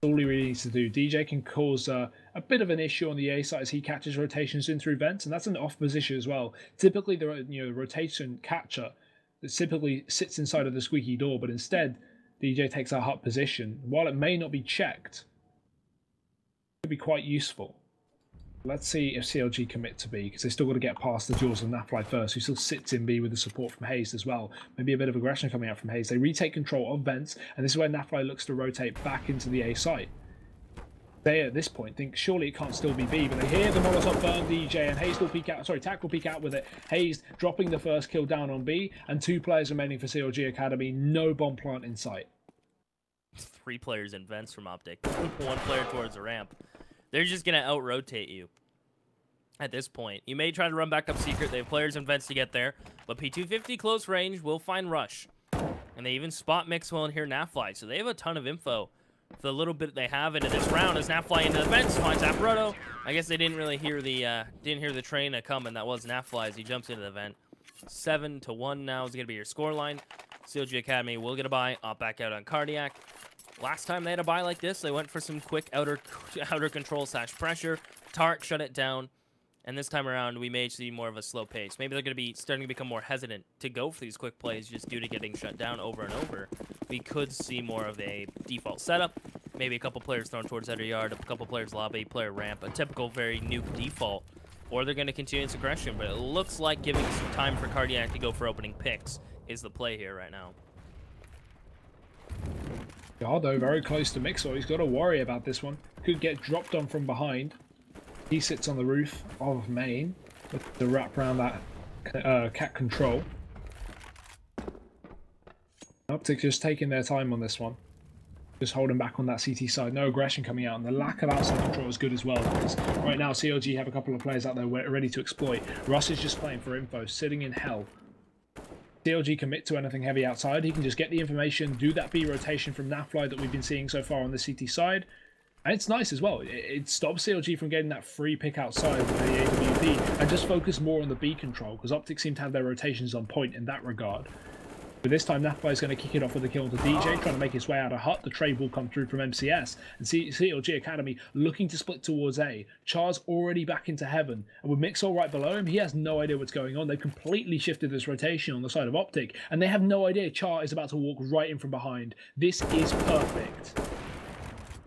That's all he really needs to do. DJ can cause a bit of an issue on the A side as he catches rotations in through vents, and that's an off position as well. Typically, the rotation catcher that typically sits inside of the squeaky door, but instead DJ takes a hut position. While it may not be checked, it could be quite useful. Let's see if CLG commit to B, because they still got to get past the jaws of Nafly first, who still sits in B with the support from Hayes as well. Maybe a bit of aggression coming out from Hayes. They retake control of vents, and this is where Nafly looks to rotate back into the A site. They, at this point, think surely it can't still be B, but they hear the Molotov burn DJ, and Hayes will peek out. Sorry, Tack will peek out with it. Hayes dropping the first kill down on B, and 2 players remaining for CLG Academy. No bomb plant in sight. 3 players in vents from OpTic. 1 player towards the ramp. They're just going to out-rotate you at this point. You may try to run back up Secret. They have players in vents to get there, but P250 close range will find Rush. And they even spot Mixwell and hear Nafly, so they have a ton of info. For the little bit they have into this round, as Nafly into the vents, finds Apparoto. I guess they didn't really hear the train coming. That was Nafly as he jumps into the vent. 7-1 now is going to be your scoreline. CLG Academy will get a buy. Back out on Cardiac. Last time they had a buy like this, they went for some quick outer control / pressure. Tark shut it down. And this time around, we may see more of a slow pace. Maybe they're going to be starting to become more hesitant to go for these quick plays just due to getting shut down over and over. We could see more of a default setup. Maybe a couple players thrown towards outer yard, a couple players lobby, player ramp, a typical very nuke default. Or they're going to continue its aggression. But it looks like giving some time for Cardiac to go for opening picks is the play here right now. Gardo very close to Mixwell. He's got to worry about this one. Could get dropped on from behind. He sits on the roof of main with the wrap around that cat control. OpTic just taking their time on this one. Just holding back on that CT side. No aggression coming out, and the lack of outside control is good as well, because right now CLG have a couple of players out there ready to exploit. Russ is just playing for info, sitting in hell. CLG commit to anything heavy outside, he can just get the information, do that B rotation from Nafly that we've been seeing so far on the CT side. And it's nice as well. It stops CLG from getting that free pick outside with the AWP and just focus more on the B control, because OpTic seem to have their rotations on point in that regard. But this time, Nafly is going to kick it off with a kill onto DJ, trying to make his way out of hut. The trade will come through from MCS. And CLG Academy looking to split towards A. Char's already back into heaven. And with Mixel right below him, he has no idea what's going on. They've completely shifted this rotation on the side of OpTic. And they have no idea Char is about to walk right in from behind. This is perfect.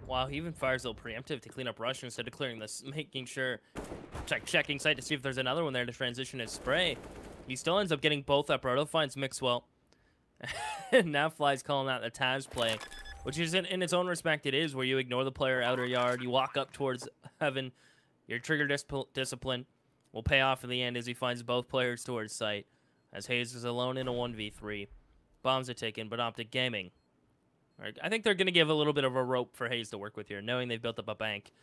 Wow, he even fires a little preemptive to clean up rush instead of clearing this, making sure, checking site to see if there's another one there to transition his spray. He still ends up getting both up. Roto finds Mixwell. Nafly's calling that the Taz play, which is in its own respect, it is, where you ignore the player outer yard, you walk up towards heaven, your trigger discipline will pay off in the end as he finds both players towards site, as Hayes is alone in a 1v3. Bombs are taken, but OpTic Gaming, right, I think they're going to give a little bit of a rope for Hayes to work with here, knowing they've built up a bank.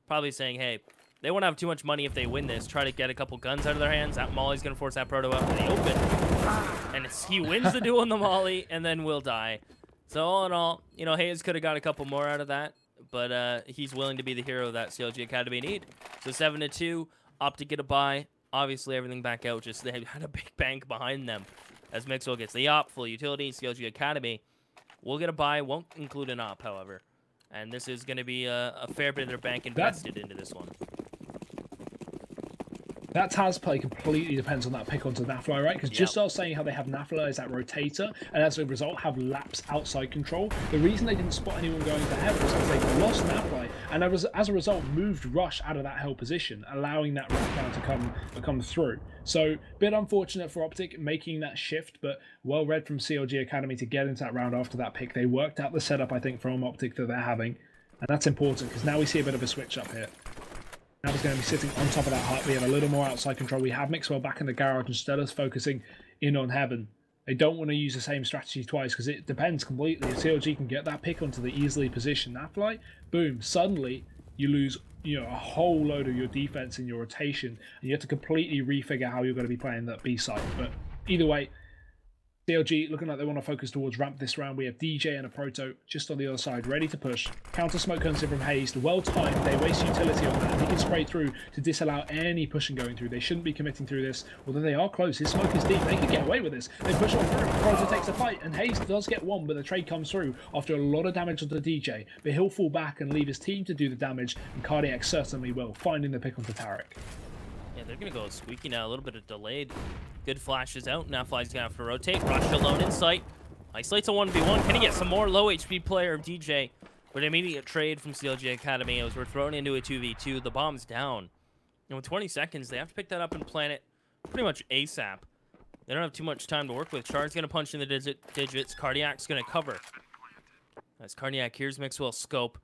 Probably saying, hey, they won't have too much money if they win this. Try to get a couple guns out of their hands. That Molly's going to force that Proto out in the open. And he wins the duel on the Molly, and then will die. So all in all, you know, Hayes could have got a couple more out of that. But he's willing to be the hero that CLG Academy need. So 7-2, OpTic get a buy. Obviously, everything back out. Just they had a big bank behind them. As Mixwell gets the op, full utility, CLG Academy will get a buy. Won't include an op, however. And this is going to be a fair bit of their bank invested into this one. That Taz play completely depends on that pick onto Nafly, right? Because just I was saying how they have Nafly as that rotator, and as a result have Laps outside control. The reason they didn't spot anyone going to heaven was because they lost Nafly, and as a result moved Rush out of that hell position, allowing that round count to come through. So, bit unfortunate for OpTic making that shift, but well read from CLG Academy to get into that round after that pick. They worked out the setup, I think, from OpTic that they're having, and that's important because now we see a bit of a switch up here. Now he's going to be sitting on top of that hut. We have a little more outside control. We have Mixwell back in the garage instead of focusing in on heaven. They don't want to use the same strategy twice because it depends completely. If CLG can get that pick onto the easily positioned Nafly, boom, suddenly you lose a whole load of your defense in your rotation, and you have to completely refigure how you're going to be playing that B side. But either way, CLG looking like they want to focus towards ramp this round. We have DJ and a Proto just on the other side, ready to push. Counter smoke comes in from Hayes. Well timed. They waste utility on that, and he can spray through to disallow any pushing going through. They shouldn't be committing through this, although they are close. His smoke is deep. They could get away with this. They push on through. Proto takes a fight, and Hayes does get one, but the trade comes through after a lot of damage onto DJ. But he'll fall back and leave his team to do the damage, and Cardiac certainly will, finding the pick onto Tarek. Yeah, they're going to go squeaky now. A little bit of delayed. Good flashes out. Now Fly's going to have to rotate. Rush alone in sight. Isolates a 1v1. Can he get some more low HP player of DJ? But immediate trade from CLG Academy as we're thrown into a 2v2. The bomb's down. And with 20 seconds, they have to pick that up and plant it pretty much ASAP. They don't have too much time to work with. Char's going to punch in the digits. Cardiac's going to cover. As Cardiac hears Mixwell's scope.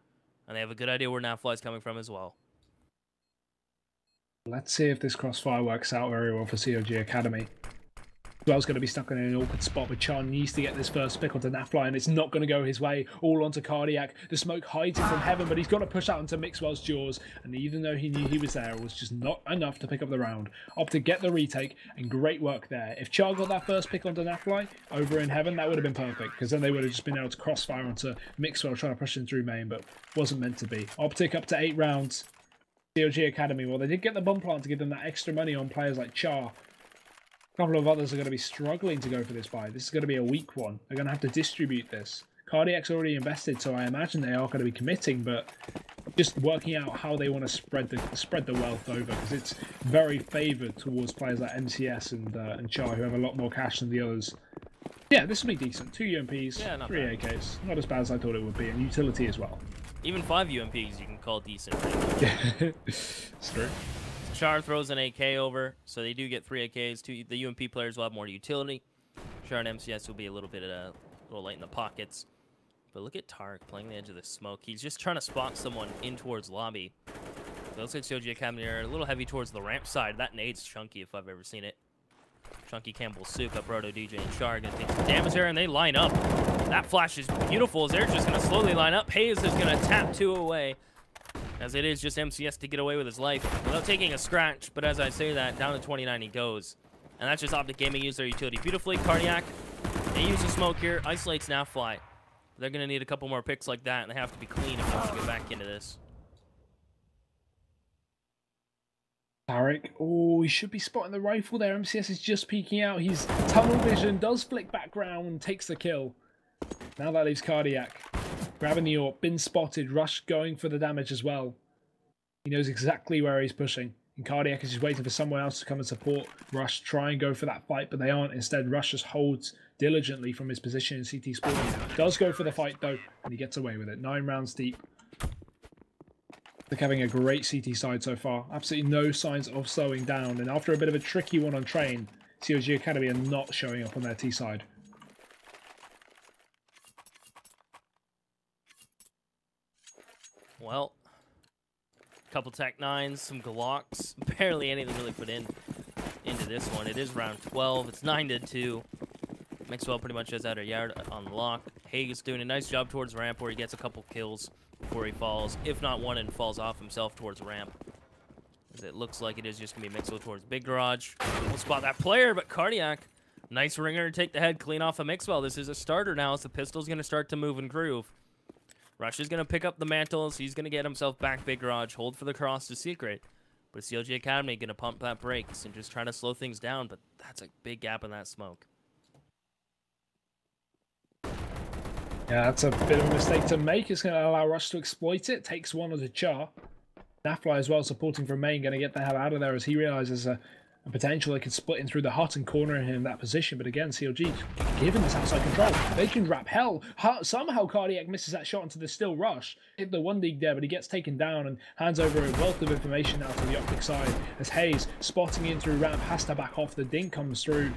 And they have a good idea where Nafly's coming from as well. Let's see if this crossfire works out very well for CLG Academy. Bell's going to be stuck in an awkward spot, but Char needs to get this first pick onto Nafly, and it's not going to go his way. All onto Cardiac. The smoke hides him from heaven, but he's got to push out into Mixwell's jaws, and even though he knew he was there, it was just not enough to pick up the round. OpTic get the retake, and great work there. If Char got that first pick onto Nafly over in heaven, that would have been perfect, because then they would have just been able to crossfire onto Mixwell trying to push him through main, but wasn't meant to be. OpTic up to 8 rounds. CLG Academy, well, they did get the bomb plant to give them that extra money on players like Char. A couple of others are going to be struggling to go for this buy. This is going to be a weak one. They're going to have to distribute this. Cardiac's already invested, so I imagine they are going to be committing, but just working out how they want to spread the wealth over, because it's very favoured towards players like MCS and Char, who have a lot more cash than the others. Yeah, this will be decent. 2 UMPs, yeah, 3 AKs. Not as bad as I thought it would be, and utility as well. Even 5 UMPs you can call decent. Yeah, it's true. Char throws an AK over, so they do get 3 AKs. The UMP players will have more utility. Char and MCS will be a little light in the pockets. But look at Tarek playing the edge of the smoke. He's just trying to spot someone in towards lobby. It looks like CLG Academy are a little heavy towards the ramp side. That nade's chunky if I've ever seen it. Chunky Campbell Souk up Roto, DJ, and Char gonna take some damage there, and they line up. That flash is beautiful as they're just gonna slowly line up. Hayes is gonna tap 2 away, as it is just MCS to get away with his life without taking a scratch. But as I say that, down to 29 he goes. And that's just OpTic Gaming use their utility beautifully. Cardiac, they use the smoke here, isolates Nafly. They're going to need a couple more picks like that, and they have to be clean if they want to get back into this. Tarek, oh, he should be spotting the rifle there. MCS is just peeking out. He's tunnel vision, does flick back round, takes the kill. Now that leaves Cardiac. Grabbing the AWP, been spotted, Rush going for the damage as well. He knows exactly where he's pushing. And Cardiac is just waiting for someone else to come and support Rush, try and go for that fight, but they aren't. Instead, Rush just holds diligently from his position in CT spawning. Does go for the fight though, and he gets away with it. 9 rounds deep. They're having a great CT side so far. Absolutely no signs of slowing down. And after a bit of a tricky one on train, CLG Academy are not showing up on their T side. Well, a couple Tech 9s, some Glocks. Barely anything really put into this one. It is round 12. It's 9-2. Maxwell pretty much has out a yard on lock. Haig is doing a nice job towards ramp where he gets a couple kills before he falls. If not one, and falls off himself towards ramp. As it looks like it is just going to be Mixwell towards Big Garage. We'll spot that player, but Cardiac. Nice ringer to take the head clean off of Mixwell. This is a starter now as the pistol's going to start to move and groove. Rush is going to pick up the mantles. He's going to get himself back Big Garage. Hold for the cross to Secret. But CLG Academy going to pump that brakes and just try to slow things down. But that's a big gap in that smoke. Yeah, that's a bit of a mistake to make. It's going to allow Rush to exploit it. Takes one of the Char. Nafly as well, supporting from main, going to get the hell out of there as he realizes a potential they could split in through the hut and corner him in that position. But again, CLG, given this outside control, they can wrap hell. Somehow Cardiac misses that shot into the still Rush. Hit the 1 dig there, but he gets taken down and hands over a wealth of information out to the OpTic side as Hayes, spotting in through ramp, has to back off. The dink comes through.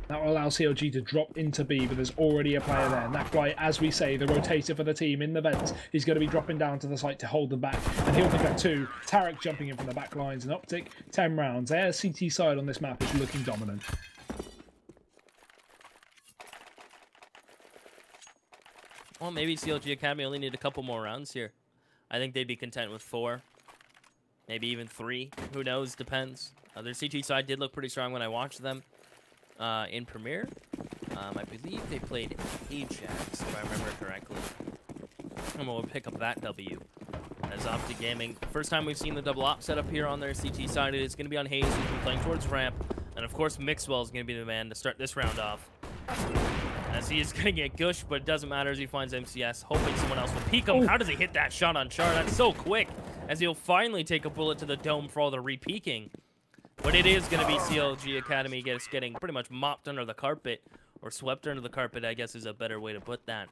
That will allow CLG to drop into B, but there's already a player there. And that guy, as we say, the rotator for the team in the vents, he's going to be dropping down to the site to hold them back. And he'll pick up 2. Tarek jumping in from the back lines. And OpTic, 10 rounds. Their CT side on this map is looking dominant. Well, maybe CLG Academy only need a couple more rounds here. I think they'd be content with 4. Maybe even 3. Who knows? Depends. Their CT side did look pretty strong when I watched them. In Premier, I believe they played Ajax, if I remember correctly. And we'll pick up that W as OpTic Gaming. First time we've seen the double op setup here on their CT side. It is going to be on Hayes, who's been playing towards ramp. And of course, Mixwell is going to be the man to start this round off. As he is going to get gushed, but it doesn't matter as he finds MCS, hoping someone else will peek him. How does he hit that shot on Char? That's so quick, as he'll finally take a bullet to the dome for all the re-peeking. But it is going to be CLG Academy getting pretty much mopped under the carpet, or swept under the carpet, I guess is a better way to put that.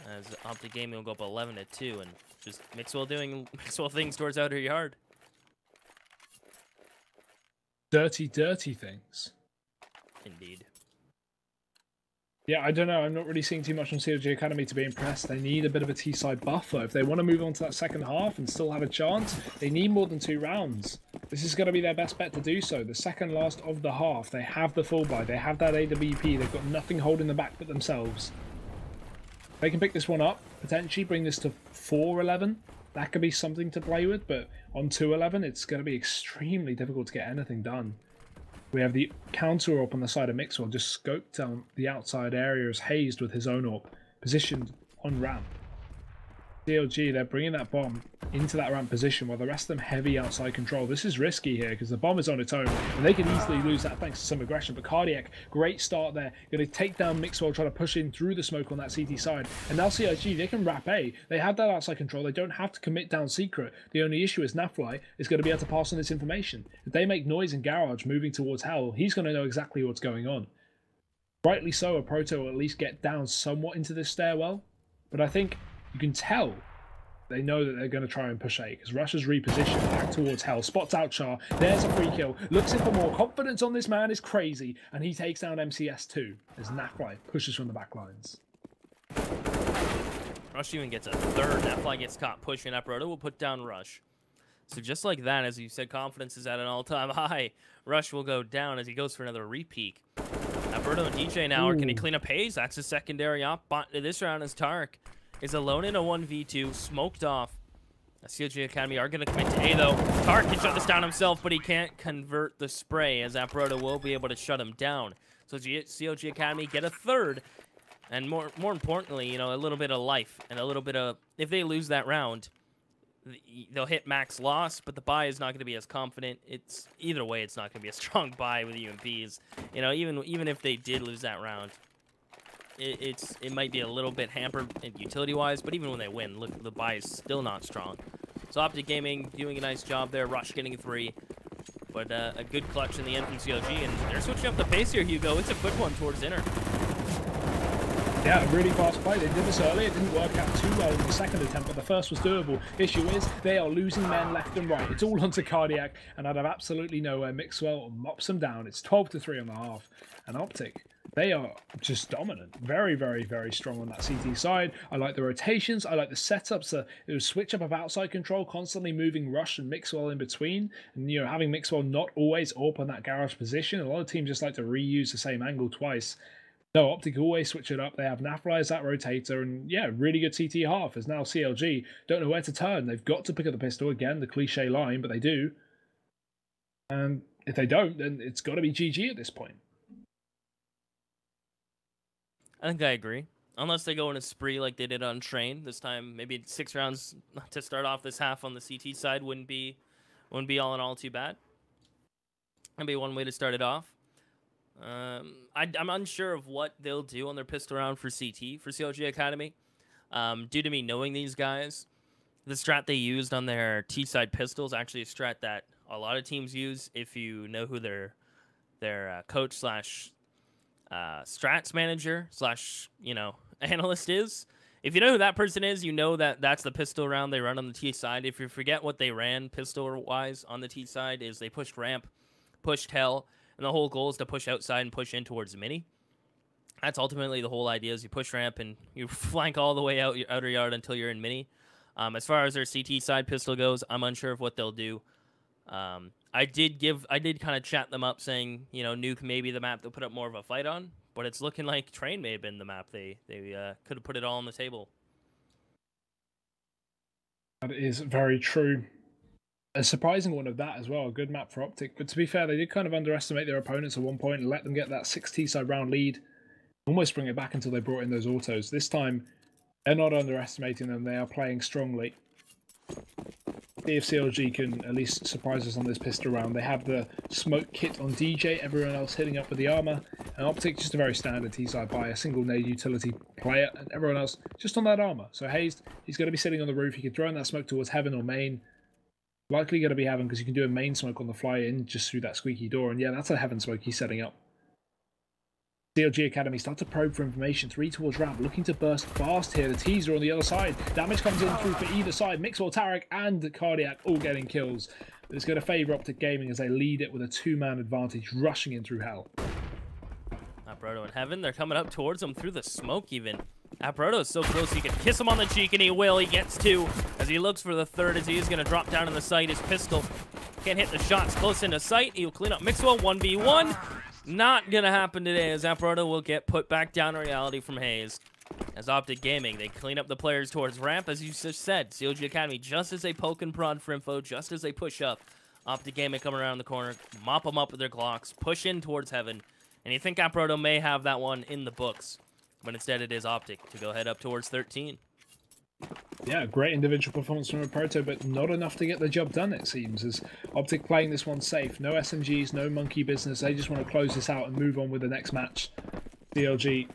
As OpTic Gaming will go up 11-2, and just Mixwell doing Mixwell things towards outer yard. Dirty things. Indeed. Yeah, I don't know. I'm not really seeing too much on CLG Academy to be impressed. They need a bit of a T-side buffer. If they want to move on to that second half and still have a chance, they need more than 2 rounds. This is going to be their best bet to do so. The second last of the half. They have the full buy. They have that AWP. They've got nothing holding them back but themselves. They can pick this one up, potentially bring this to 4-11. That could be something to play with, but on 2-11, it's going to be extremely difficult to get anything done. We have the counter up on the side of Mixwell, just scoped down the outside area as Hazed with his own AWP, positioned on ramp. CLG, they're bringing that bomb into that ramp position while the rest of them heavy outside control. This is risky here because the bomb is on its own and they can easily lose that thanks to some aggression. But Cardiac, great start there. Going to take down Mixwell, trying to push in through the smoke on that CT side. And now CLG, they can wrap A. They have that outside control. They don't have to commit down Secret. The only issue is Nafly is going to be able to pass on this information. If they make noise in Garage moving towards Hell, he's going to know exactly what's going on. Rightly so, a Proto will at least get down somewhat into this stairwell. But I think you can tell they know that they're going to try and push A because Rush has repositioned back towards Hell. Spots out Char. There's a free kill. Looks in for more. Confidence on this man is crazy. And he takes down MCS too as Nafly pushes from the back lines. Rush even gets a third. Nafly gets caught pushing up. Ro8 will put down Rush. So just like that, as you said, confidence is at an all-time high. Rush will go down as he goes for another re-peek. Ro8 and DJ now, or can he clean up Hayes? That's a secondary op. But this round is Tarek is alone in a 1v2, smoked off. CLG Academy are going to commit to A, though. Tark can shut this down himself, but he can't convert the spray, as Aproto will be able to shut him down. So CLG Academy get a third, and more importantly, you know, a little bit of life, and a little bit of, if they lose that round, they'll hit max loss, but the buy is not going to be as confident. It's either way, it's not going to be a strong buy with UMPs. You know, even if they did lose that round, it might be a little bit hampered utility-wise, but even when they win, look, the buy is still not strong. So OpTic Gaming doing a nice job there. Rush getting a 3, but a good clutch in the end from CLG, and they're switching up the pace here, Hugo. It's a quick one towards inner. Yeah, really fast play. They did this early. It didn't work out too well in the second attempt, but the first was doable. Issue is they are losing men left and right. It's all onto Cardiac, and out of absolutely nowhere, Mixwell mops them down. It's 12-3 on the half, and OpTic, they are just dominant. Very, very, very strong on that CT side. I like the rotations. I like the setups. It was switch up of outside control, constantly moving Rush and Mixwell in between. And, you know, having Mixwell not always up on that garage position. A lot of teams just like to reuse the same angle twice. No, OpTic always switch it up. They have Nafla as that rotator. And, yeah, really good CT half. As now CLG don't know where to turn. They've got to pick up the pistol. Again, the cliche line, but they do. And if they don't, then it's got to be GG at this point. I think I agree. Unless they go in a spree like they did on Train this time, maybe 6 rounds to start off this half on the CT side wouldn't be all in all too bad. That'd be one way to start it off. I'm unsure of what they'll do on their pistol round for CT for CLG Academy. Due to me knowing these guys, the strat they used on their T side pistols actually a strat that a lot of teams use if you know who their coach slash strats manager slash, you know, analyst is. If you know who that person is, you know that that's the pistol round they run on the T side. If you forget what they ran pistol wise on the T side, is they pushed ramp, pushed hell, and the whole goal is to push outside and push in towards mini. That's ultimately the whole idea, is you push ramp and you flank all the way out your outer yard until you're in mini. As far as their CT side pistol goes, I'm unsure of what they'll do. I did kind of chat them up saying, you know, Nuke may be the map they'll put up more of a fight on, but it's looking like Train may have been the map they could have put it all on the table. That is very true. A surprising one of that as well, a good map for OpTic. But to be fair, they did kind of underestimate their opponents at one point and let them get that 6 T-side round lead. Almost bring it back until they brought in those autos. This time, they're not underestimating them. They are playing strongly. See if CLG can at least surprise us on this pistol round. They have the smoke kit on DJ, everyone else hitting up with the armor. And OpTic, just a very standard T-side buy, a single nade utility player, and everyone else just on that armor. So Hazed, he's going to be sitting on the roof. He can throw in that smoke towards Heaven or Main. Likely going to be Heaven because you can do a main smoke on the fly in just through that squeaky door. And yeah, that's a Heaven smoke he's setting up. CLG Academy start to probe for information. 3 towards ramp, looking to burst fast here. The teaser on the other side. Damage comes in through for either side. Mixwell, Tarek, and Cardiac all getting kills. But it's going to favour OpTic Gaming as they lead it with a 2-man advantage, rushing in through hell. Aproto and Heaven, they're coming up towards him through the smoke even. Aproto is so close he can kiss him on the cheek, and he will. He gets 2 as he looks for the 3rd, as he is going to drop down in the sight. His pistol can't hit the shots close into sight. He'll clean up Mixwell 1v1. Not going to happen today, as Aproto will get put back down in reality from Hayes. As OpTic Gaming, they clean up the players towards ramp, as you just said. CLG Academy, just as they poke and prod for info, just as they push up. OpTic Gaming coming around the corner, mop them up with their Glocks, push in towards Heaven. And you think Aproto may have that one in the books, but instead it is OpTic to go head up towards 13. Yeah, great individual performance from Aproto, but not enough to get the job done, it seems, as OpTic playing this one safe. No SMGs, no monkey business. They just want to close this out and move on with the next match. CLG,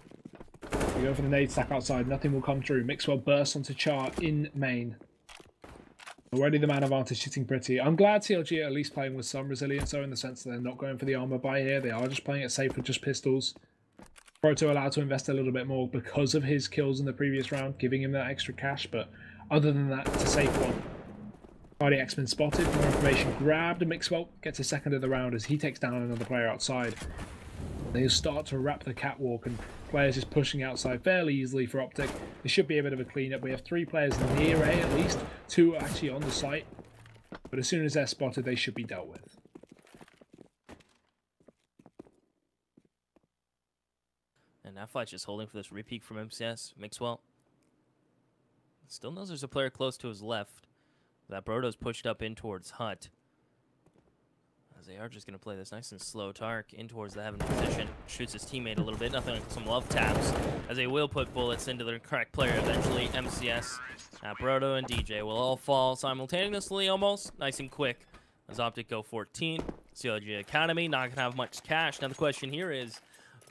we go for the nade stack outside. Nothing will come through. Mixwell bursts onto Char in main. Already the man advantage sitting pretty. I'm glad CLG are at least playing with some resilience, though, in the sense that they're not going for the armor buy here. They are just playing it safe with just pistols. Proto allowed to invest a little bit more because of his kills in the previous round, giving him that extra cash, but other than that, it's a safe one. Cardiac's been spotted, more information grabbed, and Mixwell gets a second of the round as he takes down another player outside. They start to wrap the catwalk, and players just pushing outside fairly easily for OpTic. There should be a bit of a cleanup. We have 3 players near A at least, 2 are actually on the site, but as soon as they're spotted, they should be dealt with. And Naflight's just holding for this repeat from MCS. Mixwell still knows there's a player close to his left. That Brodo's pushed up in towards Hut. As they are just going to play this nice and slow. Tark in towards the heaven position. Shoots his teammate a little bit. Nothing like some love taps. As they will put bullets into the correct player eventually. MCS, Brodo, and DJ will all fall simultaneously almost. Nice and quick. As OpTic go 14. CLG Academy not going to have much cash. Now the question here is,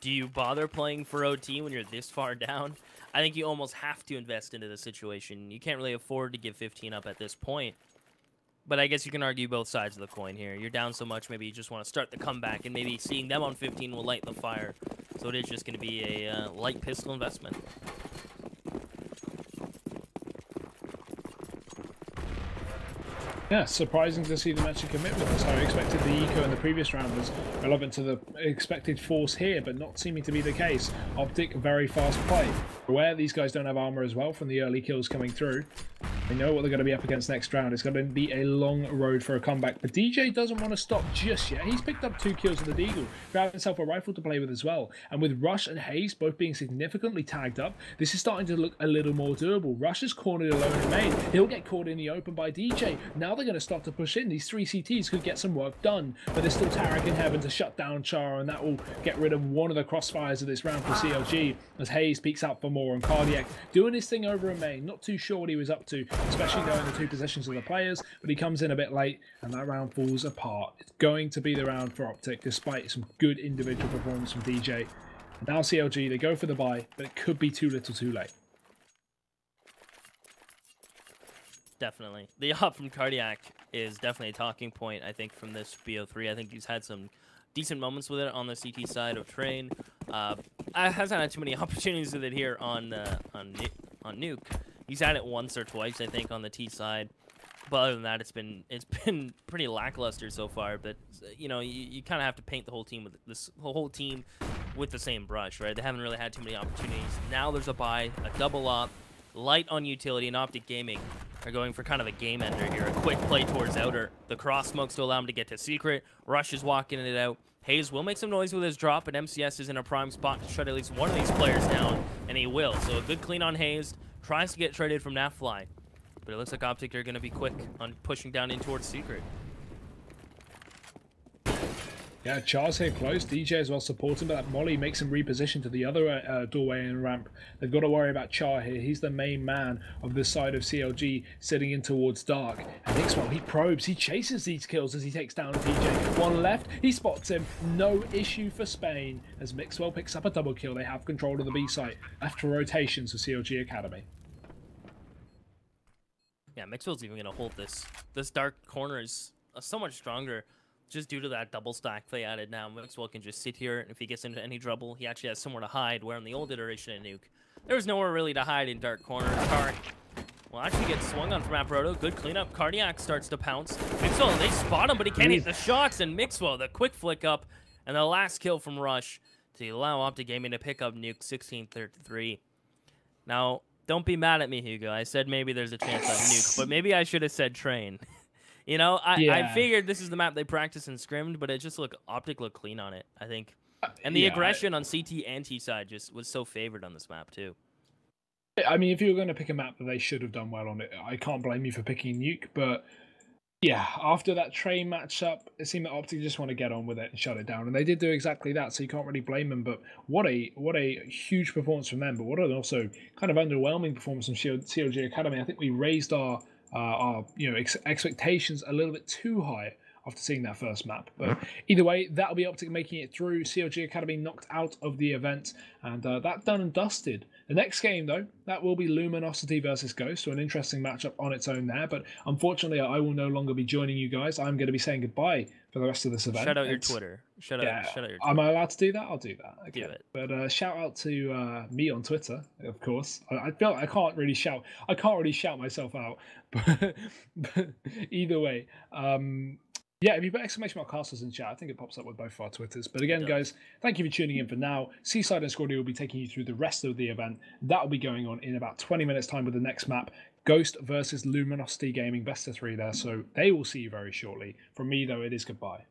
do you bother playing for OT when you're this far down? I think you almost have to invest into the situation. You can't really afford to give 15 up at this point. But I guess you can argue both sides of the coin here. You're down so much, maybe you just want to start the comeback, and maybe seeing them on 15 will light the fire. So it is just going to be a light pistol investment. Yeah, surprising to see them actually commit with this. I expected the eco in the previous round was relevant to the expected force here, but not seeming to be the case. OpTic, very fast play. Aware these guys don't have armor as well from the early kills coming through. They know what they're going to be up against next round. It's going to be a long road for a comeback. But DJ doesn't want to stop just yet. He's picked up 2 kills with the Deagle, grabbed himself a rifle to play with as well. And with Rush and Hayes both being significantly tagged up, this is starting to look a little more doable. Rush is cornered alone in main. He'll get caught in the open by DJ. Now they're going to start to push in. These 3 CTs could get some work done. But there's still Tarek in heaven to shut down Char, and that will get rid of one of the crossfires of this round for CLG. As Hayes peeks out for more, and Cardiac doing his thing over in main. Not too sure what he was up to, especially knowing the 2 positions of the players, but he comes in a bit late and that round falls apart. It's going to be the round for OpTic despite some good individual performance from DJ. And now CLG, they go for the buy, but it could be too little too late. Definitely. The op from Cardiac is definitely a talking point, I think, from this BO3. I think he's had some decent moments with it on the CT side of Train. Hasn't had too many opportunities with it here on Nuke. He's had it once or twice, I think, on the T side. But other than that, it's been pretty lackluster so far. But you know, you kind of have to paint the whole team with the same brush, right? They haven't really had too many opportunities. Now there's a buy, a double op, light on utility, and OpTic Gaming are going for kind of a game ender here. A quick play towards outer. The cross smokes to allow him to get to secret. Rush is walking it out. Hayes will make some noise with his drop, but MCS is in a prime spot to shut at least one of these players down, and he will. So a good clean on Hayes. Tries to get traded from Nafly, but it looks like OpTic are going to be quick on pushing down in towards secret. Yeah, Char's here close. DJ as well supporting, but that Molly makes him reposition to the other doorway and ramp. They've got to worry about Char here. He's the main man of this side of CLG, sitting in towards Dark. And Mixwell, he probes, he chases these kills as he takes down DJ. One left, he spots him. No issue for Spain as Mixwell picks up a double kill. They have control of the B site after rotations for CLG Academy. Yeah, Mixwell's even going to hold this. This dark corner is so much stronger. Just due to that double stack they added now, Mixwell can just sit here, and if he gets into any trouble, he actually has somewhere to hide, where in the old iteration of Nuke, there was nowhere really to hide in dark corner. Tark will actually get swung on from Brodo. Good cleanup. Cardiac starts to pounce. Mixwell, they spot him, but he can't hit the shots, and Mixwell, the quick flick up, and the last kill from Rush to allow OpTic Gaming to pick up Nuke 16-33. Now, don't be mad at me, Hugo. I said maybe there's a chance on Nuke, but maybe I should have said Train. You know, I figured this is the map they practice and scrimmed, but it just OpTic looked clean on it, I think. And the aggression on CT and T side just was so favored on this map, too. I mean, if you were going to pick a map that they should have done well on it, I can't blame you for picking Nuke, but yeah, after that Train matchup, it seemed that OpTic just want to get on with it and shut it down, and they did do exactly that, so you can't really blame them. But what a huge performance from them, but what an also kind of underwhelming performance from CLG Academy. I think we raised our expectations a little bit too high after seeing that first map. But either way, that'll be OpTic making it through. CLG Academy knocked out of the event, and that done and dusted. The next game, though, that will be Luminosity versus Ghost, so an interesting matchup on its own there. But unfortunately, I will no longer be joining you guys. I'm going to be saying goodbye for the rest of this event. Shout out your Twitter. Shout out your Twitter. Am I allowed to do that? I'll do that. Okay. Do it. But shout out to me on Twitter, of course. I feel like I can't really shout. I can't really shout myself out. But either way, yeah, if you put exclamation mark castles in chat, I think it pops up with both of our Twitters. But again, guys, thank you for tuning in for now. Seaside and Scrawny will be taking you through the rest of the event. That will be going on in about 20 minutes' time with the next map. Ghost versus Luminosity Gaming, best of 3 there. So they will see you very shortly. From me, though, it is goodbye.